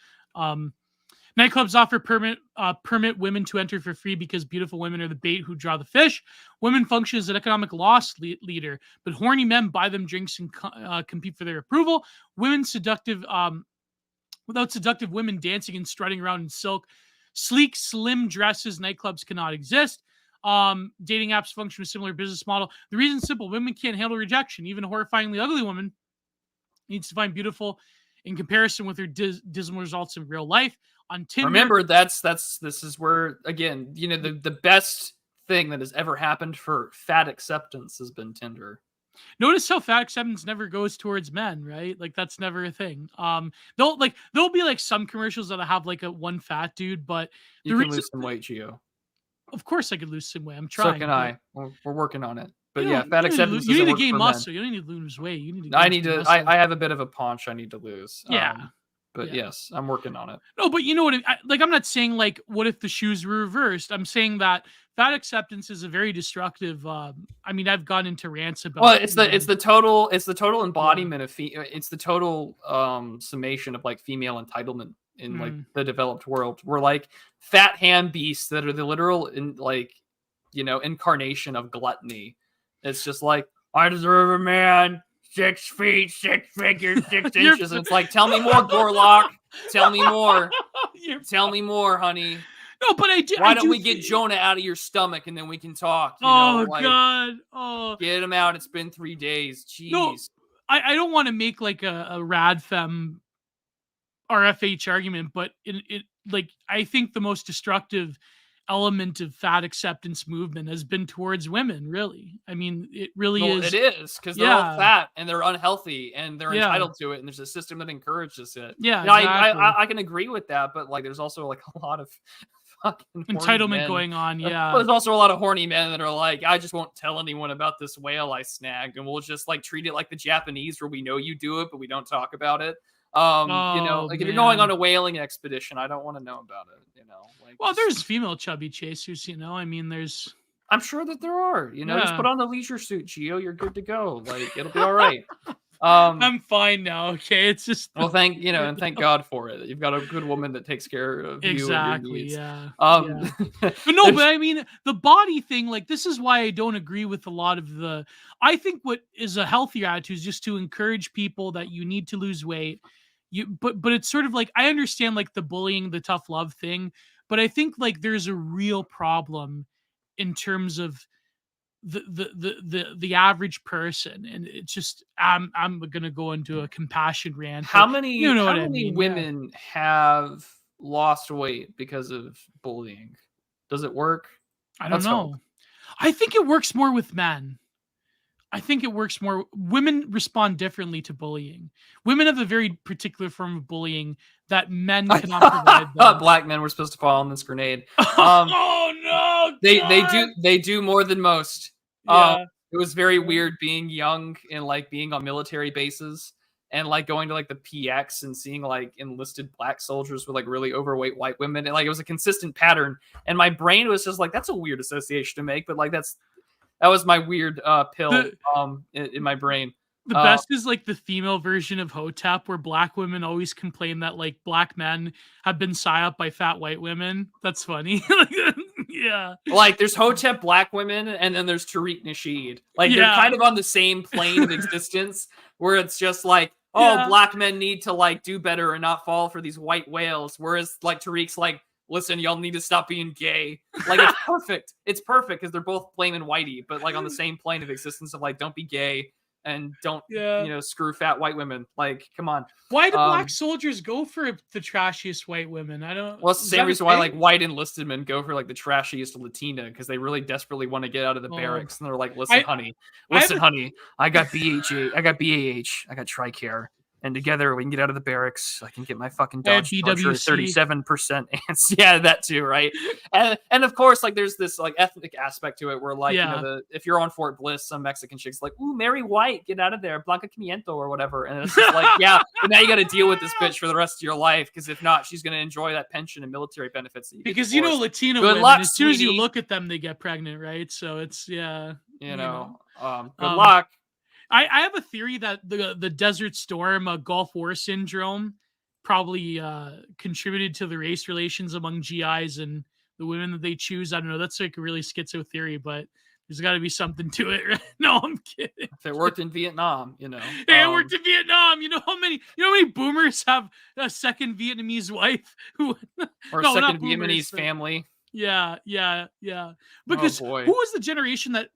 Nightclubs offer permit women to enter for free because beautiful women are the bait who draw the fish. Women function as an economic loss leader, but horny men buy them drinks and compete for their approval. Without seductive women dancing and strutting around in sleek, slim dresses, nightclubs cannot exist. Dating apps function with a similar business model. The reason's simple: women can't handle rejection. Even a horrifyingly ugly woman needs to find beautiful in comparison with her dismal results in real life. On Tinder, remember, this is where, again, the best thing that has ever happened for fat acceptance has been Tinder. Notice how fat acceptance never goes towards men, right? That's never a thing. There'll be some commercials that have a one fat dude, but you can lose some weight, Gio. Of course I could lose some weight. I'm trying. So can I. We're working on it. But fat acceptance. You need to gain muscle. You don't need to lose weight. You need to. I have a bit of a paunch I need to lose. But yes, I'm working on it. No, but you know what? I'm not saying what if the shoes were reversed. I'm saying that fat acceptance is a very destructive. I've gone into rants about. Well, it's the total embodiment of it's the total summation of female entitlement in like the developed world. We're like fat ham beasts that are the literal incarnation of gluttony. It's just like, I deserve a man 6 feet, 6 figures, 6 inches. And it's like, tell me more, Gorlock. Tell me more. Tell me more, honey. No, but Why don't we get Jonah out of your stomach and then we can talk? God. Oh, get him out. It's been 3 days. Jeez. No, I don't want to make like a rad femme RFH argument, but it like I think the most destructive element of fat acceptance movement has been towards women. Really, I mean, it really is. It is because they're all fat and they're unhealthy and they're entitled to it, and there's a system that encourages it. Yeah, exactly. I can agree with that, but like, there's also like a lot of fucking entitlement going on. Yeah, there's also a lot of horny men that are like, I just won't tell anyone about this whale I snagged, and we'll just like treat it like the Japanese, where we know you do it, but we don't talk about it. If you're going on a whaling expedition, I don't want to know about it. Well, there's female chubby chasers. I mean, I'm sure that there are. Just put on the leisure suit, Gio. You're good to go. Like, it'll be all right. I'm fine now. Okay, it's just thank God for it. You've got a good woman that takes care of you and your needs. Yeah. But no, but I mean, the body thing, like, this is why I don't agree with a lot of the. I think what is a healthier attitude is just to encourage people that you need to lose weight. But it's sort of like, I understand like the bullying, the tough love thing, but I think like there's a real problem in terms of the average person, and it's just I'm gonna go into a compassion rant. How many women have lost weight because of bullying? Does it work? I don't know. I think it works more with men. I think it works more. Women respond differently to bullying. Women have a very particular form of bullying that men cannot provide them. Black men were supposed to fall on this grenade. Oh no! They do more than most. Yeah. It was very weird being young and like being on military bases and like going to like the PX and seeing like enlisted black soldiers with like really overweight white women, and like it was a consistent pattern. And my brain was just like, that's a weird association to make, but like that was my weird pill in my brain. The best is like the female version of Hotep, where black women always complain that like black men have been psyoped by fat white women. That's funny. Yeah. Like there's Hotep black women, and then there's Tariq Nasheed. Like they're kind of on the same plane of existence, where it's just like, black men need to like do better and not fall for these white whales. Whereas like Tariq's like, listen, y'all need to stop being gay. Like, it's perfect. It's perfect because they're both flaming whitey, but like on the same plane of existence of like, don't be gay and don't screw fat white women. Like, come on. Why do black soldiers go for the trashiest white women? I don't. Well, it's the same reason why like white enlisted men go for like the trashiest Latina, because they really desperately want to get out of the barracks, and they're like, listen, honey, I got BHA, I got BAH, I got TRICARE. And together we can get out of the barracks. I can get my fucking Dodge Charger 37%. Yeah, that too, right? And of course, like there's this like ethnic aspect to it, where like if you're on Fort Bliss, some Mexican chick's like, "Ooh, Mary White, get out of there, Blanca Pimiento or whatever." And it's just like, yeah, but now you got to deal with this bitch for the rest of your life, because if not, she's gonna enjoy that pension and military benefits. Because Latina women, as soon as you look at them, they get pregnant, right? So it's good luck. I have a theory that the Desert Storm Gulf War syndrome probably contributed to the race relations among GIs and the women that they choose. I don't know. That's like a really schizo theory, but there's got to be something to it. Right? No, I'm kidding. If it worked in Vietnam, Hey, it worked in Vietnam. You know how many boomers have a second Vietnamese wife or a second Vietnamese family? Yeah. Because who was the generation that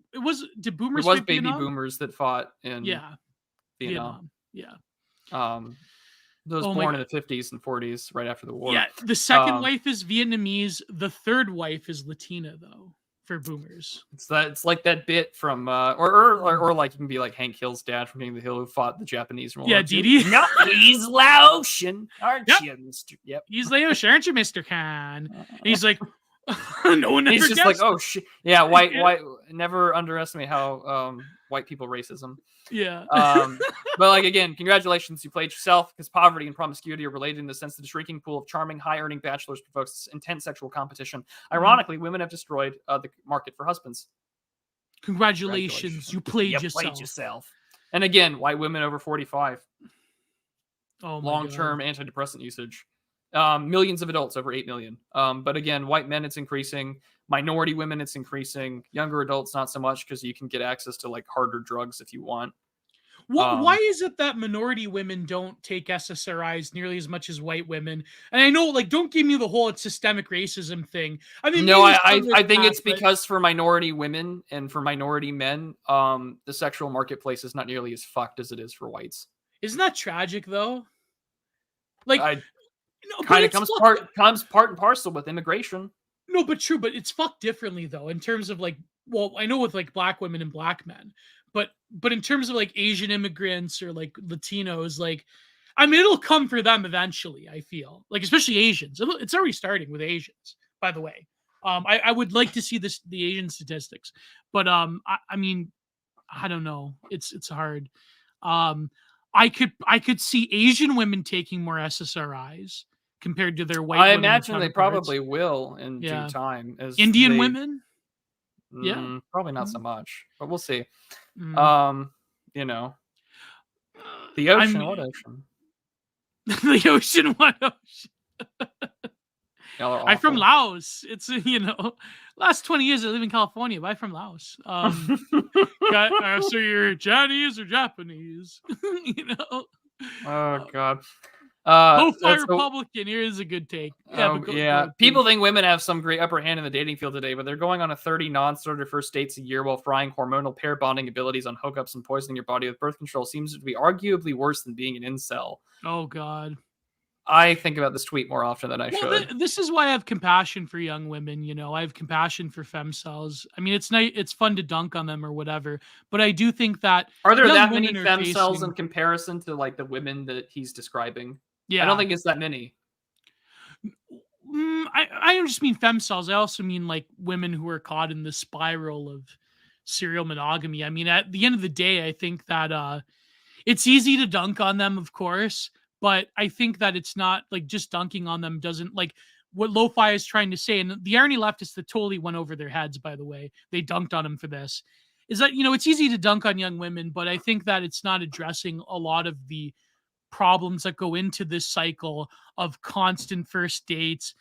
did boomers? It was baby boomers that fought in Vietnam. Yeah. Those born in the 50s and 40s, right after the war. Yeah. The second wife is Vietnamese. The third wife is Latina, though, for boomers. It's like that bit from or like you can be like Hank Hill's dad from King of the Hill, who fought the Japanese in World War II. Didi. No, he's Laotian, aren't you, Mr. Yep. He's Laotian, aren't you, Mr. Khan? And he's like, no one ever He's just like, oh shit. Yeah, white. Never underestimate how white people racism. Yeah. But like, again, congratulations, you played yourself, because poverty and promiscuity are related in the sense that the shrinking pool of charming, high-earning bachelors provokes intense sexual competition. Ironically, women have destroyed the market for husbands. Congratulations. You played yourself. And again, white women over 45. Oh, long-term antidepressant usage. Millions of adults, over 8 million. But again, white men, it's increasing. Minority women, it's increasing. Younger adults, not so much, because you can get access to like harder drugs if you want. Why is it that minority women don't take SSRIs nearly as much as white women? And I know, like, don't give me the whole it's systemic racism thing. I mean, no, maybe I think it's because for minority women and for minority men, the sexual marketplace is not nearly as fucked as it is for whites. Isn't that tragic though? Like, kind of comes part and parcel with immigration. No, but true, but it's fucked differently though, in terms of like, well, I know with like black women and black men, but in terms of like Asian immigrants or like Latinos, like, I mean, it'll come for them eventually. I feel like, especially Asians. It's already starting with Asians, by the way. I would like to see the Asian statistics, but I mean, I don't know. It's hard. I could see Asian women taking more SSRIs compared to their white I women imagine they counterparts. probably will in due time. As Indian women? Yeah. Probably not so much, but we'll see. Mm. You know, the ocean, what ocean? The ocean, what ocean? I'm from Laos. It's, you know, last 20 years I live in California, but I'm from Laos. So you're Chinese or Japanese? You know? Oh God. Ho-fi Republican, here's a good take. Yeah, people think women have some great upper hand in the dating field today, but they're going on a 30 non-starter first dates a year while frying hormonal pair bonding abilities on hookups and poisoning your body with birth control seems to be arguably worse than being an incel. Oh God. I think about this tweet more often than I should. This is why I have compassion for young women. You know, I have compassion for femcells. I mean, it's fun to dunk on them or whatever, but I do think that are there that many femcells in comparison to like the women that he's describing? Yeah, I don't think it's that many. I don't just mean femcells. I also mean like women who are caught in the spiral of serial monogamy. I mean, at the end of the day, I think that it's easy to dunk on them, of course. But I think that it's not like just dunking on them doesn't like what Lo-Fi is trying to say. And the irony leftists that totally went over their heads, by the way, they dunked on him for this, is that, you know, it's easy to dunk on young women, but I think that it's not addressing a lot of the problems that go into this cycle of constant first dates,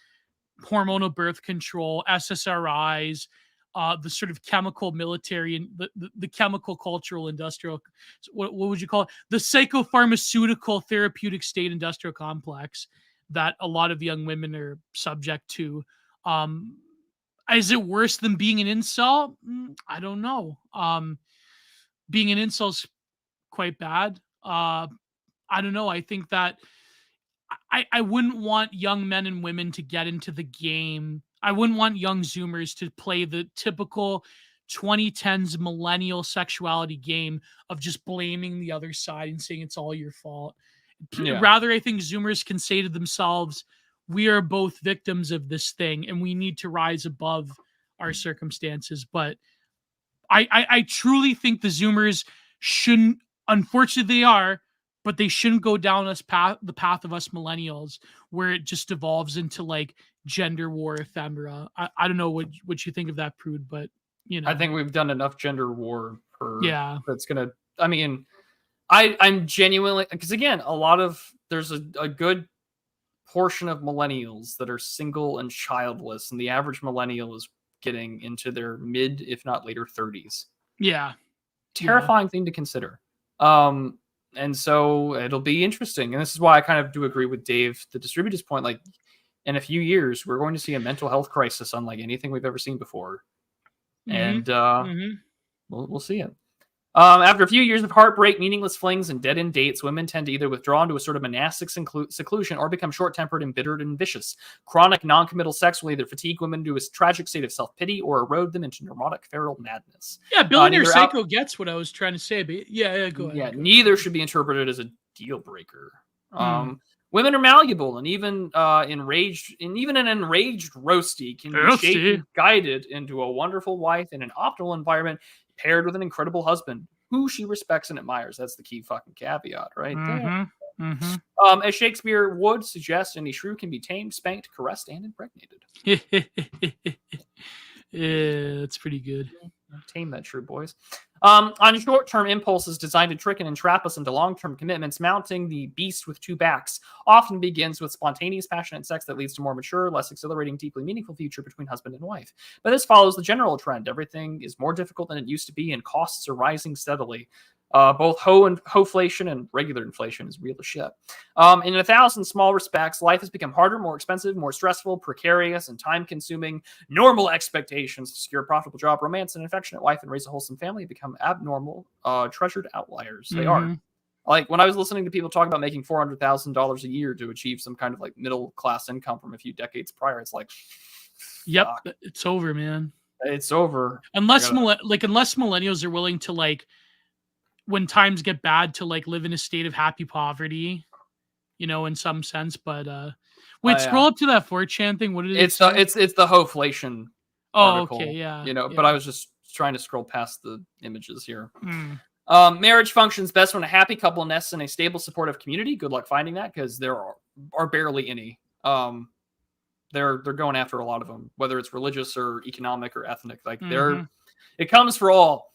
hormonal birth control, SSRIs, the sort of chemical military and the chemical cultural industrial, what would you call it? The psychopharmaceutical therapeutic state industrial complex that a lot of young women are subject to. Is it worse than being an incel? I don't know. Being an incel is quite bad. I don't know. I think that I wouldn't want young men and women to get into the game. I wouldn't want young Zoomers to play the typical 2010s millennial sexuality game of just blaming the other side and saying it's all your fault. Yeah. Rather, I think Zoomers can say to themselves, we are both victims of this thing and we need to rise above our circumstances. But I truly think the Zoomers shouldn't, unfortunately they are, but they shouldn't go down the path of us millennials where it just evolves into like gender war ephemera. I don't know what you think of that, Prude, but you know, I think we've done enough gender war that's gonna. I mean, I'm genuinely, because again, there's a good portion of millennials that are single and childless, and the average millennial is getting into their mid, if not later 30s. Yeah, terrifying thing to consider. And so it'll be interesting. And this is why I kind of do agree with Dave, the distributors point, like in a few years, we're going to see a mental health crisis unlike anything we've ever seen before. And we'll see it. After a few years of heartbreak, meaningless flings, and dead-end dates, women tend to either withdraw into a sort of monastic seclusion or become short-tempered, embittered, and vicious. Chronic, non-committal sex will either fatigue women to a tragic state of self-pity or erode them into neurotic feral madness. Yeah, Billionaire Psycho gets what I was trying to say, but go ahead. Yeah, neither should be interpreted as a deal breaker. Women are malleable, and even an enraged roasty can be shaped and guided into a wonderful wife in an optimal environment, paired with an incredible husband who she respects and admires. That's the key fucking caveat, right there. As Shakespeare would suggest, any shrew can be tamed, spanked, caressed, and impregnated. Yeah, that's pretty good. Tame that shrew, boys. On short-term impulses designed to trick and entrap us into long-term commitments, mounting the beast with two backs often begins with spontaneous, passionate sex that leads to more mature, less exhilarating, deeply meaningful future between husband and wife. But this follows the general trend. Everything is more difficult than it used to be, and costs are rising steadily. Both hoflation and regular inflation is real as shit. In 1,000 small respects, life has become harder, more expensive, more stressful, precarious, and time-consuming. Normal expectations to secure a profitable job, romance, an affectionate wife, and raise a wholesome family become abnormal, treasured outliers. They are. Like, when I was listening to people talk about making $400,000 a year to achieve some kind of like middle-class income from a few decades prior, it's like, yep, fuck. it's over, man. It's over. Unless millennials are willing to, like, when times get bad, to like live in a state of happy poverty, you know, in some sense. But wait, scroll up to that 4chan thing. What did it say? It's the hoflation article. Okay, yeah. You know, yeah. but I was just trying to scroll past the images here. Marriage functions best when a happy couple nests in a stable, supportive community. Good luck finding that, because there are barely any. They're going after a lot of them, whether it's religious or economic or ethnic. Like it comes for all.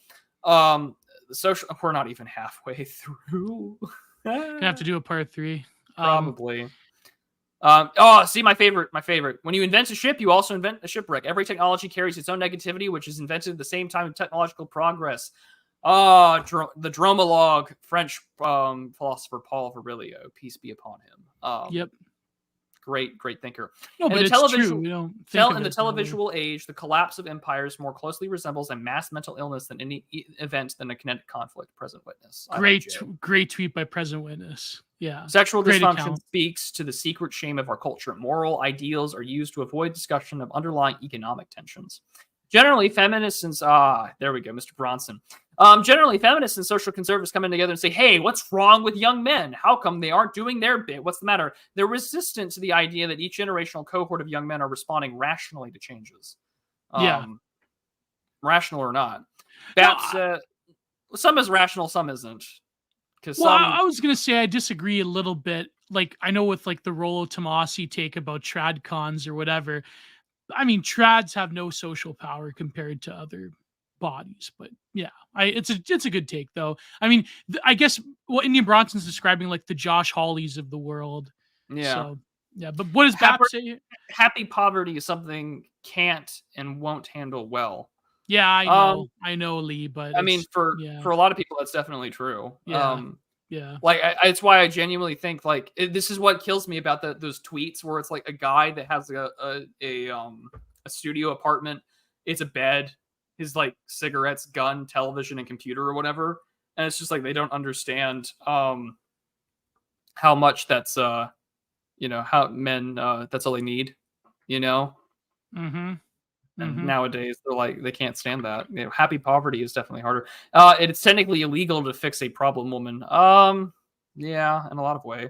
Social, we're not even halfway through. Gonna have to do a part 3. Probably. See, my favorite. When you invent a ship, you also invent a shipwreck. Every technology carries its own negativity, which is invented at the same time of technological progress. The Dromologue, French philosopher Paul Virilio, peace be upon him. Yep. Great thinker. No, but it's true. We don't think in the televisual age, the collapse of empires more closely resembles a mass mental illness than any event than a kinetic conflict. Present Witness. Great tweet by Present Witness. Yeah. Sexual dysfunction speaks to the secret shame of our culture. Moral ideals are used to avoid discussion of underlying economic tensions. Generally, feminists and there we go, Mr. Bronson. Generally, feminists and social conservatives come in together and say, hey, what's wrong with young men? How come they aren't doing their bit? What's the matter? They're resistant to the idea that each generational cohort of young men are responding rationally to changes. Rational or not. That's some is rational, some isn't. I was going to say I disagree a little bit. Like, I know with like the Rollo Tomasi take about trad cons or whatever, I mean, trads have no social power compared to other bodies, but yeah, it's a good take though. I mean, I guess what Indian Bronson's describing, like the Josh Hawleys of the world. Yeah. So, yeah, but what does Bap say? Happy poverty is something can't and won't handle well. Yeah, I know, Lee, but I mean, for a lot of people, that's definitely true. Yeah. Like it's why I genuinely think like this is what kills me about those tweets where it's like a guy that has a studio apartment, it's a bed, his like cigarettes, gun, television, and computer or whatever, and it's just like they don't understand how much that's how men that's all they need, you know. And nowadays they're like they can't stand that. You know, happy poverty is definitely harder. It's technically illegal to fix a problem woman. Yeah, in a lot of way.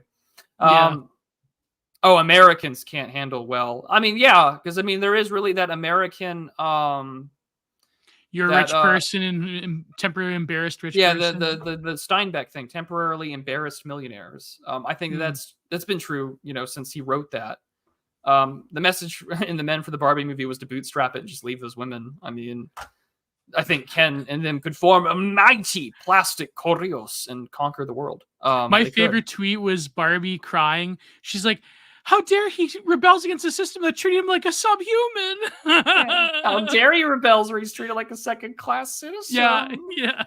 Americans can't handle well. I mean, yeah, because I mean there is really that American you're a rich person and temporarily embarrassed rich person. Yeah, the Steinbeck thing, temporarily embarrassed millionaires. I think that's been true, you know, since he wrote that. The message in the Men for the Barbie movie was to bootstrap it and just leave those women. I mean, I think Ken and them could form a mighty plastic Correos and conquer the world. My favorite tweet was Barbie crying. She's like, how dare he rebels against a system that treated him like a subhuman? How dare he rebels where he's treated like a second-class citizen? Yeah.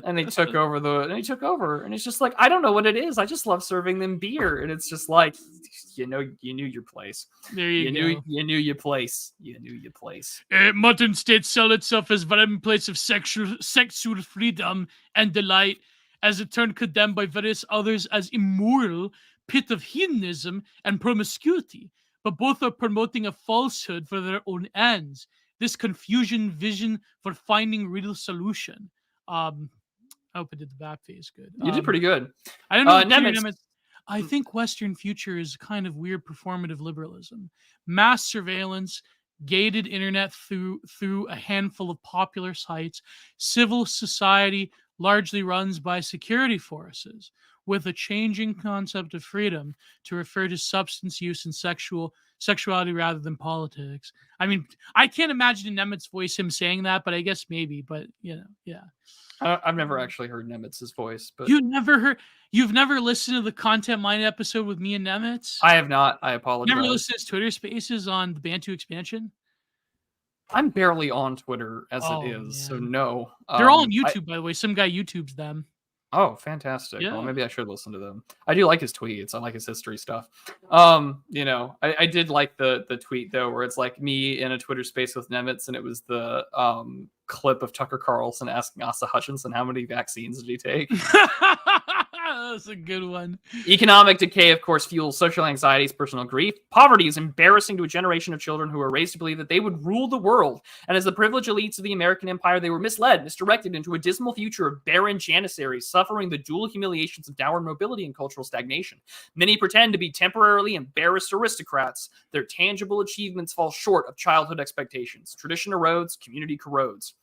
And he took over, and it's just like, I don't know what it is. I just love serving them beer, and it's just like, you knew your place. There you go. You knew your place. Modern states sell itself as a place of sexual freedom and delight, as it turned condemned by various others as immoral, pit of hedonism and promiscuity, but both are promoting a falsehood for their own ends. This confusion vision for finding real solution. I hope I did the back face good. You did pretty good. I don't know. I think Western future is kind of weird performative liberalism. Mass surveillance, gated internet through a handful of popular sites, civil society largely runs by security forces, with a changing concept of freedom to refer to substance use and sexuality rather than politics. I mean, I can't imagine in Nemeth's voice him saying that, but I guess maybe. But yeah. I've never actually heard Nemeth's voice, but You've never listened to the Content Mine episode with me and Nemeth? I have not. I apologize. Never listened to his Twitter Spaces on the Bantu expansion? I'm barely on Twitter as it is, man. so no. They're all on YouTube, by the way. Some guy YouTubes them. Oh, fantastic. Yeah. Well, maybe I should listen to them. I do like his tweets. I like his history stuff. I did like the tweet though, where it's like me in a Twitter space with Nemitz, and it was the clip of Tucker Carlson asking Asa Hutchinson how many vaccines did he take. That's a good one. Economic decay, of course, fuels social anxieties, personal grief. Poverty is embarrassing to a generation of children who are raised to believe that they would rule the world. And as the privileged elites of the American empire, they were misled, misdirected into a dismal future of barren janissaries, suffering the dual humiliations of downward mobility and cultural stagnation. Many pretend to be temporarily embarrassed aristocrats. Their tangible achievements fall short of childhood expectations. Tradition erodes, community corrodes.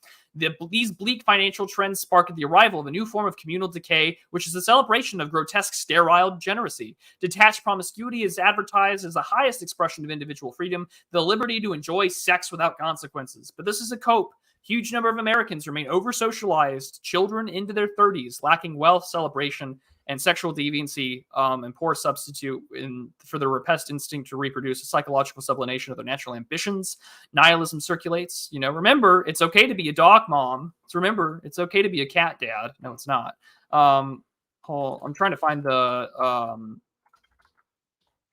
These bleak financial trends sparked the arrival of a new form of communal decay, which is a celebration of grotesque sterile degeneracy. Detached promiscuity is advertised as the highest expression of individual freedom, the liberty to enjoy sex without consequences. But this is a cope. Huge number of Americans remain over-socialized, children into their 30s, lacking wealth, celebration, and sexual deviancy, and poor substitute for their repressed instinct to reproduce, a psychological sublimation of their natural ambitions. Nihilism circulates. Remember, it's okay to be a dog mom. Remember, it's okay to be a cat dad. No, it's not. I'm trying to find the...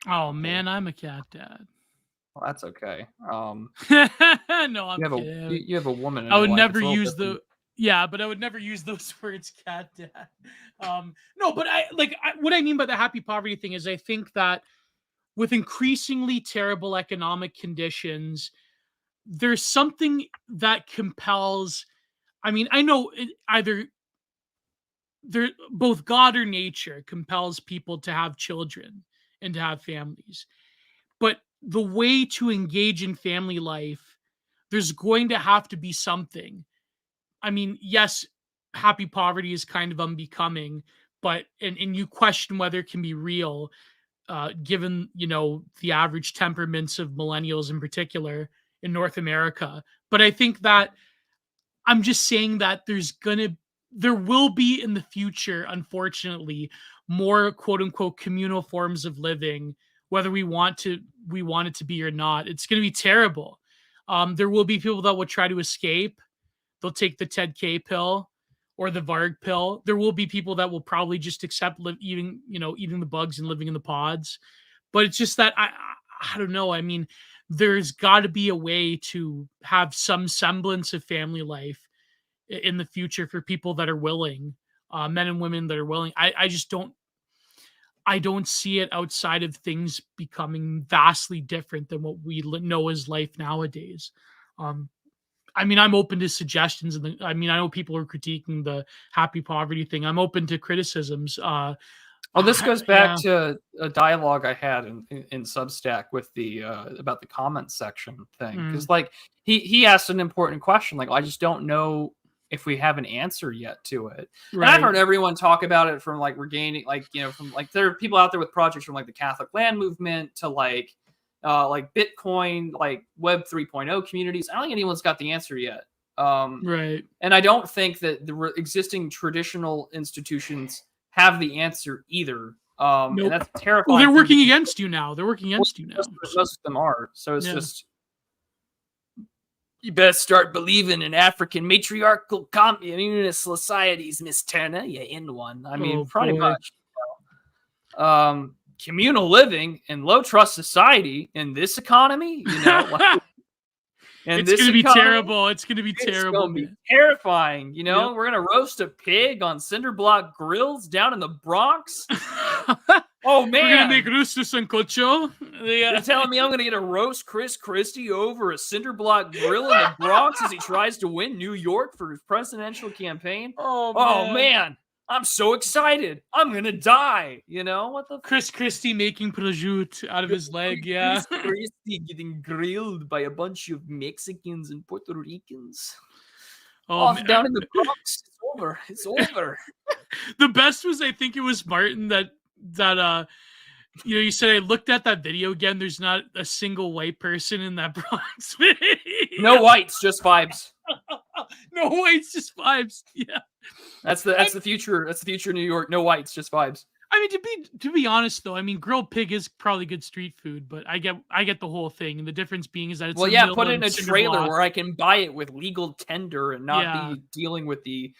Oh, man, I'm a cat dad. Well, that's okay. No, I'm kidding. You have a woman in I would your life. never use the... Yeah, but I would never use those words, cat dad. No, but what I mean by the happy poverty thing is I think that with increasingly terrible economic conditions, there's something that compels. I mean, I know both God or nature compels people to have children and to have families, but the way to engage in family life, there's going to have to be something. I mean, yes, happy poverty is kind of unbecoming, but and you question whether it can be real, given the average temperaments of millennials in particular in North America. But I think that I'm just saying that there will be in the future, unfortunately, more quote unquote communal forms of living, whether we want it to be or not. It's going to be terrible. There will be people that will try to escape. They'll take the Ted K pill or the Varg pill. There will be people that will probably just accept eating the bugs and living in the pods. But it's just that I don't know. I mean, there's got to be a way to have some semblance of family life in the future for people that are willing, men and women that are willing. I just don't. I don't see it outside of things becoming vastly different than what we know as life nowadays. I mean, I'm open to suggestions. I know people are critiquing the happy poverty thing. I'm open to criticisms. This goes back to a dialogue I had in Substack with the about the comments section thing. Because he asked an important question. Like, I just don't know if we have an answer yet to it. Right. And I've heard everyone talk about it from regaining, from there are people out there with projects from the Catholic land movement to Bitcoin, Web 3.0 communities. I don't think anyone's got the answer yet. Right. And I don't think that the existing traditional institutions have the answer either. Nope. And that's terrifying. Well, they're working against you now. Most of them are. So it's just, you better start believing in African matriarchal communist societies, Miss Turner. You're in one. I mean, pretty much. Communal living in low trust society in this economy, it's going to be terrible. It's going to be terrible. It's going to be terrifying. We're going to roast a pig on cinder block grills down in the Bronx. Oh, man. We're going to make roast sancocho. You're telling me I'm going to get a roast Chris Christie over a cinder block grill in the Bronx as he tries to win New York for his presidential campaign? Oh, man. I'm so excited. I'm going to die. What the Chris Christie making prosciutto out of his leg, yeah. Chris Christie getting grilled by a bunch of Mexicans and Puerto Ricans. Oh, Off down in the Bronx. It's over. It's over. The best was, I think it was Martin that you said, I looked at that video again. There's not a single white person in that Bronx video. No whites, just vibes. No whites, just vibes. Yeah. That's the future. That's the future of New York. No whites, just vibes. I mean, to be honest though, I mean, grilled pig is probably good street food, but I get the whole thing, and the difference being is that it's put it in a trailer where I can buy it with legal tender and not be dealing with the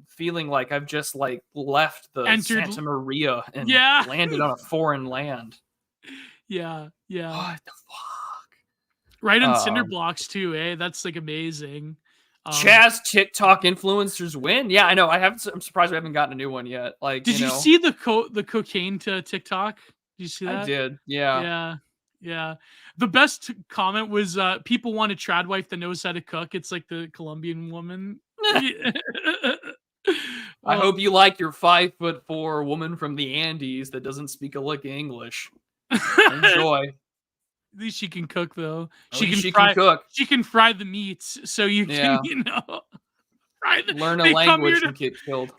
feeling like I've just like left the Santa Maria and landed on a foreign land. Yeah. What the fuck? Right on cinder blocks too, eh? That's like amazing. Chaz TikTok influencers win. Yeah, I know. I'm surprised we haven't gotten a new one yet. Like, did you see the cocaine to TikTok? Did you see that? I did. Yeah. The best comment was people want a trad wife that knows how to cook. It's like the Colombian woman. I hope you like your 5'4" woman from the Andes that doesn't speak a lick of English. Enjoy. At least she can cook, though. She can cook. She can fry the meats, so you can, fry the. Learn a language and get killed.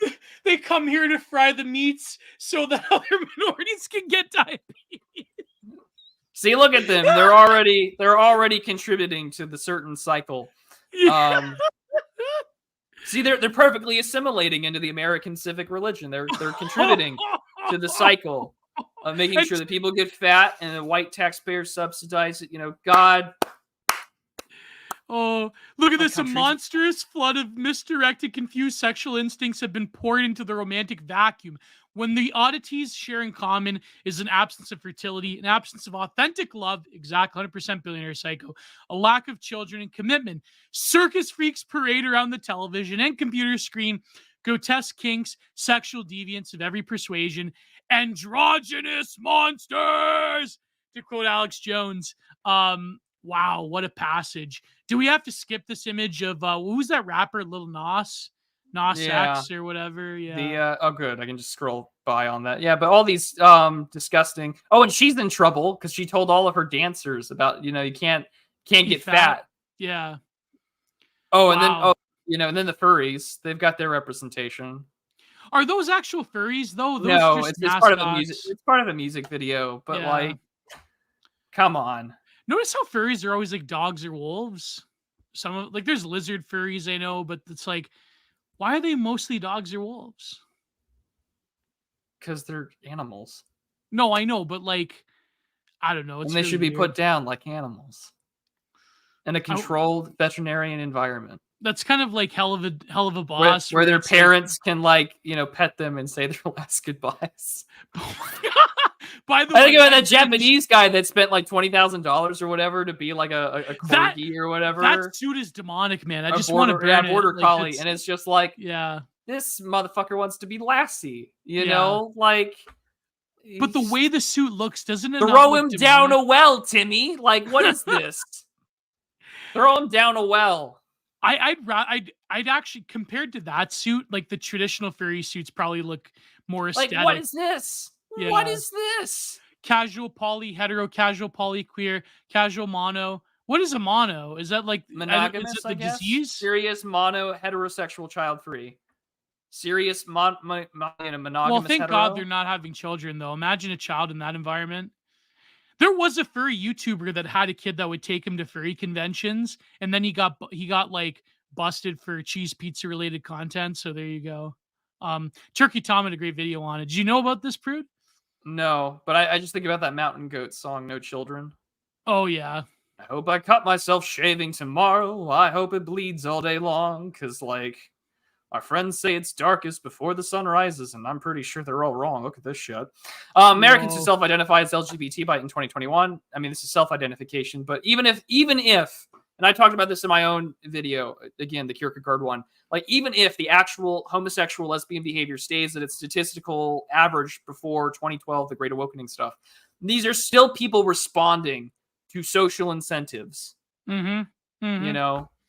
They come here to fry the meats so that other minorities can get diabetes. See, look at them. They're already contributing to the certain cycle. See, they're perfectly assimilating into the American civic religion. They're contributing to the cycle of making sure that people get fat and the white taxpayers subsidize it. God. Oh, look at this. A monstrous flood of misdirected, confused sexual instincts have been poured into the romantic vacuum. When the oddities share in common is an absence of fertility, an absence of authentic love, exact 100% billionaire psycho, a lack of children and commitment. Circus freaks parade around the television and computer screen, grotesque kinks, sexual deviance of every persuasion, androgynous monsters, to quote Alex Jones. Wow, what a passage. Do we have to skip this image of who's that rapper, Lil Nas? X or whatever. Yeah. Oh good. I can just scroll by on that. Yeah, but all these disgusting. Oh, and she's in trouble because she told all of her dancers about, you can't get fat. Yeah. Oh, and and then the furries, they've got their representation. Are those actual furries though? Those no, it's part of a music. It's part of a music video, but like, come on. Notice how furries are always like dogs or wolves. Some of like there's lizard furries, I know, but it's like, why are they mostly dogs or wolves? Because they're animals. No, I know, but like, I don't know. And they should be put down like animals in a controlled veterinarian environment. That's kind of like hell of a boss. Where their parents can like, pet them and say their last goodbyes. By the way, I think about that Japanese guy that spent like $20,000 or whatever to be like a corgi or whatever. That suit is demonic, man. I just want to burn border collie, and it's just like, yeah, this motherfucker wants to be Lassie, like. But the way the suit looks, doesn't it? Throw him down a well, Timmy. Like, what is this? Throw him down a well. I'd actually, compared to that suit, like the traditional furry suits probably look more aesthetic. Like, what is this? Yeah. What is this? Casual poly, hetero, casual poly, queer, casual mono. What is a mono? Is that like monogamous? Is it the disease? Serious mono, heterosexual, child free. Serious monogamous. Well, thank God they're not having children though. Imagine a child in that environment. There was a furry YouTuber that had a kid that would take him to furry conventions, and then he got like busted for cheese pizza related content. So there you go. Turkey Tom had a great video on it. Did you know about this, Prude? No, but I just think about that Mountain Goat song, No Children. Oh, yeah. I hope I cut myself shaving tomorrow. I hope it bleeds all day long. Because, like, our friends say it's darkest before the sun rises, and I'm pretty sure they're all wrong. Look at this shit. Americans who self-identify as LGBT by in 2021. I mean, this is self-identification. But even if, and I talked about this in my own video, again, the Kierkegaard one, like even if the actual homosexual lesbian behavior stays at its statistical average before 2012, the Great Awakening stuff, these are still people responding to social incentives.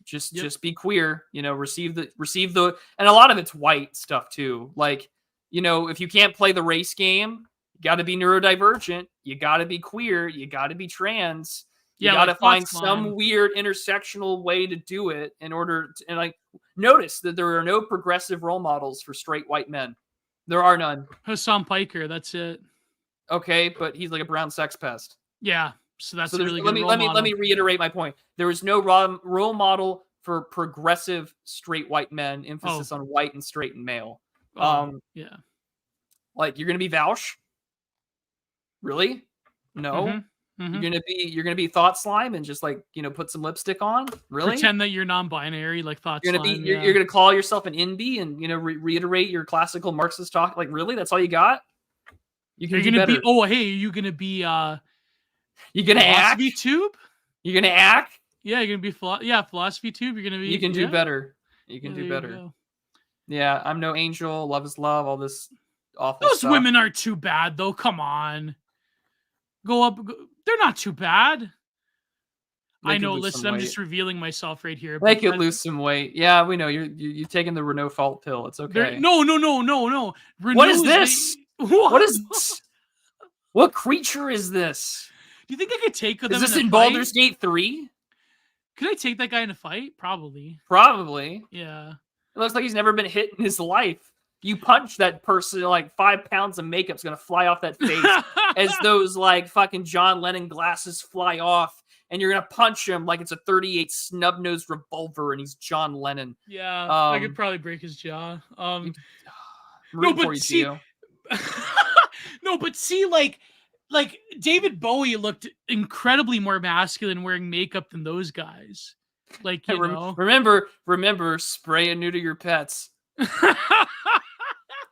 Just be queer, receive the, and a lot of it's white stuff too. Like, if you can't play the race game, you got to be neurodivergent, you got to be queer, you got to be trans. You got to find some weird intersectional way to do it in order to, and like, Notice that there are no progressive role models for straight white men. There are none. Hassan Piker, that's it. Okay, but he's like a brown sex pest. Yeah, so that's So a really good role model. let me reiterate my point. There is no role model for progressive straight white men. Emphasis on white and straight and male. Yeah. Like, you're gonna be Vaush? Really? No. Mm-hmm. You're gonna be Thought Slime and just like, put some lipstick on? Really? Pretend that you're non-binary, like Thought Slime. You're gonna call yourself an indie and reiterate your classical Marxist talk? Like, really? That's all you got? You're gonna be. Oh, hey, are you gonna be? You gonna act? Philosophy Tube? You're gonna act? Yeah, you're gonna be. Philosophy Tube. You're gonna be. You can do better. You can do better. Yeah, I'm no angel. Love is love. All this awful Those stuff. women aren't too bad, though. Come on. Go up. They're not too bad. I know. Listen, I'm just revealing myself right here. They could lose some weight. Yeah, we know. You're taking the Renault Fault pill. It's okay. No. What is this? What is this? What creature is this? Do you think I could take them? Is this in Baldur's Gate 3? Could I take that guy in a fight? Probably. Yeah. It looks like he's never been hit in his life. You punch that person, like 5 pounds of makeup's gonna fly off that face as those like fucking John Lennon glasses fly off, and you're gonna punch him like it's a 38 snub-nosed revolver and he's John Lennon. Yeah, I could probably break his jaw. But see, like David Bowie looked incredibly more masculine wearing makeup than those guys. Like, you know. Remember, spray and neuter your pets.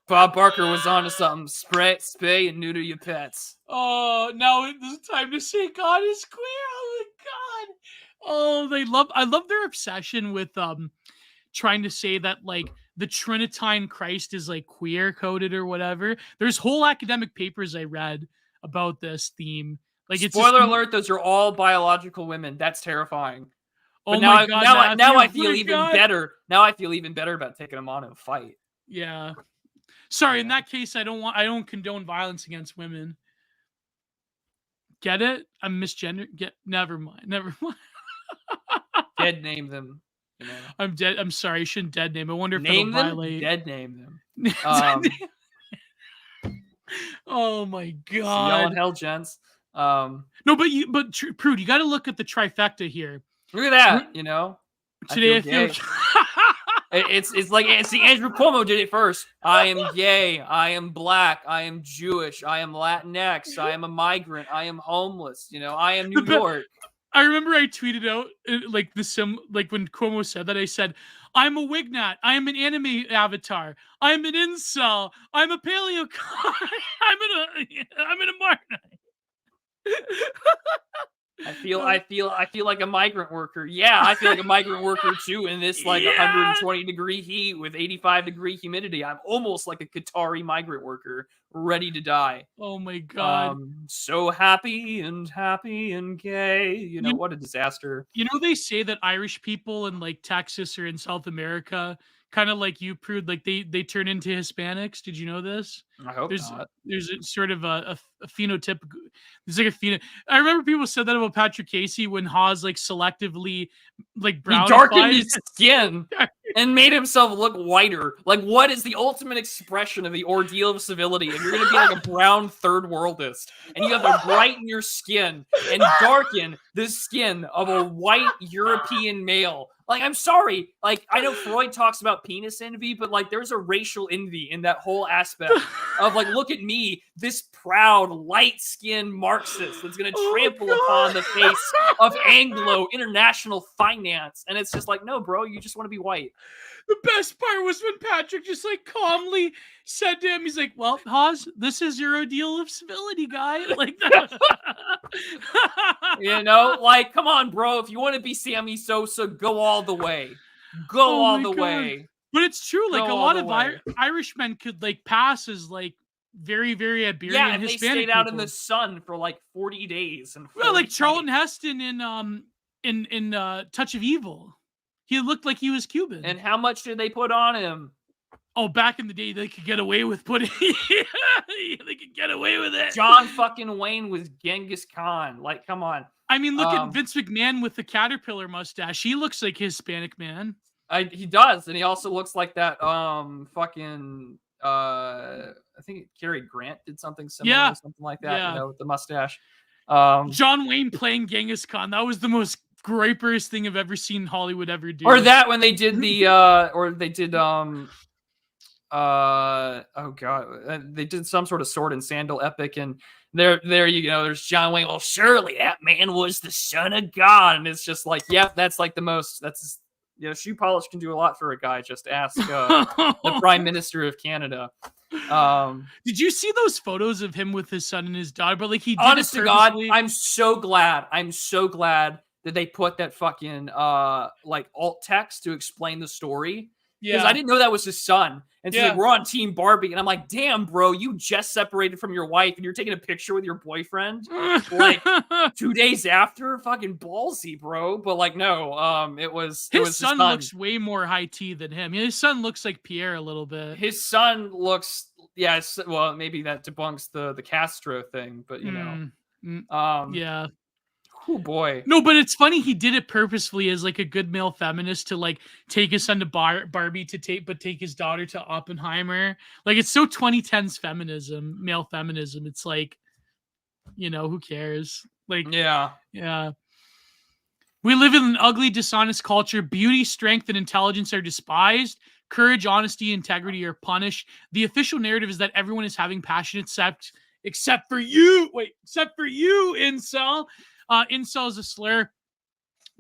Bob Barker was onto something. Spay and neuter your pets. Oh, now it's time to say God is queer. Oh my God. Oh, I love their obsession with trying to say that like the Trinitine Christ is like queer coded or whatever. There's whole academic papers I read about this theme. Like, spoiler alert, those are all biological women. That's terrifying. But now I feel even better. Now I feel even better about taking them on in a fight. Yeah. Sorry, in that case, I don't condone violence against women. Get it? I'm misgender. Never mind. Dead name them. I'm dead. I'm sorry. I shouldn't dead name. I wonder if it'll violate. Dead name them. Oh my God. Yell in hell, gents. No, but Prude, you got to look at the trifecta here. Look at that. Today I feel it's like Andrew Cuomo did it first. I am gay. I am black. I am Jewish. I am Latinx. I am a migrant. I am homeless. I am New York. I remember I tweeted out like when Cuomo said that, I said, I'm a Wignat. I am an anime avatar. I'm an incel. I'm a paleo. I'm in a Marnite. I feel like a migrant worker. Yeah, I feel like a migrant worker too in this like 120 degree heat with 85 degree humidity. I'm almost like a Qatari migrant worker ready to die. Oh my God. So happy and gay. What a disaster. They say that Irish people in like Texas or in South America, kind of like you, Prude, like they turn into Hispanics. Did you know this? I hope not. There's a sort of a phenotype. There's like a phenotype. I remember people said that about Patrick Casey when Haas like selectively like brown. He darkened his skin and made himself look whiter. Like, what is the ultimate expression of the ordeal of civility? If you're gonna be like a brown third worldist and you have to brighten your skin and darken the skin of a white European male. Like, I'm sorry. Like, I know Freud talks about penis envy, but like, there's a racial envy in that whole aspect of like, look at me, this proud, light-skinned Marxist that's going to trample upon the face of Anglo international finance. And it's just like, no, bro, you just want to be white. The best part was when Patrick just like calmly said to him, he's like, well, Haas, this is your ordeal of civility, guy. Like that. Like, come on, bro. If you want to be Sammy Sosa, go all the way. Go all the way. But it's true. Like, a lot of Irishmen could like pass as like very, very Iberian and Hispanic they stayed people. out in the sun for like 40 days. And like Charlton Heston in Touch of Evil. He looked like he was Cuban. And how much did they put on him? Oh, back in the day, they could get away with putting. They could get away with it. John fucking Wayne was Genghis Khan. Like, come on. I mean, look at Vince McMahon with the caterpillar mustache. He looks like a Hispanic man. He does, and he also looks like that fucking I think Cary Grant did something similar or something like that, you know, with the mustache. John Wayne playing Genghis Khan. That was the most gripers thing I've ever seen Hollywood ever do. Or that when they did the oh god, they did some sort of sword and sandal epic, and there you know, there's John Wayne. Well, surely that man was the son of God, and it's just like, yep, that's like the most. That's, you know, shoe polish can do a lot for a guy. Just ask the Prime Minister of Canada. Did you see those photos of him with his son and his daughter? But like, he did honest it to God, purposely. I'm so glad that they put that fucking like alt text to explain the story. Because I didn't know that was his son. And so like, we're on Team Barbie, and I'm like, damn, bro, you just separated from your wife and you're taking a picture with your boyfriend like 2 days after? Fucking ballsy, bro. But like, no, his his son looks way more high tea than him. His son looks like Pierre a little bit. His son looks, yeah, well, maybe that debunks the Castro thing, but you know. Yeah. Oh boy. No, but it's funny, he did it purposefully as like a good male feminist to like take his son to Barbie to take his daughter to Oppenheimer. Like, it's so 2010s feminism, male feminism. It's like, you know, who cares? Like, yeah. We live in an ugly, dishonest culture. Beauty, strength, and intelligence are despised. Courage, honesty, integrity are punished. The official narrative is that everyone is having passionate sex except for you. Wait, except for you, incel. Incel is a slur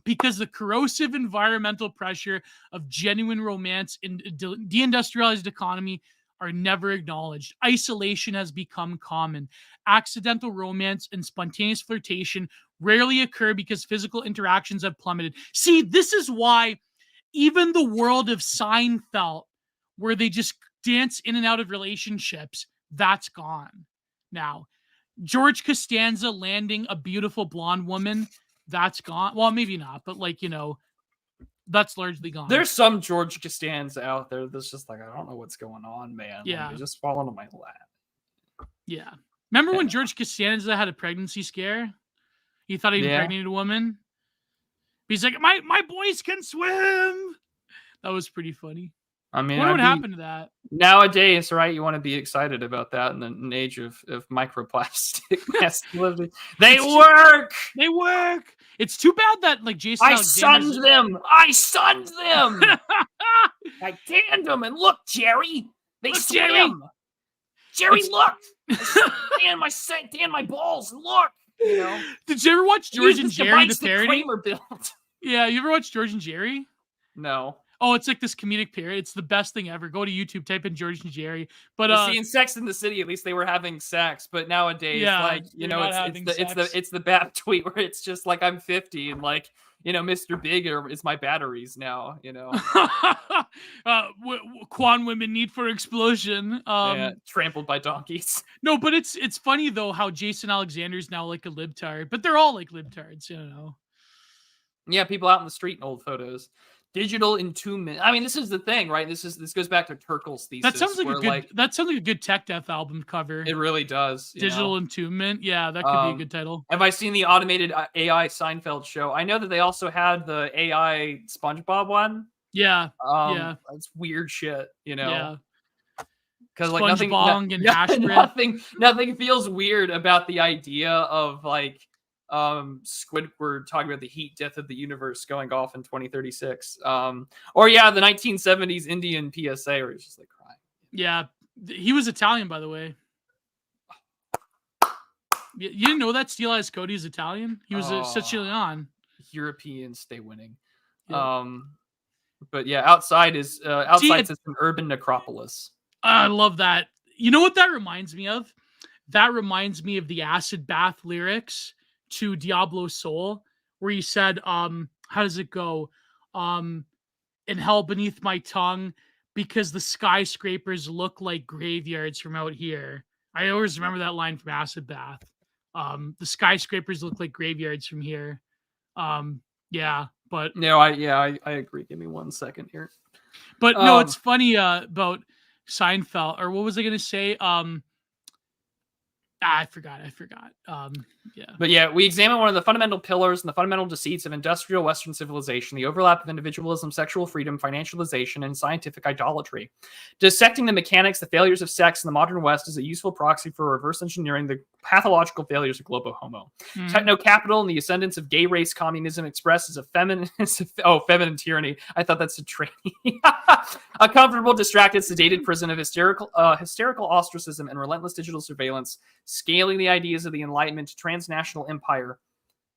because the corrosive environmental pressure of genuine romance in a deindustrialized economy are never acknowledged. Isolation has become common. Accidental romance and spontaneous flirtation rarely occur because physical interactions have plummeted. See, this is why even the world of Seinfeld, where they just dance in and out of relationships, that's gone now. George Costanza landing a beautiful blonde woman, that's gone. Well, maybe not, but like, you know, that's largely gone. There's some George Costanza out there that's just like, I don't know what's going on, man. Yeah. Like, they just fall into my lap. Yeah. Remember when George Costanza had a pregnancy scare? He thought he impregnated a woman. He's like, my boys can swim. That was pretty funny. I mean, what would happen to that nowadays, right? You want to be excited about that in an age of microplastic masculinity. They work. It's too bad that like Jason Alexander's... I sunned them. I tanned them, and look, Jerry, they swim. Jerry, look. I tan my balls, and look. You know. Did you ever watch George and Jerry the parody? Kramer built. Yeah, you ever watch George and Jerry? No. Oh, it's like this comedic parody. It's the best thing ever. Go to YouTube, type in George and Jerry. But see, in Sex in the City, at least they were having sex. But nowadays, like, you know, it's the BAP tweet where it's just like, I'm 50 and like, you know, Mr. Big is my batteries now. You know, Quan women need for explosion. Trampled by donkeys. No, but it's funny though how Jason Alexander is now like a libtard, but they're all like libtards, you know. Yeah, people out in the street in old photos. Digital entombment. I mean, this is the thing, right? This goes back to Turkle's thesis. That sounds like a good Tech Death album cover. It really does. Digital entombment. Yeah, that could be a good title. Have I seen the automated AI Seinfeld show? I know that they also had the AI SpongeBob one. Yeah. It's weird shit, you know. Yeah. Because like nothing feels weird about the idea of like Squidward talking about the heat death of the universe going off in 2036. Or the 1970s Indian PSA where he's just like crying. Yeah, he was Italian, by the way. You didn't know that Steelized Cody is Italian? He was a Sicilian. Europeans stay winning. Yeah. But yeah, outside is it's an urban necropolis. I love that. You know what that reminds me of? That reminds me of the acid bath lyrics to Diablo Soul, where he said, how does it go? In hell beneath my tongue, because the skyscrapers look like graveyards from out here. I always remember that line from Acid Bath. The skyscrapers look like graveyards from here. Yeah, but no, I agree. Give me 1 second here. But no, it's funny about Seinfeld, or what was I going to say? I forgot. Yeah. But yeah, we examine one of the fundamental pillars and the fundamental deceits of industrial Western civilization, the overlap of individualism, sexual freedom, financialization, and scientific idolatry. Dissecting the mechanics, the failures of sex in the modern West is a useful proxy for reverse engineering the pathological failures of globo homo. Techno-capital and the ascendance of gay race communism expressed as a feminine tyranny. I thought that's a tranny. A comfortable, distracted, sedated prison of hysterical ostracism and relentless digital surveillance, scaling the ideas of the Enlightenment to transnational empire.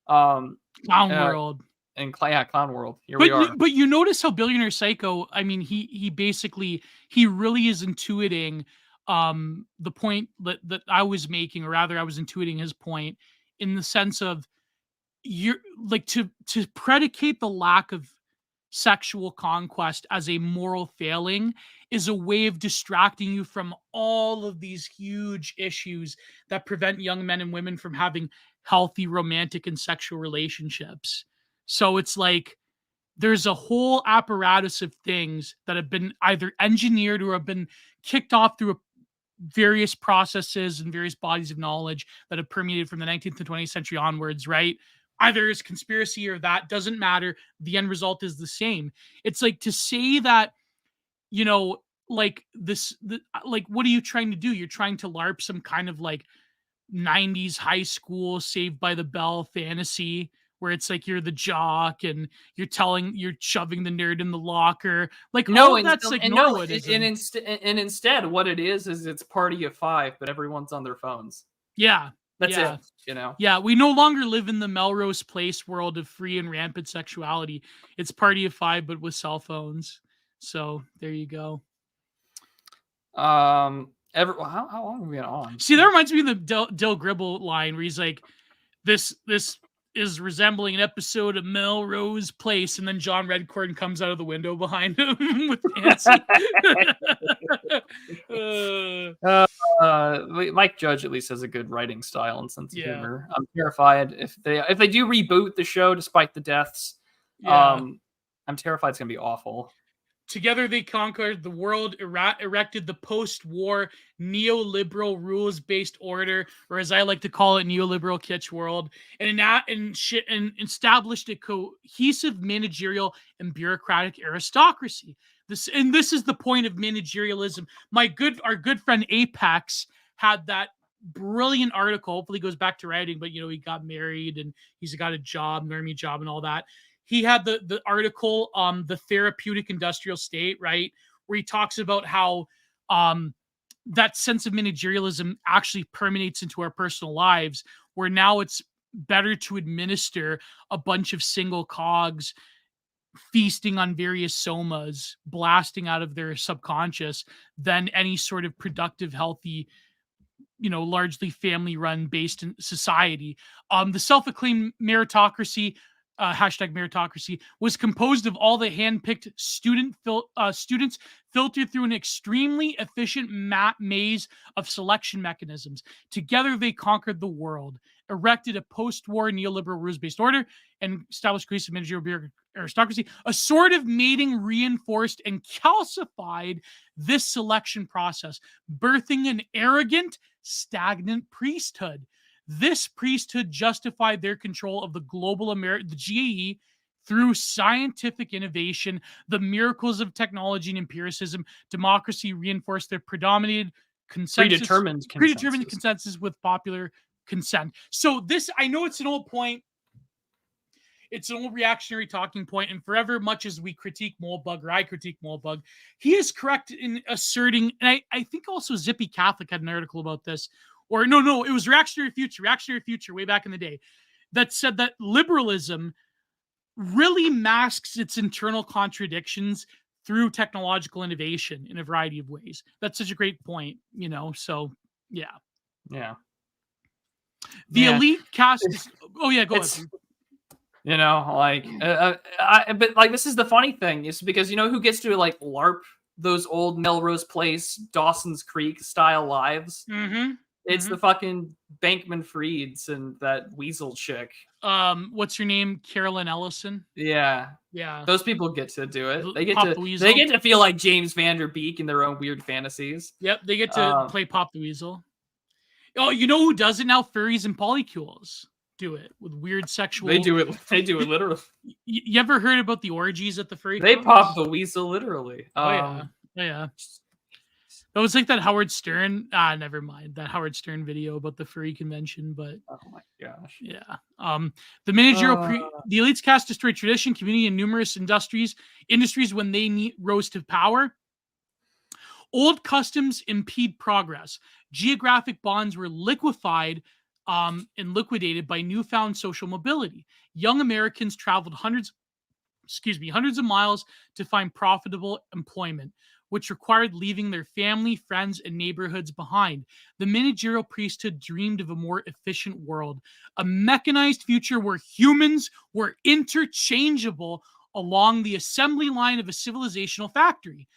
Clown world. And Clown World. Here we are. But you notice how Billionaire Psycho, I mean, he basically, he really is intuiting the point that I was making, or rather I was intuiting his point, in the sense of, you're like, to predicate the lack of sexual conquest as a moral failing is a way of distracting you from all of these huge issues that prevent young men and women from having healthy romantic and sexual relationships. So it's like there's a whole apparatus of things that have been either engineered or have been kicked off through various processes and various bodies of knowledge that have permeated from the 19th and 20th century onwards, right? Either it's conspiracy or that, doesn't matter. The end result is the same. It's like, to say that, you know, like like, what are you trying to do? You're trying to LARP some kind of like 90s high school Saved by the Bell fantasy where it's like you're the jock and you're shoving the nerd in the locker. Like, no, that's like and instead what it is it's party of five, but everyone's on their phones. Yeah. That's it, you know? Yeah, we no longer live in the Melrose Place world of free and rampant sexuality. It's party of five, but with cell phones. So there you go. How long have we been on? See, that reminds me of the Dill Gribble line where he's like, this is resembling an episode of Melrose Place, and then John Redcorn comes out of the window behind him with Nancy. Mike Judge at least has a good writing style and sense of humor. I'm terrified if they do reboot the show despite the deaths. I'm terrified it's gonna be awful. Together they conquered the world, erected the post-war neoliberal rules-based order, or as I like to call it, neoliberal kitsch world, and established a cohesive managerial and bureaucratic aristocracy. This is the point of managerialism. Our good friend Apex had that brilliant article. Hopefully he goes back to writing, but he got married and he's got a job, normie job and all that. He had the article, the Therapeutic Industrial State, right? Where he talks about how that sense of managerialism actually permeates into our personal lives, where now it's better to administer a bunch of single cogs feasting on various somas, blasting out of their subconscious, than any sort of productive, healthy, largely family-run based in society. The self-acclaimed meritocracy, #meritocracy, was composed of all the hand-picked students filtered through an extremely efficient maze of selection mechanisms. Together, they conquered the world, erected a post-war neoliberal rules-based order, and established cohesive managerial aristocracy. A sort of mating reinforced and calcified this selection process, birthing an arrogant, stagnant priesthood. This priesthood justified their control of the global the GAE through scientific innovation, the miracles of technology and empiricism. Democracy reinforced their predominated predetermined consensus with popular consent. So this, I know it's an old point. It's an old reactionary talking point, and forever, much as we critique Moldbug, or I critique Moldbug, he is correct in asserting, and I think also Zippy Catholic had an article about this, or no, it was Reactionary Future way back in the day, that said that liberalism really masks its internal contradictions through technological innovation in a variety of ways. That's such a great point, so yeah. Yeah. The elite caste is, go ahead. But like, this is the funny thing, is because who gets to like LARP those old Melrose Place, Dawson's Creek style lives? Mm-hmm. It's the fucking Bankman-Frieds and that weasel chick. What's her name? Carolyn Ellison. Yeah. Those people get to do it. They get to feel like James Van Der Beek in their own weird fantasies. Yep, they get to play Pop the Weasel. Oh, you know who does it now? Furries and polycules do it with weird sexual. They do it. They do it literally. You ever heard about the orgies at the furry? They cons? pop the weasel literally. Oh yeah, yeah. It was like that Howard Stern. Never mind that Howard Stern video about the furry convention. But oh my gosh. yeah. The managerial the elites cast destroyed tradition, community, and numerous industries when they rose to power. Old customs impede progress. Geographic bonds were liquefied and liquidated by newfound social mobility. Young Americans traveled hundreds of miles to find profitable employment, which required leaving their family, friends, and neighborhoods behind. The managerial priesthood dreamed of a more efficient world, a mechanized future where humans were interchangeable along the assembly line of a civilizational factory.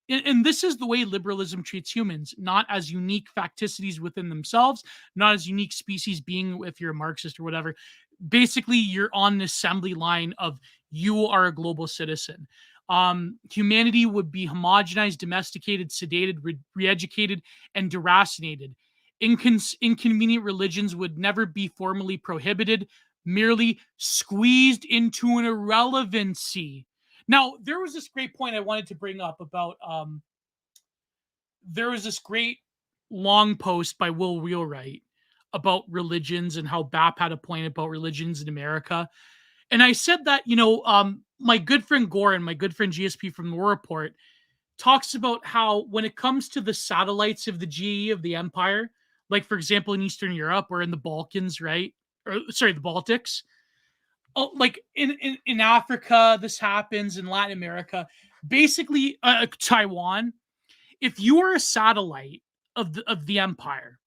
And this is the way liberalism treats humans, not as unique facticities within themselves, not as unique species being, if you're a Marxist or whatever. Basically, you're on an assembly line of you are a global citizen. Humanity would be homogenized, domesticated, sedated, re-educated, and deracinated. Inconvenient religions would never be formally prohibited, merely squeezed into an irrelevancy. Now, there was this great point I wanted to bring up about, there was this great long post by Will Wheelwright about religions and how BAP had a point about religions in America. And I said that, my good friend Gore and my good friend GSP from the War Report talks about how when it comes to the satellites of the GE of the empire, like, for example, in Eastern Europe or in the Balkans, right? Or, sorry, the Baltics, like in Africa, this happens in Latin America, basically Taiwan. If you are a satellite of the empire,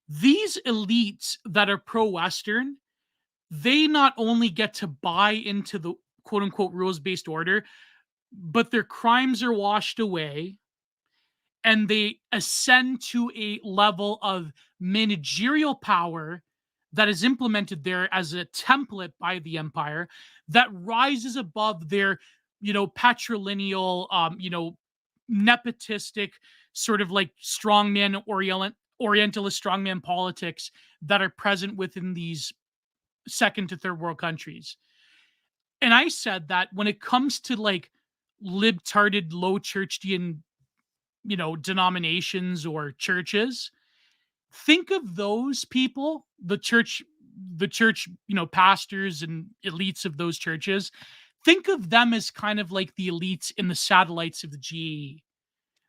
these elites that are pro-Western, they not only get to buy into the quote unquote rules-based order, but their crimes are washed away and they ascend to a level of managerial power that is implemented there as a template by the empire that rises above their, patrilineal, nepotistic sort of like strongman Orientalist strongman politics that are present within these second to third world countries. And I said that when it comes to like libtarded, low churchdian, denominations or churches, think of those people, the church, pastors and elites of those churches. Think of them as kind of like the elites in the satellites of the GE,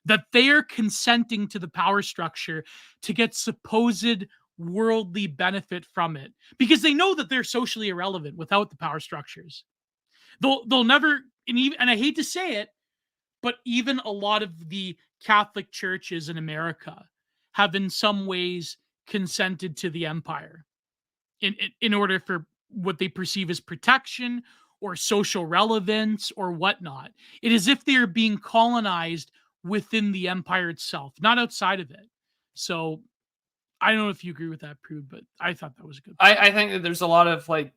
that they are consenting to the power structure to get supposed worldly benefit from it because they know that they're socially irrelevant without the power structures. They'll never, and I hate to say it, but even a lot of the Catholic churches in America have in some ways consented to the empire in order for what they perceive as protection or social relevance or whatnot. It is as if they are being colonized within the empire itself, not outside of it. So I don't know if you agree with that, Prude, but I thought that was a good point. I think that there's a lot of like,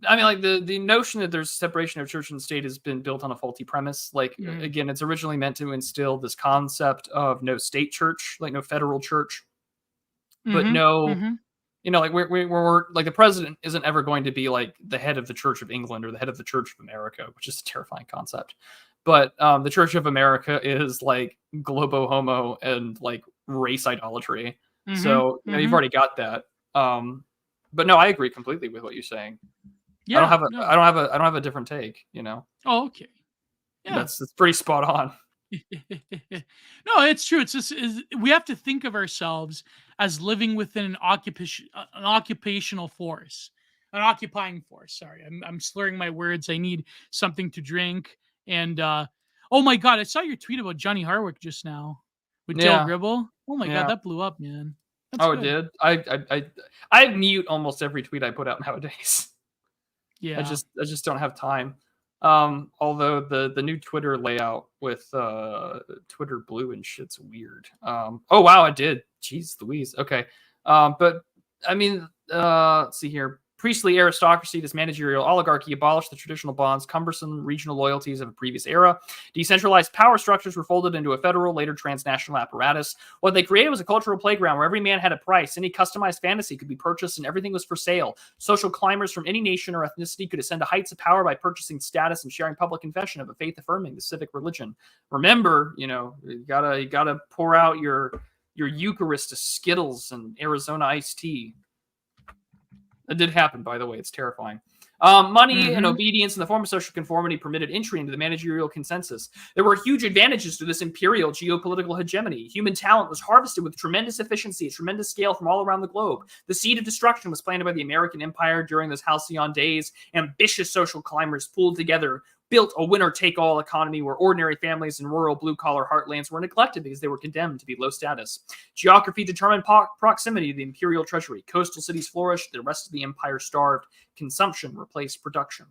I mean, like the notion that there's separation of church and state has been built on a faulty premise. Like, again, it's originally meant to instill this concept of no state church, like no federal church, but no, like we're like the president isn't ever going to be like the head of the Church of England or the head of the Church of America, which is a terrifying concept. But the Church of America is like globo homo and like race idolatry. So you've already got that. But no, I agree completely with what you're saying. Yeah, I don't have a different take. Oh, okay. Yeah, that's pretty spot on. No, it's true. It's just we have to think of ourselves as living within an occupational force, an occupying force. Sorry, I'm slurring my words. I need something to drink. And oh my god, I saw your tweet about Johnny Harwick just now with Dale Gribble. Oh my god, that blew up, man. That's good. It did. I mute almost every tweet I put out nowadays. Yeah, I just don't have time. Although the new Twitter layout with Twitter blue and shit's weird. Oh wow, I did. Jeez Louise. Okay. But I mean, let's see here. priestly aristocracy, this managerial oligarchy abolished the traditional bonds, cumbersome regional loyalties of a previous era. Decentralized power structures were folded into a federal, later transnational apparatus. What they created was a cultural playground where every man had a price. Any customized fantasy could be purchased and everything was for sale. Social climbers from any nation or ethnicity could ascend to heights of power by purchasing status and sharing public confession of a faith affirming the civic religion. Remember, you gotta pour out your Eucharist to Skittles and Arizona iced tea. That did happen, by the way. It's terrifying. Money and obedience in the form of social conformity permitted entry into the managerial consensus. There were huge advantages to this imperial geopolitical hegemony. Human talent was harvested with tremendous efficiency, at tremendous scale from all around the globe. The seed of destruction was planted by the American Empire during those halcyon days. Ambitious social climbers pooled together, built a winner-take-all economy where ordinary families in rural blue-collar heartlands were neglected because they were condemned to be low status. Geography determined proximity to the imperial treasury. Coastal cities flourished. The rest of the empire starved. Consumption replaced production.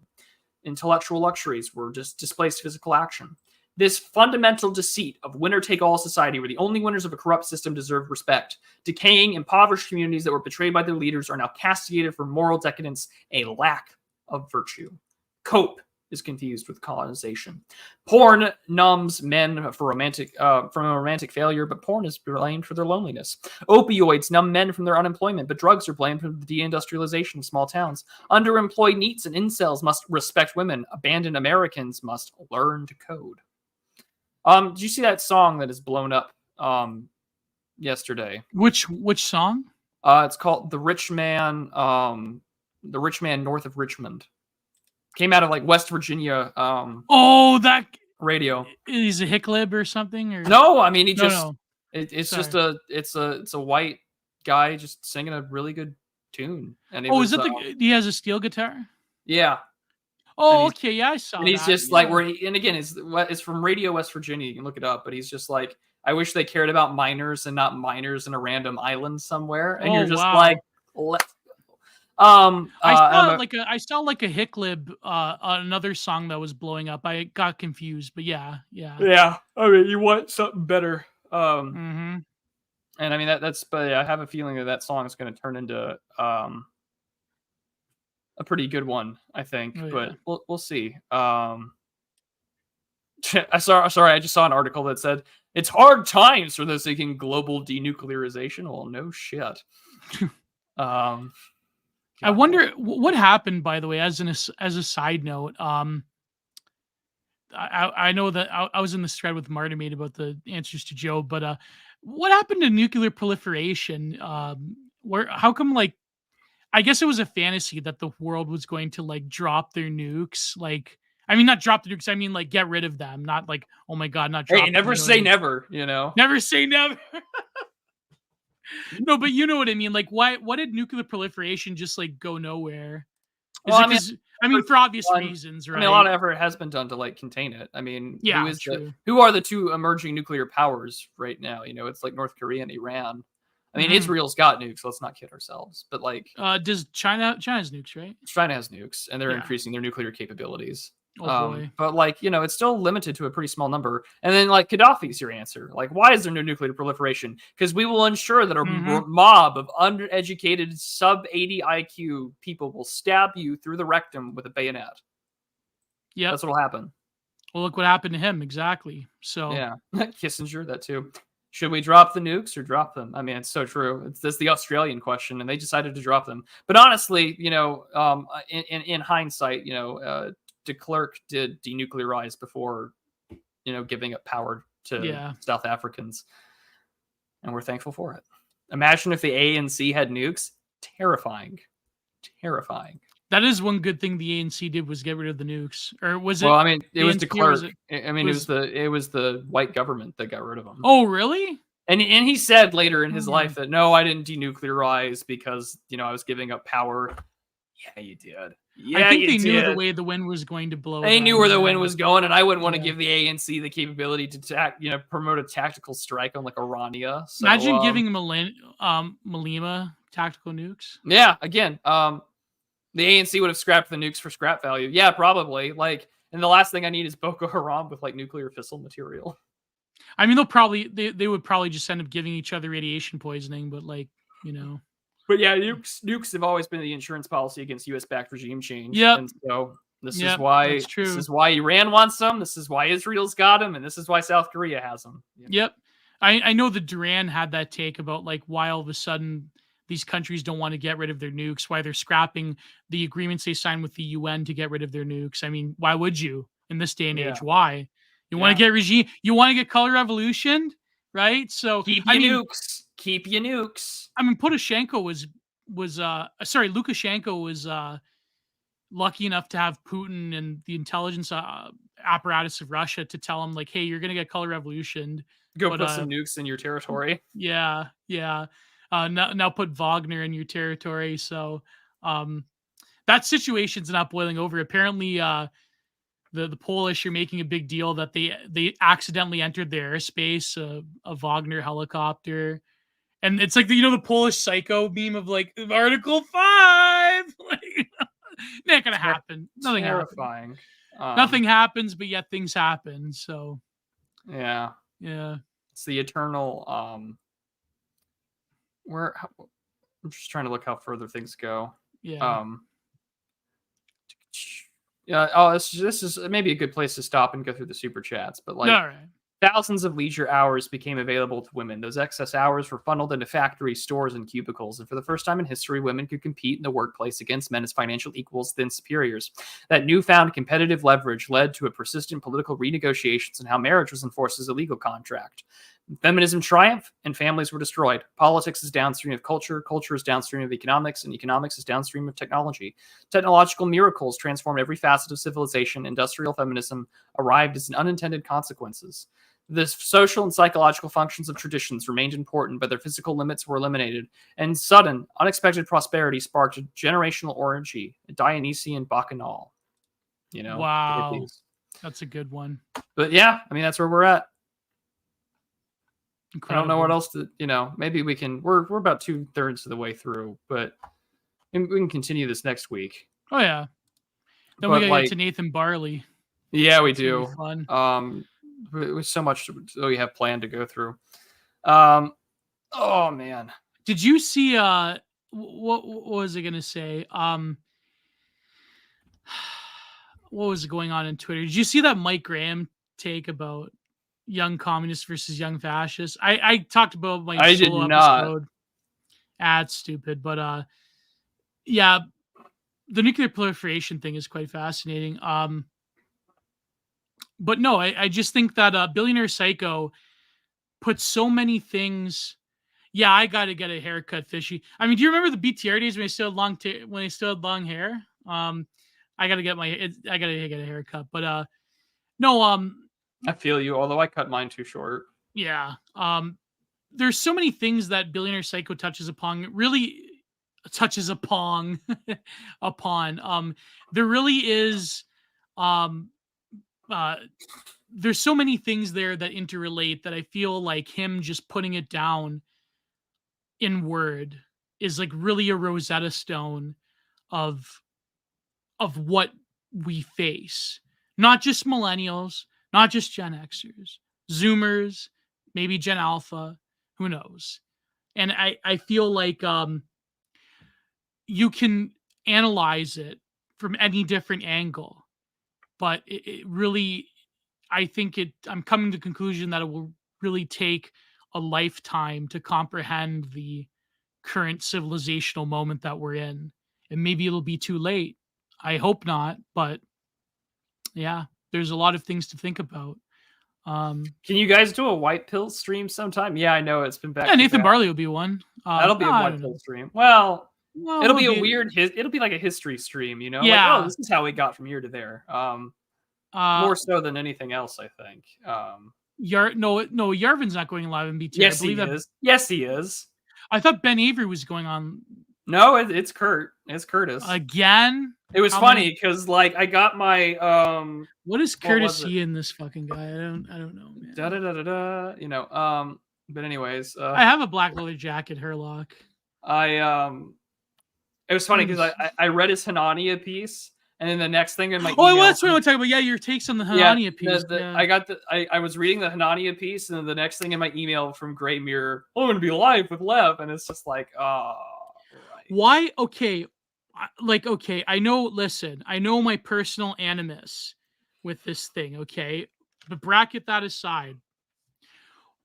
Intellectual luxuries were just displaced physical action. This fundamental deceit of winner-take-all society where the only winners of a corrupt system deserved respect. Decaying, impoverished communities that were betrayed by their leaders are now castigated for moral decadence, a lack of virtue. Cope is confused with colonization. Porn numbs men from a romantic failure, but porn is blamed for their loneliness. Opioids numb men from their unemployment, but drugs are blamed for the deindustrialization of small towns. Underemployed NEETs and incels must respect women. Abandoned Americans must learn to code. Did you see that song that is blown up yesterday? Which song? It's called The Rich Man North of Richmond. Came out of like West Virginia. That radio. He's a hicklib or something, or no? I mean, it's Sorry. just a white guy just singing a really good tune. And is that he has a steel guitar? Yeah. Oh, okay, yeah, I saw. And he's just like and again, it's from Radio West Virginia. You can look it up, but he's just like, I wish they cared about miners and not miners in a random island somewhere. And you're just like, let's. I saw like a hicklib, another song that was blowing up. I got confused, but yeah. I mean, you want something better. And I mean but I have a feeling that song is going to turn into a pretty good one, I think. But we'll see. I just saw an article that said it's hard times for those seeking global denuclearization. Well, no shit. I wonder what happened, by the way, as a side note. I know that I was in this thread with Marty made about the answers to Joe, but what happened to nuclear proliferation? How come, like, I guess it was a fantasy that the world was going to like drop their nukes, like, I mean, not drop the nukes, I mean like get rid of them, not like, oh my god, not drop. Hey, never say never, Never say never. No, but you know what I mean. Like, why did nuclear proliferation just like go nowhere? For obvious reasons, right? I mean, a lot of effort has been done to like contain it. I mean, yeah, who are the two emerging nuclear powers right now? It's like North Korea and Iran. I mean, Israel's got nukes. So let's not kid ourselves. But like, does China has nukes, right? China has nukes, and they're increasing their nuclear capabilities. Oh boy. But like, it's still limited to a pretty small number. And then like Gaddafi's your answer. Like, why is there no nuclear proliferation? Because we will ensure that a mob of undereducated sub 80 IQ people will stab you through the rectum with a bayonet. Yeah, that's what'll happen. Well, look what happened to him. Exactly. So yeah, Kissinger, that too. Should we drop the nukes or drop them? I mean, it's so true. That's the Australian question, and they decided to drop them. But honestly, in hindsight, de Klerk did denuclearize before, giving up power to South Africans. And we're thankful for it. Imagine if the ANC had nukes. Terrifying. That is one good thing the ANC did, was get rid of the nukes. Or was it? Well, I mean, it was de Klerk. It was the white government that got rid of them. Oh, really? And he said later in his life that, no, I didn't denuclearize because, I was giving up power. Yeah, you did. Yeah, I think they knew the way the wind was going to blow. They knew where the wind was going, and I wouldn't want to give the ANC the capability to promote a tactical strike on like Orania. So, imagine giving Malema tactical nukes. Yeah, again, the ANC would have scrapped the nukes for scrap value. Yeah, probably. Like, and the last thing I need is Boko Haram with like nuclear fissile material. I mean, they would probably just end up giving each other radiation poisoning, but like, But yeah, nukes have always been the insurance policy against U.S.-backed regime change, Yep. and so this Yep, is why that's true. this is why Iran wants them. This is why Israel's got them, and this is why South Korea has them. You know? Yep. I know that Duran had that take about like why all of a sudden these countries don't want to get rid of their nukes, why they're scrapping the agreements they signed with the UN to get rid of their nukes. I mean, why would you in this day and age? Why? You want to get you want to get color revolution, right? So keep your nukes. Keep your nukes. I mean, Lukashenko was lucky enough to have Putin and the intelligence apparatus of Russia to tell him like, hey, you're gonna get color revolution. Go put some nukes in your territory. Yeah. Now put Wagner in your territory. So that situation's not boiling over. Apparently, the Polish are making a big deal that they accidentally entered their airspace, a Wagner helicopter. And it's like the Polish psycho meme of like Article 5. Like, not gonna happen. Nothing terrifying. Nothing happens, but yet things happen. So yeah. It's the eternal. I'm just trying to look how further things go. Yeah. Yeah. Oh, this is maybe a good place to stop and go through the super chats. But like, all right. Thousands of leisure hours became available to women. Those excess hours were funneled into factories, stores, and cubicles. And for the first time in history, women could compete in the workplace against men as financial equals than superiors. That newfound competitive leverage led to a persistent political renegotiations in how marriage was enforced as a legal contract. Feminism triumphed and families were destroyed. Politics is downstream of culture. Culture is downstream of economics, and economics is downstream of technology. Technological miracles transformed every facet of civilization. Industrial feminism arrived as an unintended consequences. The social and psychological functions of traditions remained important, but their physical limits were eliminated. And sudden, unexpected prosperity sparked a generational orgy, a Dionysian bacchanal. Wow. That's a good one. But yeah, I mean, that's where we're at. Incredible. I don't know what else to, maybe we can, we're about 2/3 of the way through, but we can continue this next week. Oh yeah. Then we gotta get to Nathan Barley. Yeah, we do. Fun. With so much that we have planned to go through. Oh man. Did you see what was I gonna say? What was going on in Twitter? Did you see that Mike Graham take about young communists versus young fascists? I talked about my solo episode. It's stupid, but yeah, the nuclear proliferation thing is quite fascinating. But no, I just think that Billionaire Psycho put so many things. Yeah, I got to get a haircut, fishy. I mean, do you remember the BTR days when I still had long hair? I got to get a haircut. But no, I feel you. Although I cut mine too short. Yeah. There's so many things that Billionaire Psycho touches upon. Really touches upon. There really is. There's so many things there that interrelate that I feel like him just putting it down in word is like really a Rosetta Stone of what we face. Not just millennials, not just Gen Xers, Zoomers, maybe Gen Alpha, who knows? And I feel like you can analyze it from any different angle, but it really, I'm coming to the conclusion that it will really take a lifetime to comprehend the current civilizational moment that we're in. And maybe it'll be too late. I hope not, but yeah, there's a lot of things to think about. Can you guys do a white pill stream sometime? Yeah, I know it's been back. Yeah, Nathan Barley will be one. That'll be a white pill stream. Well, it'll be a weird. It'll be like a history stream, Yeah. Like, oh, this is how we got from here to there. More so than anything else, I think. Yarvin's not going live in BT. Yes, he is. Yes, he is. I thought Ben Avery was going on. No, it's Kurt. It's Curtis again. It was funny because like I got my What is courtesy in this fucking guy? I don't know, man. Da da da da da. But anyways, I have a black leather jacket, Herlock. It was funny because I read his Hanania piece. And then the next thing in my email, that's what I'm talking about. Yeah, your takes on the Hanania piece. I was reading the Hanania piece, and then the next thing in my email from Grey Mirror, I'm going to be live with Lev, and it's just like, Why? Okay. Okay, I know, listen, I know my personal animus with this thing, okay? But bracket that aside.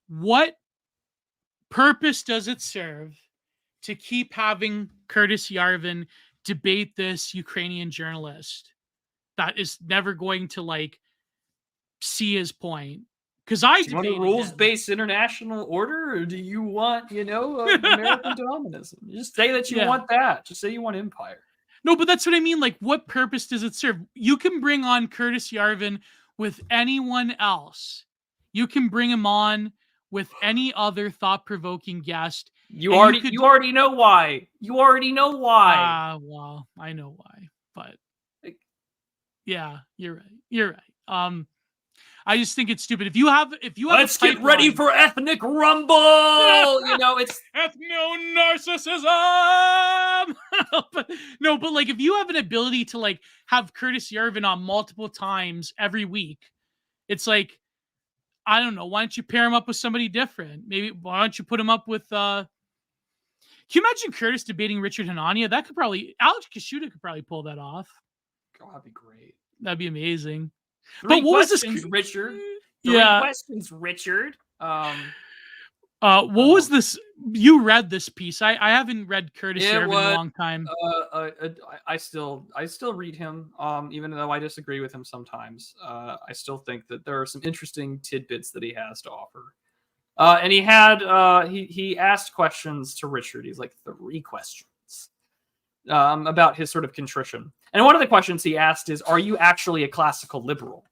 What purpose does it serve to keep having Curtis Yarvin debate this Ukrainian journalist that is never going to see his point? Because I Do you want a debated him. rules-based international order, or do you want, American dominance? Just say that you want that. Just say you want empire. No, but that's what I mean. Like, what purpose does it serve? You can bring on Curtis Yarvin with anyone else. You can bring him on with any other thought-provoking guest. You already know why. You already know why. Well, I know why, but yeah, you're right. You're right. I just think it's stupid. If you have Let's get ready for ethnic rumble. It's ethno narcissism. but like, if you have an ability to have Curtis Yarvin on multiple times every week, it's like, I don't know. Why don't you pair him up with somebody different? Maybe why don't you put him up with? Can you imagine Curtis debating Richard Hanania? That could probably Alex Kashuta could probably pull that off. God, that'd be great. That'd be amazing. But what was this, Richard? Three questions, Richard. What was this? You read this piece. I haven't read Curtis Yarvin in a long time. I still read him, even though I disagree with him sometimes. I still think that there are some interesting tidbits that he has to offer. And he had he asked questions to Richard. He's like 3 questions about his sort of contrition. And one of the questions he asked is, "Are you actually a classical liberal?"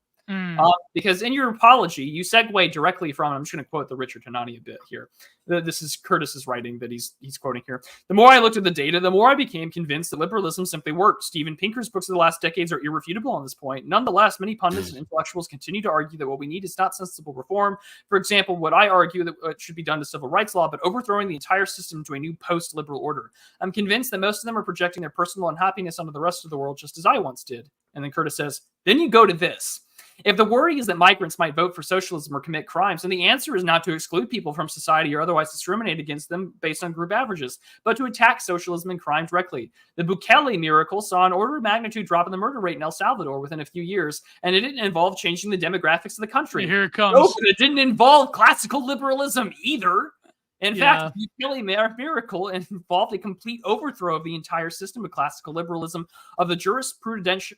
Because in your apology, you segue directly from, I'm just going to quote the Richard Hanania bit here. This is Curtis's writing that he's quoting here. "The more I looked at the data, the more I became convinced that liberalism simply worked. Steven Pinker's books of the last decades are irrefutable on this point. Nonetheless, many pundits and intellectuals continue to argue that what we need is not sensible reform. For example, what I argue that should be done to civil rights law, but overthrowing the entire system to a new post-liberal order. I'm convinced that most of them are projecting their personal unhappiness onto the rest of the world, just as I once did." And then Curtis says, "Then you go to this. If the worry is that migrants might vote for socialism or commit crimes, then the answer is not to exclude people from society or otherwise discriminate against them based on group averages, but to attack socialism and crime directly. The Bukele miracle saw an order of magnitude drop in the murder rate in El Salvador within a few years, and it didn't involve changing the demographics of the country. Here it comes. Nope, it didn't involve classical liberalism either. In fact, the Bukele miracle involved a complete overthrow of the entire system of classical liberalism, of the jurisprudential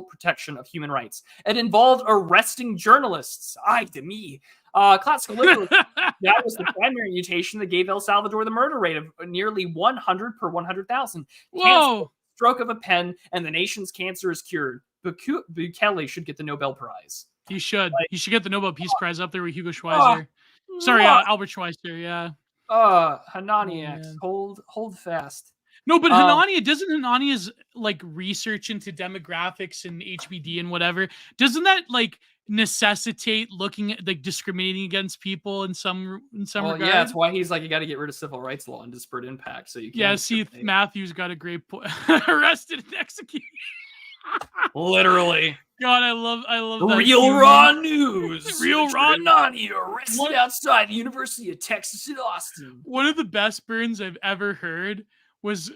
protection of human rights. It involved arresting journalists. To me. Classical liberalism, that was the primary mutation that gave El Salvador the murder rate of nearly 100 per 100,000. Whoa! Stroke of a pen, and the nation's cancer is cured. Bukele should get the Nobel Prize." He should. He should get the Nobel Peace Prize up there with Hugo Schweizer. Sorry, Albert Schweitzer, yeah. Hananiacs, hold fast. No, but doesn't Hanania's research into demographics and HBD and whatever, doesn't that necessitate looking at discriminating against people in some regard? Yeah, that's why he's you got to get rid of civil rights law and disparate impact, so you can. See, Matthew's got a great point. Arrested and executed. Literally. God, I love that. Real raw news. Real raw Hanania arrested outside the University of Texas in Austin. One of the best burns I've ever heard was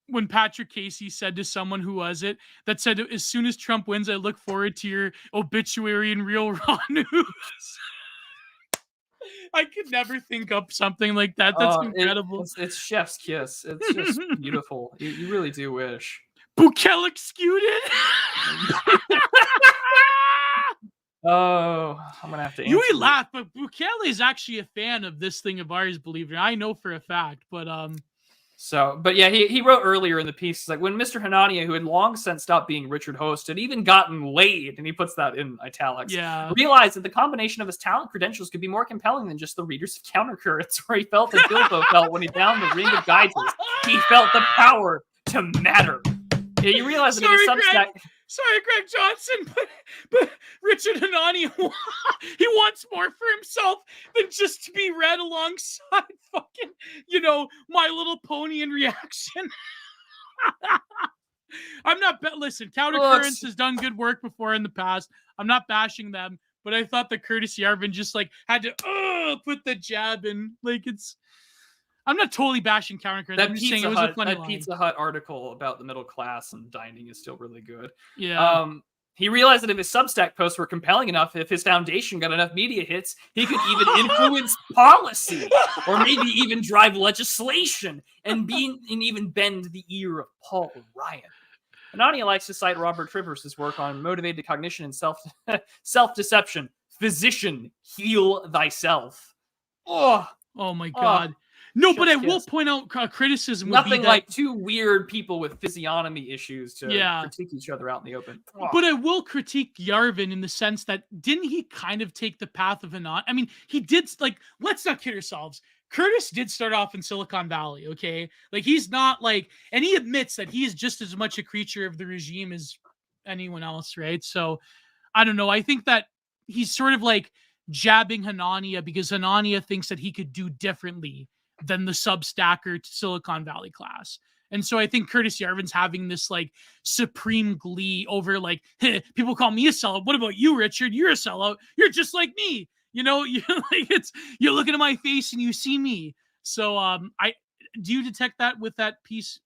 when Patrick Casey said to someone, who was it, that said, "As soon as Trump wins, I look forward to your obituary in Real Raw News." I could never think up something like that. That's incredible. It's chef's kiss. It's just beautiful. You really do wish. Bukele executed. Oh, I'm gonna have to. You laugh, but Bukele is actually a fan of this thing of ours. Believe it, I know for a fact. But yeah, he wrote earlier in the piece, when Mr. Hanania, who had long since stopped being Richard Host, had even gotten laid, and he puts that in italics. Yeah, realized that the combination of his talent credentials could be more compelling than just the readers of Countercurrents, where he felt as Bilbo felt when he found the ring of guidance. He felt the power to matter. Yeah, you realize that Sorry, Greg Johnson, but Richard Hanania, he wants more for himself than just to be read alongside fucking, My Little Pony in reaction. I'm not, listen, Countercurrents has done good work before in the past. I'm not bashing them, but I thought that Curtis Yarvin just had to put the jab in. I'm not totally bashing counter critics. That I'm just saying Pizza it was a Hut, funny that line. Pizza Hut article about the middle class and dining is still really good. Yeah. He realized that if his Substack posts were compelling enough, if his foundation got enough media hits, he could even influence policy, or maybe even drive legislation, and even bend the ear of Paul Ryan. Anania likes to cite Robert Trivers' work on motivated cognition and self-deception. Physician, heal thyself. Oh my God. No, but I will kiss. point out criticism would Nothing be that, like two weird people with physiognomy issues to critique each other out in the open. But I will critique Yarvin in the sense that didn't he kind of take the path of Anania? I mean, he did, like, let's not kid ourselves. Curtis did start off in Silicon Valley, okay? Like, he's not like, and he admits that he is just as much a creature of the regime as anyone else, right? So, I don't know. I think that he's sort of like jabbing Hanania because Hanania thinks that he could do differently than the Substacker Silicon Valley class. And so I think Curtis Yarvin's having this like supreme glee over like, hey, people call me a sellout. What about you, Richard? You're a sellout. You're just like me. You know, you're like, you're looking at my face and you see me. So do you detect that with that piece?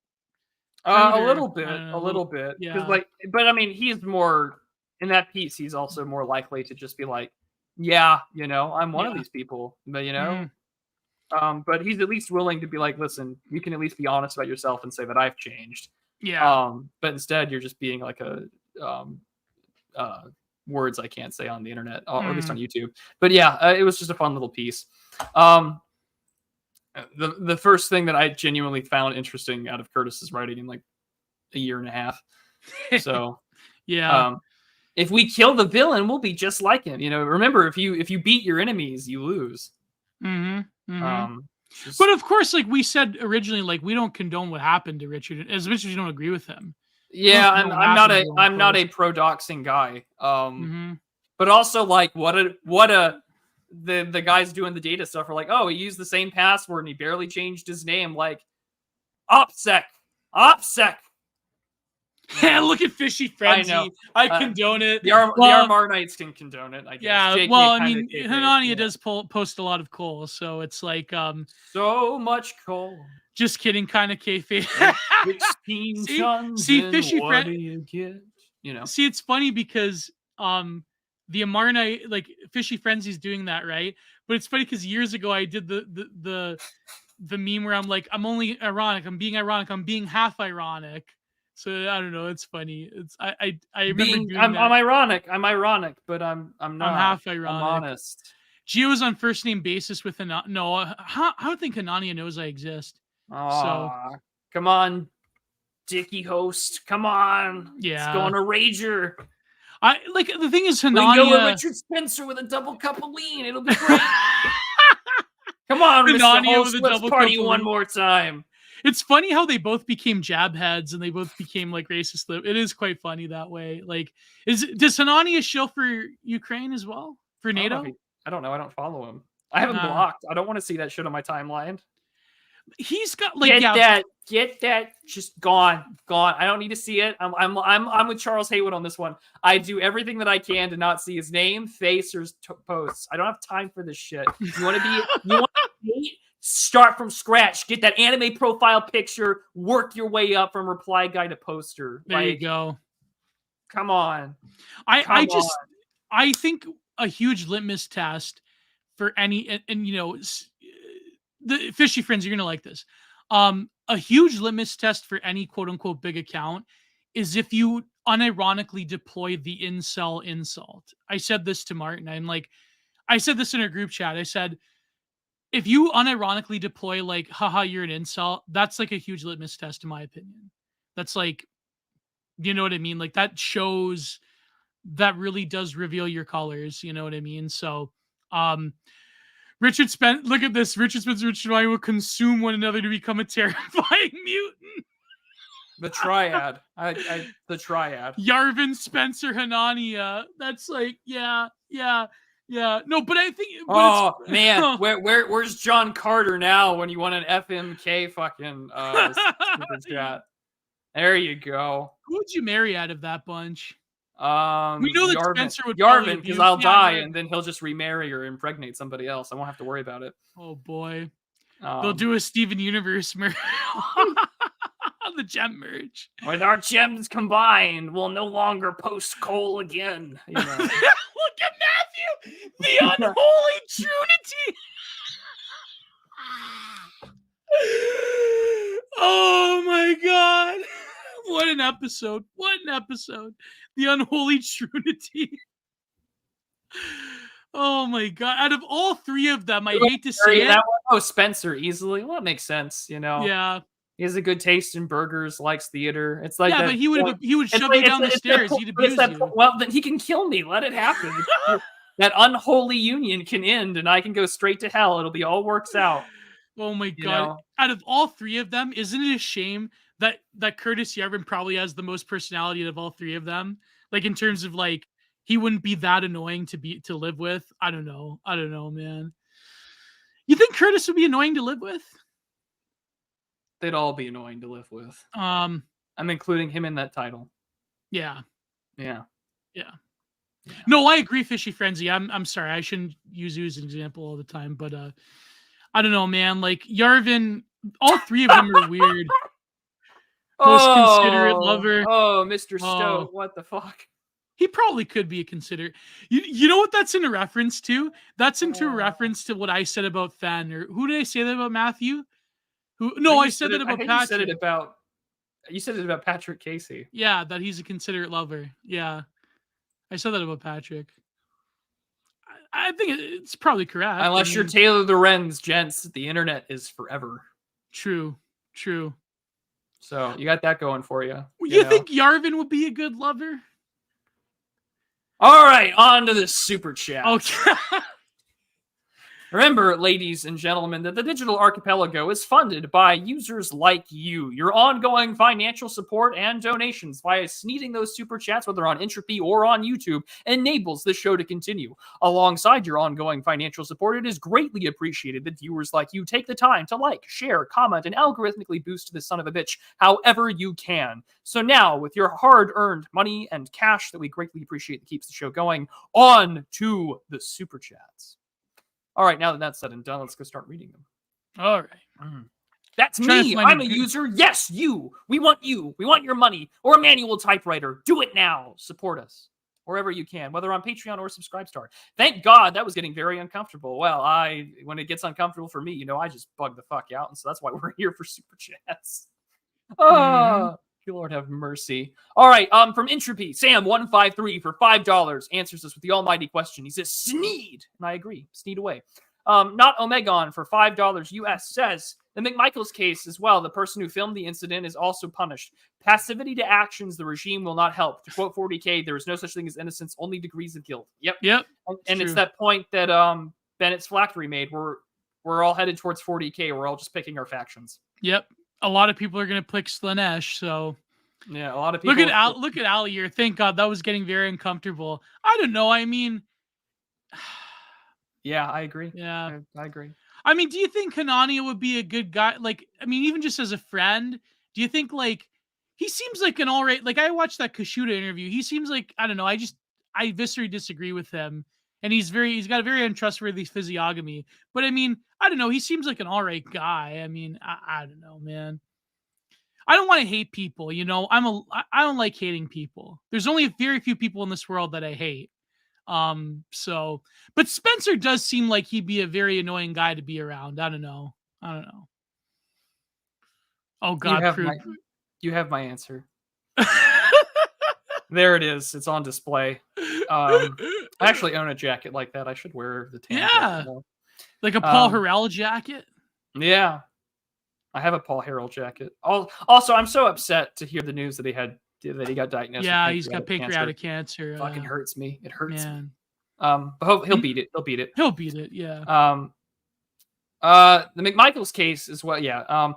A little bit. Yeah. But I mean, he's more in that piece. He's also more likely to just be like, yeah, you know, I'm one of these people, but you know, but he's at least willing to be like, listen, you can at least be honest about yourself and say that I've changed. Yeah. But instead you're just being like a, words I can't say on the internet, or at least on YouTube. But yeah, it was just a fun little piece. The first thing that I genuinely found interesting out of Curtis's writing in like a year and a half. So yeah. If we kill the villain, we'll be just like him. You know, remember, if you beat your enemies, you lose. But of course, like we said originally, like we don't condone what happened to Richard, as much as you don't agree with him. Yeah, I'm not a pro doxing guy. But also like the guys doing the data stuff are like, oh, he used the same password and he barely changed his name. Like, OPSEC. Yeah, look at Fishy Frenzy. I condone it. The Armar Knights can condone it, I guess. Yeah, JK well, I mean, Hanania does post a lot of coal, so it's like so much coal. Just kidding, kind of kayfabe. 16 tons. See, Fishy Frenzy. You know. See, it's funny because the Amarna, like Fishy Frenzy's doing that, right? But it's funny because years ago I did the meme where I'm like, I'm only ironic. I'm being ironic. I'm being half ironic. So I don't know. It's funny. It's I remember doing that. I'm ironic. I'm ironic, but I'm not. I'm half ironic. I'm honest. Gio's on first name basis with Hanania. No, I don't think Hanania knows I exist. So come on, Dicky host. Come on. Yeah. It's going to Rager. I like the thing is Hanania. We go with Richard Spencer with a double cup of lean. It'll be great. Come on, Mr. Host. Let's party one more time. It's funny how they both became jab heads and they both became like racist. It is quite funny that way. Like, does Hanania show for Ukraine as well? For NATO? I don't know. I don't follow him. I haven't blocked. I don't want to see that shit on my timeline. He's got like get that just gone. I don't need to see it. I'm with Charles Haywood on this one. I do everything that I can to not see his name, face, or posts. I don't have time for this shit. You want to be start from scratch. Get that anime profile picture. Work your way up from reply guy to poster. There you go. Come on. I think a huge litmus test for any and you know the Fishy Friends, you're gonna like this. A huge litmus test for any quote unquote big account is if you unironically deploy the incel insult. I said this to Martin. I said this in our group chat. I said, if you unironically deploy like, haha, you're an incel, that's like a huge litmus test, in my opinion. That's like, you know what I mean? Like that shows, that really does reveal your colors. You know what I mean? So, Richard Spencer, look at this. Richard Spencer and Richard Ryan will consume one another to become a terrifying mutant. The triad. The triad. Yarvin, Spencer, Hanania. That's like, yeah. No, but I think. Oh man, where's John Carter now? When you want an FMK fucking super chat. There you go. Who would you marry out of that bunch? We know that Spencer would Yarvin, because I'll die and then he'll just remarry or impregnate somebody else. I won't have to worry about it. Oh boy. They'll do a Steven Universe merge. The gem merge. With our gems combined, we'll no longer post coal again. You know. Look at Matthew, the unholy trinity. Oh my god. What an episode. What an episode. The unholy trinity. Oh my god. Out of all three of them, I hate to say it. Oh, Spencer, easily. Well, that makes sense, you know. Yeah. He has a good taste in burgers, likes theater. It's like but he would shove you down the stairs. He'd abuse you. Well, then he can kill me. Let it happen. That unholy union can end, and I can go straight to hell. It'll be all works out. Oh my god! Out of all three of them, isn't it a shame that Curtis Yarvin probably has the most personality out of all three of them? Like in terms of like, he wouldn't be that annoying to live with. I don't know, man. You think Curtis would be annoying to live with? They'd all be annoying to live with. I'm including him in that title. Yeah. No, I agree, Fishy Frenzy. I'm sorry, I shouldn't use you as an example all the time, but I don't know, man. Like Yarvin, all three of them are weird. Most considerate lover. Oh, Mr. Stowe, what the fuck? He probably could be a considerate. You know what that's in a reference to? That's into a reference to what I said about Fan. Or who did I say that about, Matthew? I said that about Patrick. You said it about Patrick Casey. Yeah, that he's a considerate lover. Yeah. I said that about Patrick. I think it's probably correct. Unless you're Taylor Lorenz, gents, the internet is forever. True. So you got that going for you. You think Yarvin would be a good lover? All right, on to the super chat. Okay. Remember, ladies and gentlemen, that the Digital Archipelago is funded by users like you. Your ongoing financial support and donations via sneezing those super chats, whether on Entropy or on YouTube, enables the show to continue. Alongside your ongoing financial support, it is greatly appreciated that viewers like you take the time to like, share, comment, and algorithmically boost this son of a bitch however you can. So now, with your hard-earned money and cash that we greatly appreciate that keeps the show going, on to the super chats. All right, now that that's said and done, let's go start reading them. All right. That's me. I'm a user. Yes, you. We want you. We want your money or a manual typewriter. Do it now. Support us wherever you can, whether on Patreon or Subscribestar. Thank God that was getting very uncomfortable. Well, when it gets uncomfortable for me, I just bug the fuck out, and so that's why we're here for super chats. Lord have mercy. All right, from Entropy, Sam153 for $5 answers us with the almighty question. He says, Sneed. And I agree. Sneed away. Not Omegon for $5 US says, the McMichaels case as well. The person who filmed the incident is also punished. Passivity to actions, the regime will not help. To quote 40K, there is no such thing as innocence, only degrees of guilt. Yep. And it's that point that Bennett's Phylactery made. We're all headed towards 40K. We're all just picking our factions. Yep. A lot of people are going to pick Slanesh, so yeah, a lot of people. Look at Ali here. Thank God, that was getting very uncomfortable. I don't know. I mean, yeah, I agree. Yeah, I agree. I mean, do you think Hanania would be a good guy? Like, I mean, even just as a friend, do you think like he seems like an all right? Like, I watched that Kashuta interview. He seems like, I don't know. I viscerally disagree with him, and he's got a very untrustworthy physiognomy. But I mean, I don't know. He seems like an all right guy. I mean, I don't know, man. I don't want to hate people, I don't like hating people. There's only very few people in this world that I hate. But Spencer does seem like he'd be a very annoying guy to be around. I don't know. Oh God, you have my answer. There it is. It's on display. I actually own a jacket like that. I should wear the tan. Yeah. Like a Paul Harrell jacket. Yeah. I have a Paul Harrell jacket. Also, I'm so upset to hear the news that he got diagnosed. Yeah, he's got pancreatic cancer. Fucking hurts me. It hurts. Man. But he'll beat it. He'll beat it. He'll beat it. Yeah. The McMichaels case is what? Yeah.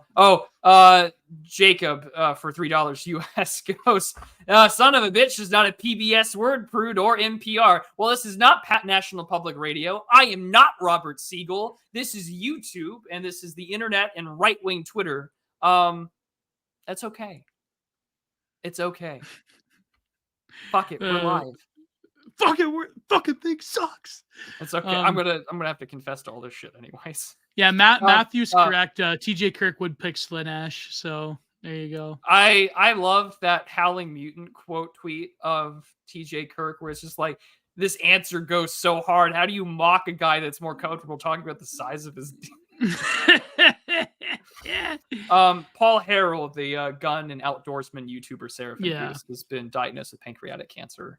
Jacob for $3 US goes. Son of a bitch is not a PBS word, Prude, or NPR. Well, this is not National Public Radio. I am not Robert Siegel. This is YouTube, and this is the internet and right-wing Twitter. That's okay. It's okay. Fuck it, we're live. Fucking thing sucks. It's okay. I'm gonna have to confess to all this shit anyways. Yeah, Matthew's correct. TJ Kirk would pick Slaanesh, so there you go. I love that Howling Mutant quote tweet of TJ Kirk where it's just like, this answer goes so hard. How do you mock a guy that's more comfortable talking about the size of his Paul Harrell, the gun and outdoorsman YouTuber Seraphim has been diagnosed with pancreatic cancer.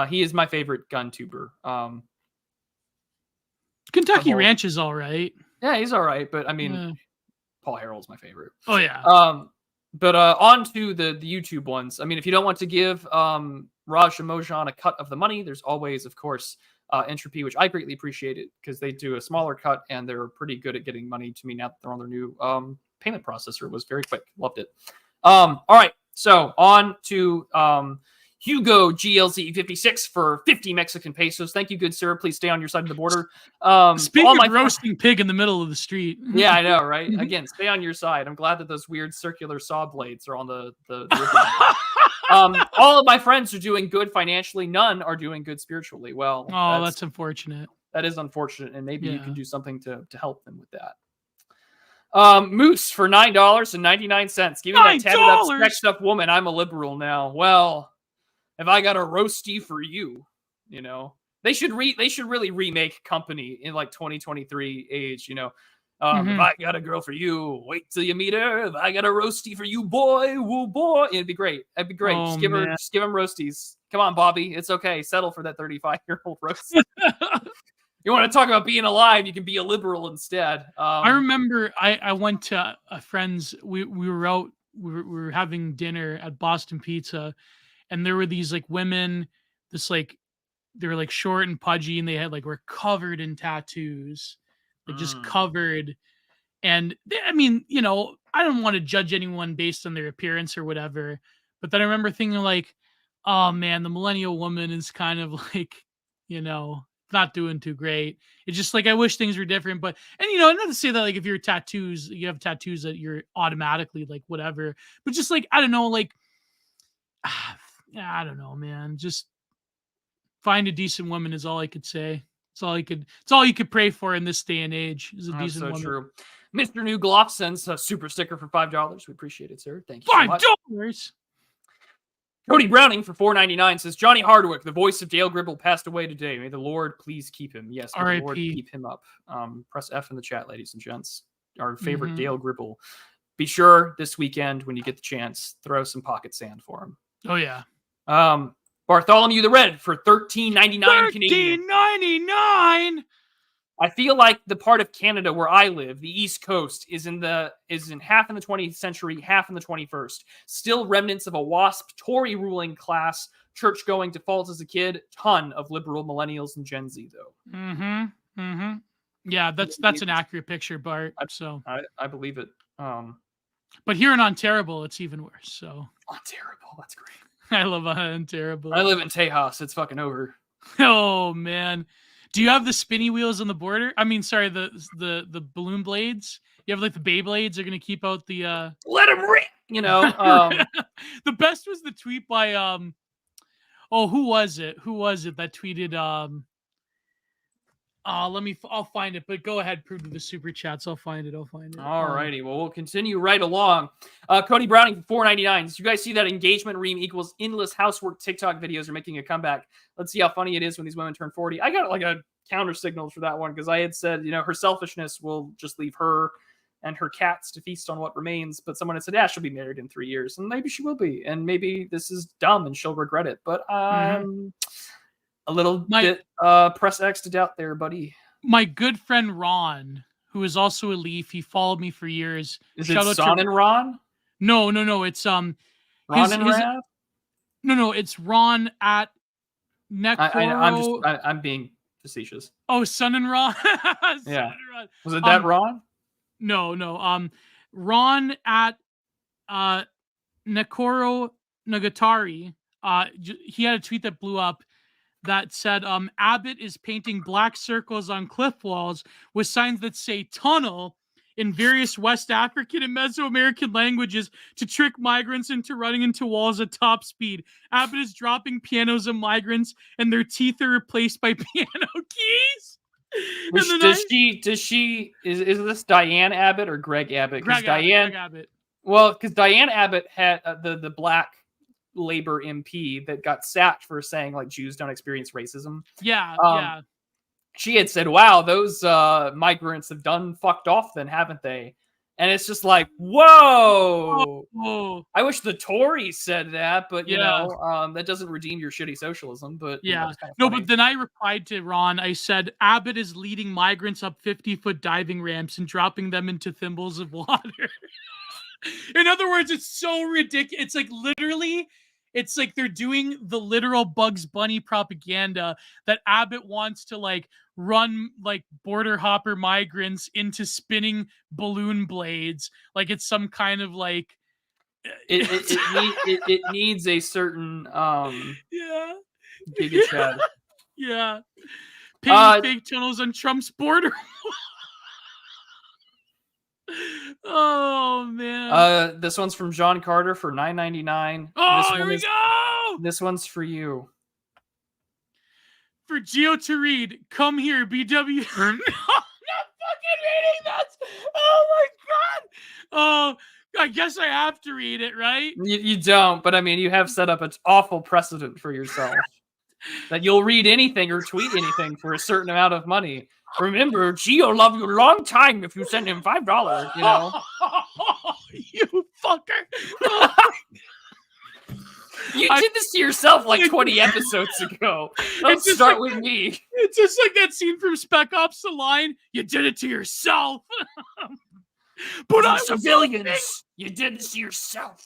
He is my favorite gun tuber. Kentucky Ranch is all right. Yeah, he's all right, but I mean, Paul Harrell's my favorite. Oh yeah. But on to the YouTube ones. I mean, if you don't want to give Raj and Mojan a cut of the money, there's always, of course, Entropy, which I greatly appreciate it because they do a smaller cut and they're pretty good at getting money to me now that they're on their new payment processor. It was very quick. Loved it. All right. So on to Hugo GLZ56 for 50 Mexican pesos. Thank you, good sir. Please stay on your side of the border. Speaking of roasting pig in the middle of the street. Yeah, I know, right? Again, stay on your side. I'm glad that those weird circular saw blades are on the all of my friends are doing good financially. None are doing good spiritually. Well, that's unfortunate. That is unfortunate, and maybe you can do something to help them with that. Moose for $9.99. Give me that tatted up, stretched up woman. I'm a liberal now. Well, if I got a roasty for you, you know, they should really remake Company in like 2023 age, you know. If I got a girl for you, wait till you meet her. If I got a roasty for you, boy, woo boy, it'd be great. It'd be great. Just give him roasties. Come on, Bobby, it's okay. Settle for that 35-year-old roast. You want to talk about being alive? You can be a liberal instead. I remember I went to a friend's. We were out. We were having dinner at Boston Pizza, and there were these like women. They were like short and pudgy, and they had were covered in tattoos. Just covered. And I mean, you know, I don't want to judge anyone based on their appearance or whatever. But then I remember thinking like, oh man, the millennial woman is kind of like, you know, not doing too great. It's just like, I wish things were different. But, and you know, not to say that like if you have tattoos that you're automatically like whatever. But just like, I don't know, like, I don't know, man. Just find a decent woman is all I could say. It's all you could pray for in this day and age. Is a decent woman. True. Mr. New Glock sends a super sticker for $5. We appreciate it, sir. Thank you so much. $5. Cody Browning for $4.99 says Johnny Hardwick, the voice of Dale Gribble, passed away today. May the Lord please keep him. Yes, may the Lord keep him up. Press F in the chat, ladies and gents. Our favorite Dale Gribble. Be sure this weekend when you get the chance, throw some pocket sand for him. Oh yeah. Bartholomew the Red for $13.99 Canadian. $13.99. I feel like the part of Canada where I live, the East Coast, is in half in the 20th century, half in the 21st. Still remnants of a WASP Tory ruling class, church going defaults as a kid. Ton of liberal millennials and Gen Z though. Yeah, that's an accurate picture, Bart. So I believe it. But here in Ontario, it's even worse. So Ontario, that's great. I love Ontario. I live in Tejas. It's fucking over. Oh man, do you have the spinny wheels on the border? I mean, sorry, the balloon blades. You have like the Beyblades. They're gonna keep out the. Let them rip. You know. The best was the tweet by who was it? Who was it that tweeted I'll find it, but go ahead, prove to the super chats. I'll find it. All righty. Well, we'll continue right along. Cody Browning for $4.99. Did you guys see that engagement ream equals endless housework TikTok videos are making a comeback? Let's see how funny it is when these women turn 40. I got like a counter signal for that one because I had said, you know, her selfishness will just leave her and her cats to feast on what remains. But someone had said, yeah, she'll be married in 3 years. And maybe she will be. And maybe this is dumb and she'll regret it. But a little bit press X to doubt there, buddy. My good friend Ron, who is also a Leaf, he followed me for years. Is it Son and Ron? No. It's Ron and Rav? No. It's Ron at Necoro. I'm being facetious. Oh, Son and Ron. Yeah. Was it that Ron? No. Ron at Necoro Nagatari. He had a tweet that blew up that said, Abbott is painting black circles on cliff walls with signs that say tunnel in various West African and Mesoamerican languages to trick migrants into running into walls at top speed. Abbott is dropping pianos on migrants and their teeth are replaced by piano keys. Does she is this Diane Abbott or Greg Abbott? Greg Abbott. Well, because Diane Abbott had the black Labor MP that got sacked for saying like Jews don't experience racism. Yeah. She had said, "Wow, those migrants have done fucked off, then, haven't they?" And it's just like, whoa! I wish the Tories said that, but you know, that doesn't redeem your shitty socialism. But yeah, no. But then I replied to Ron. I said, Abbott is leading migrants up 50-foot diving ramps and dropping them into thimbles of water. In other words, it's so ridiculous. It's like literally. It's like they're doing the literal Bugs Bunny propaganda that Abbott wants to like run like border hopper migrants into spinning balloon blades. Like it's some kind of like it needs a certain Giga Chad. Yeah. Paying fake tunnels on Trump's border. Oh man. This one's from John Carter for $9.99. Oh, here we go. This one's for you. For Gio to read. Come here, BW. No, I'm not fucking reading this. Oh my god. Oh, I guess I have to read it, right? You don't, but I mean, you have set up an awful precedent for yourself that you'll read anything or tweet anything for a certain amount of money. Remember, Gio love you a long time if you send him $5, you know. You fucker. You did this to yourself like 20 episodes ago. Don't start with me. It's just like that scene from Spec Ops: The Line. You did it to yourself. But I'm civilians. You did this to yourself.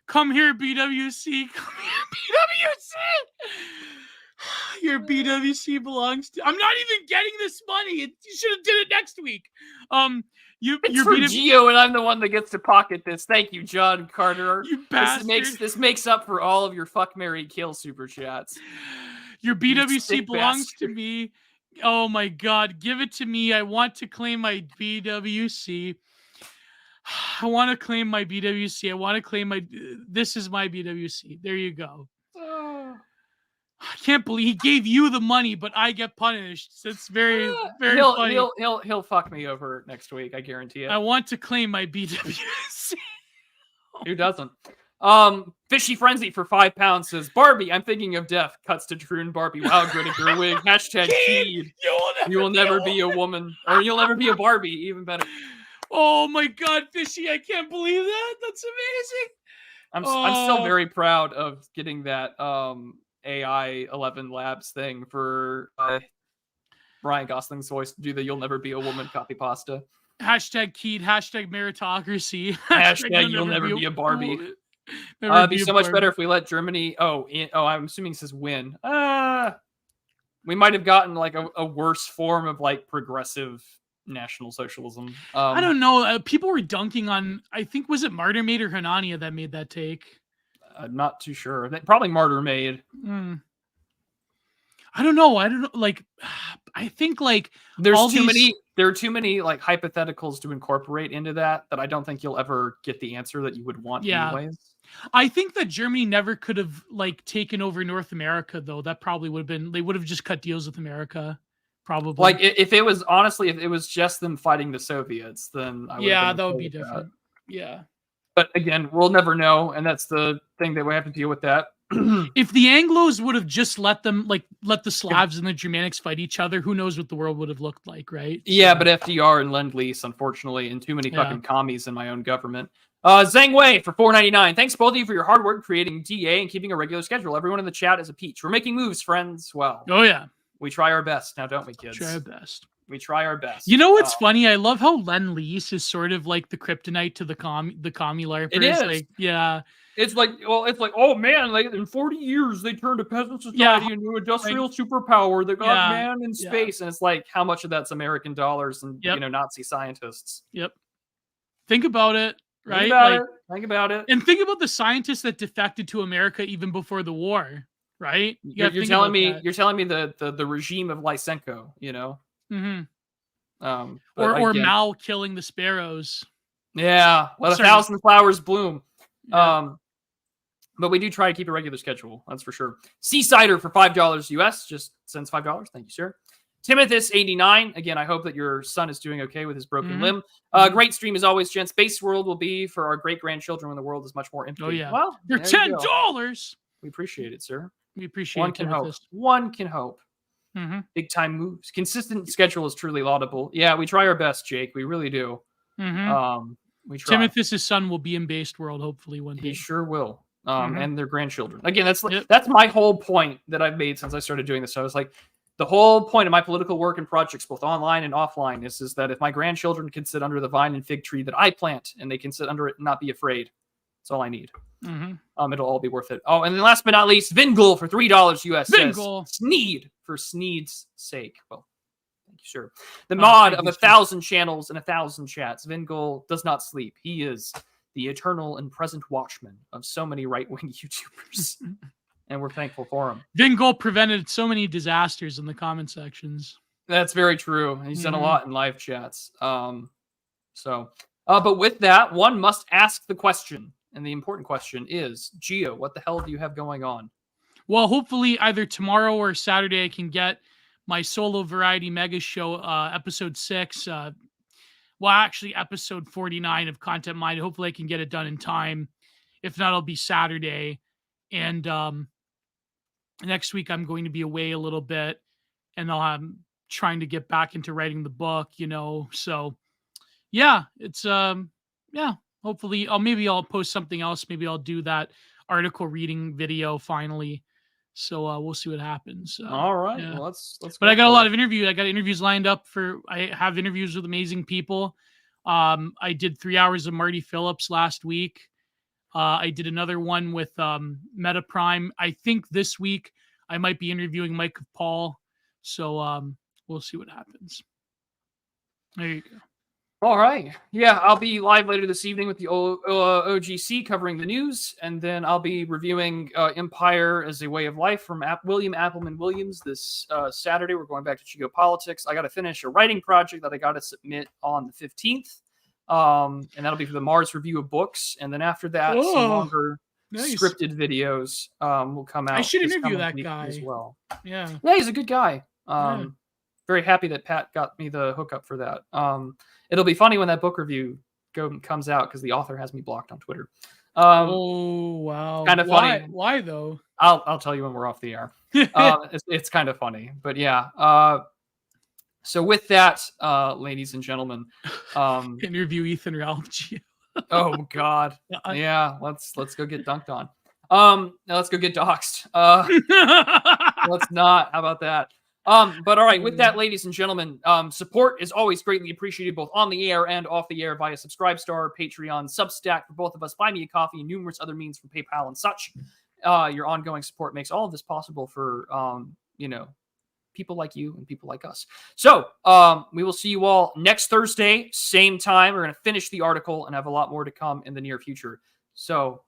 Come here, BWC. Come here, BWC. Your BWC belongs to. I'm not even getting this money. You should have did it next week. It's for Gio, and I'm the one that gets to pocket this. Thank you, John Carter. You bastard. This makes up for all of your fuck, marry, kill super chats. Your BWC belongs to me. Oh my god, give it to me. I want to claim my BWC. I want to claim my BWC. I want to claim my. This is my BWC. There you go. I can't believe he gave you the money, but I get punished. It's very, very funny. He'll fuck me over next week. I guarantee it. I want to claim my BWC. Who doesn't? Fishy Frenzy for £5 says, Barbie, I'm thinking of death. Cuts to Drew and Barbie. Wow, Greta Gerwig. Hashtag Keed. You will never be a woman. Or you'll never be a Barbie. Even better. Oh my god, Fishy. I can't believe that. That's amazing. I'm still very proud of getting that AI 11 Labs thing for Ryan Gosling's voice to do the "You'll Never Be a Woman" copy pasta. Hashtag Keed. Hashtag meritocracy. Hashtag You'll Never Be a Barbie. It'd be so much better if we let Germany. I'm assuming it says win. We might have gotten like a worse form of like progressive National Socialism. I don't know. People were dunking on. I think was it Martyr Made or Hanania that made that take. Not too sure. Probably Martyr Made. I don't know. Like, I think like there are too many like hypotheticals to incorporate into that I don't think you'll ever get the answer that you would want anyways. I think that Germany never could have like taken over North America though. That probably would have been. They would have just cut deals with America. Probably. Like if it was just them fighting the Soviets, then I would that would be different. Yeah. But again, we'll never know, and that's the thing that we have to deal with that. If the Anglos would have just let the Slavs and the Germanics fight each other, who knows what the world would have looked like, right? Yeah, but FDR and Lend-Lease, unfortunately, and too many fucking commies in my own government. Zhang Wei for $4.99. Thanks both of you for your hard work creating DA and keeping a regular schedule. Everyone in the chat is a peach. We're making moves, friends. Well, oh yeah, we try our best now, don't we, kids? Try our best. We try our best. You know what's funny? I love how Lend-Lease is sort of like the kryptonite to the commie LARPers. It is. Like, yeah. It's like, oh man, like in 40 years they turned a peasant society into an industrial superpower that got man in space, and it's like how much of that's American dollars and Nazi scientists. Yep. Think about it, right? Think about it, and think about the scientists that defected to America even before the war, right? You're telling me the regime of Lysenko, you know. Mm-hmm. Or Mao killing the sparrows. Yeah, let 1,000 flowers bloom. Yeah. But we do try to keep a regular schedule. That's for sure. Seasider for $5 US just sends $5. Thank you, sir. Timothus89, again, I hope that your son is doing okay with his broken limb. Great stream as always, gents. Space World will be for our great-grandchildren when the world is much more empty. Oh, yeah. Well, they're $10. We appreciate it, sir. We appreciate One it, can hope. Timothus. One can hope. Big time moves. Consistent schedule is truly laudable. Yeah, we try our best, Jake. We really do. We try. Timothus' son will be in Based World, hopefully one day. He sure will. And their grandchildren. Again, that's my whole point that I've made since I started doing this. So I was like, the whole point of my political work and projects, both online and offline, is that if my grandchildren can sit under the vine and fig tree that I plant, and they can sit under it and not be afraid, that's all I need. It'll all be worth it. Oh, and then last but not least, Vingul for $3 US Vingul. says Sneed for Sneed's sake. Well, thank you, sir. The mod of 1,000 channels and 1,000 chats. Vingul does not sleep. He is the eternal and present watchman of so many right-wing YouTubers. And we're thankful for him. Vingul prevented so many disasters in the comment sections. That's very true. He's done a lot in live chats. But with that, one must ask the question. And the important question is, Gio, what the hell do you have going on? Well, hopefully either tomorrow or Saturday I can get my solo variety mega show, episode 6. Actually episode 49 of Content Mind. Hopefully I can get it done in time. If not, it'll be Saturday. And next week I'm going to be away a little bit, and I'm trying to get back into writing the book, So yeah, it's hopefully maybe I'll post something else. Maybe I'll do that article reading video finally. So we'll see what happens. All right. Yeah. Well, let's But I got a lot of interviews. I got interviews lined up I have interviews with amazing people. I did 3 hours of Marty Phillips last week. I did another one with Meta Prime. I think this week I might be interviewing Mike Paul. So we'll see what happens. There you go. All right. Yeah, I'll be live later this evening with the OGC covering the news, and then I'll be reviewing Empire as a Way of Life from William Appleman Williams this Saturday. We're going back to geopolitics. I got to finish a writing project that I got to submit on the 15th, and that'll be for the Mars review of books. And then after that, some longer scripted videos will come out. I should interview that guy as well. Yeah, he's a good guy. Very happy that Pat got me the hookup for that. It'll be funny when that book review comes out because the author has me blocked on Twitter. Oh wow! Kind of funny. Why though? I'll tell you when we're off the air. It's kind of funny, but yeah. So with that, ladies and gentlemen, interview Ethan Ralph. Oh God, yeah. Let's go get dunked on. Now let's go get doxxed. Let's not. How about that? But all right, with that, ladies and gentlemen, support is always greatly appreciated both on the air and off the air via Subscribestar, Patreon, Substack for both of us, Buy Me a Coffee, and numerous other means from PayPal and such. Your ongoing support makes all of this possible for, people like you and people like us. So we will see you all next Thursday, same time. We're going to finish the article and have a lot more to come in the near future. So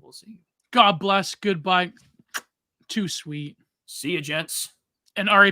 we'll see you. God bless. Goodbye. Too sweet. See you, gents. And RIP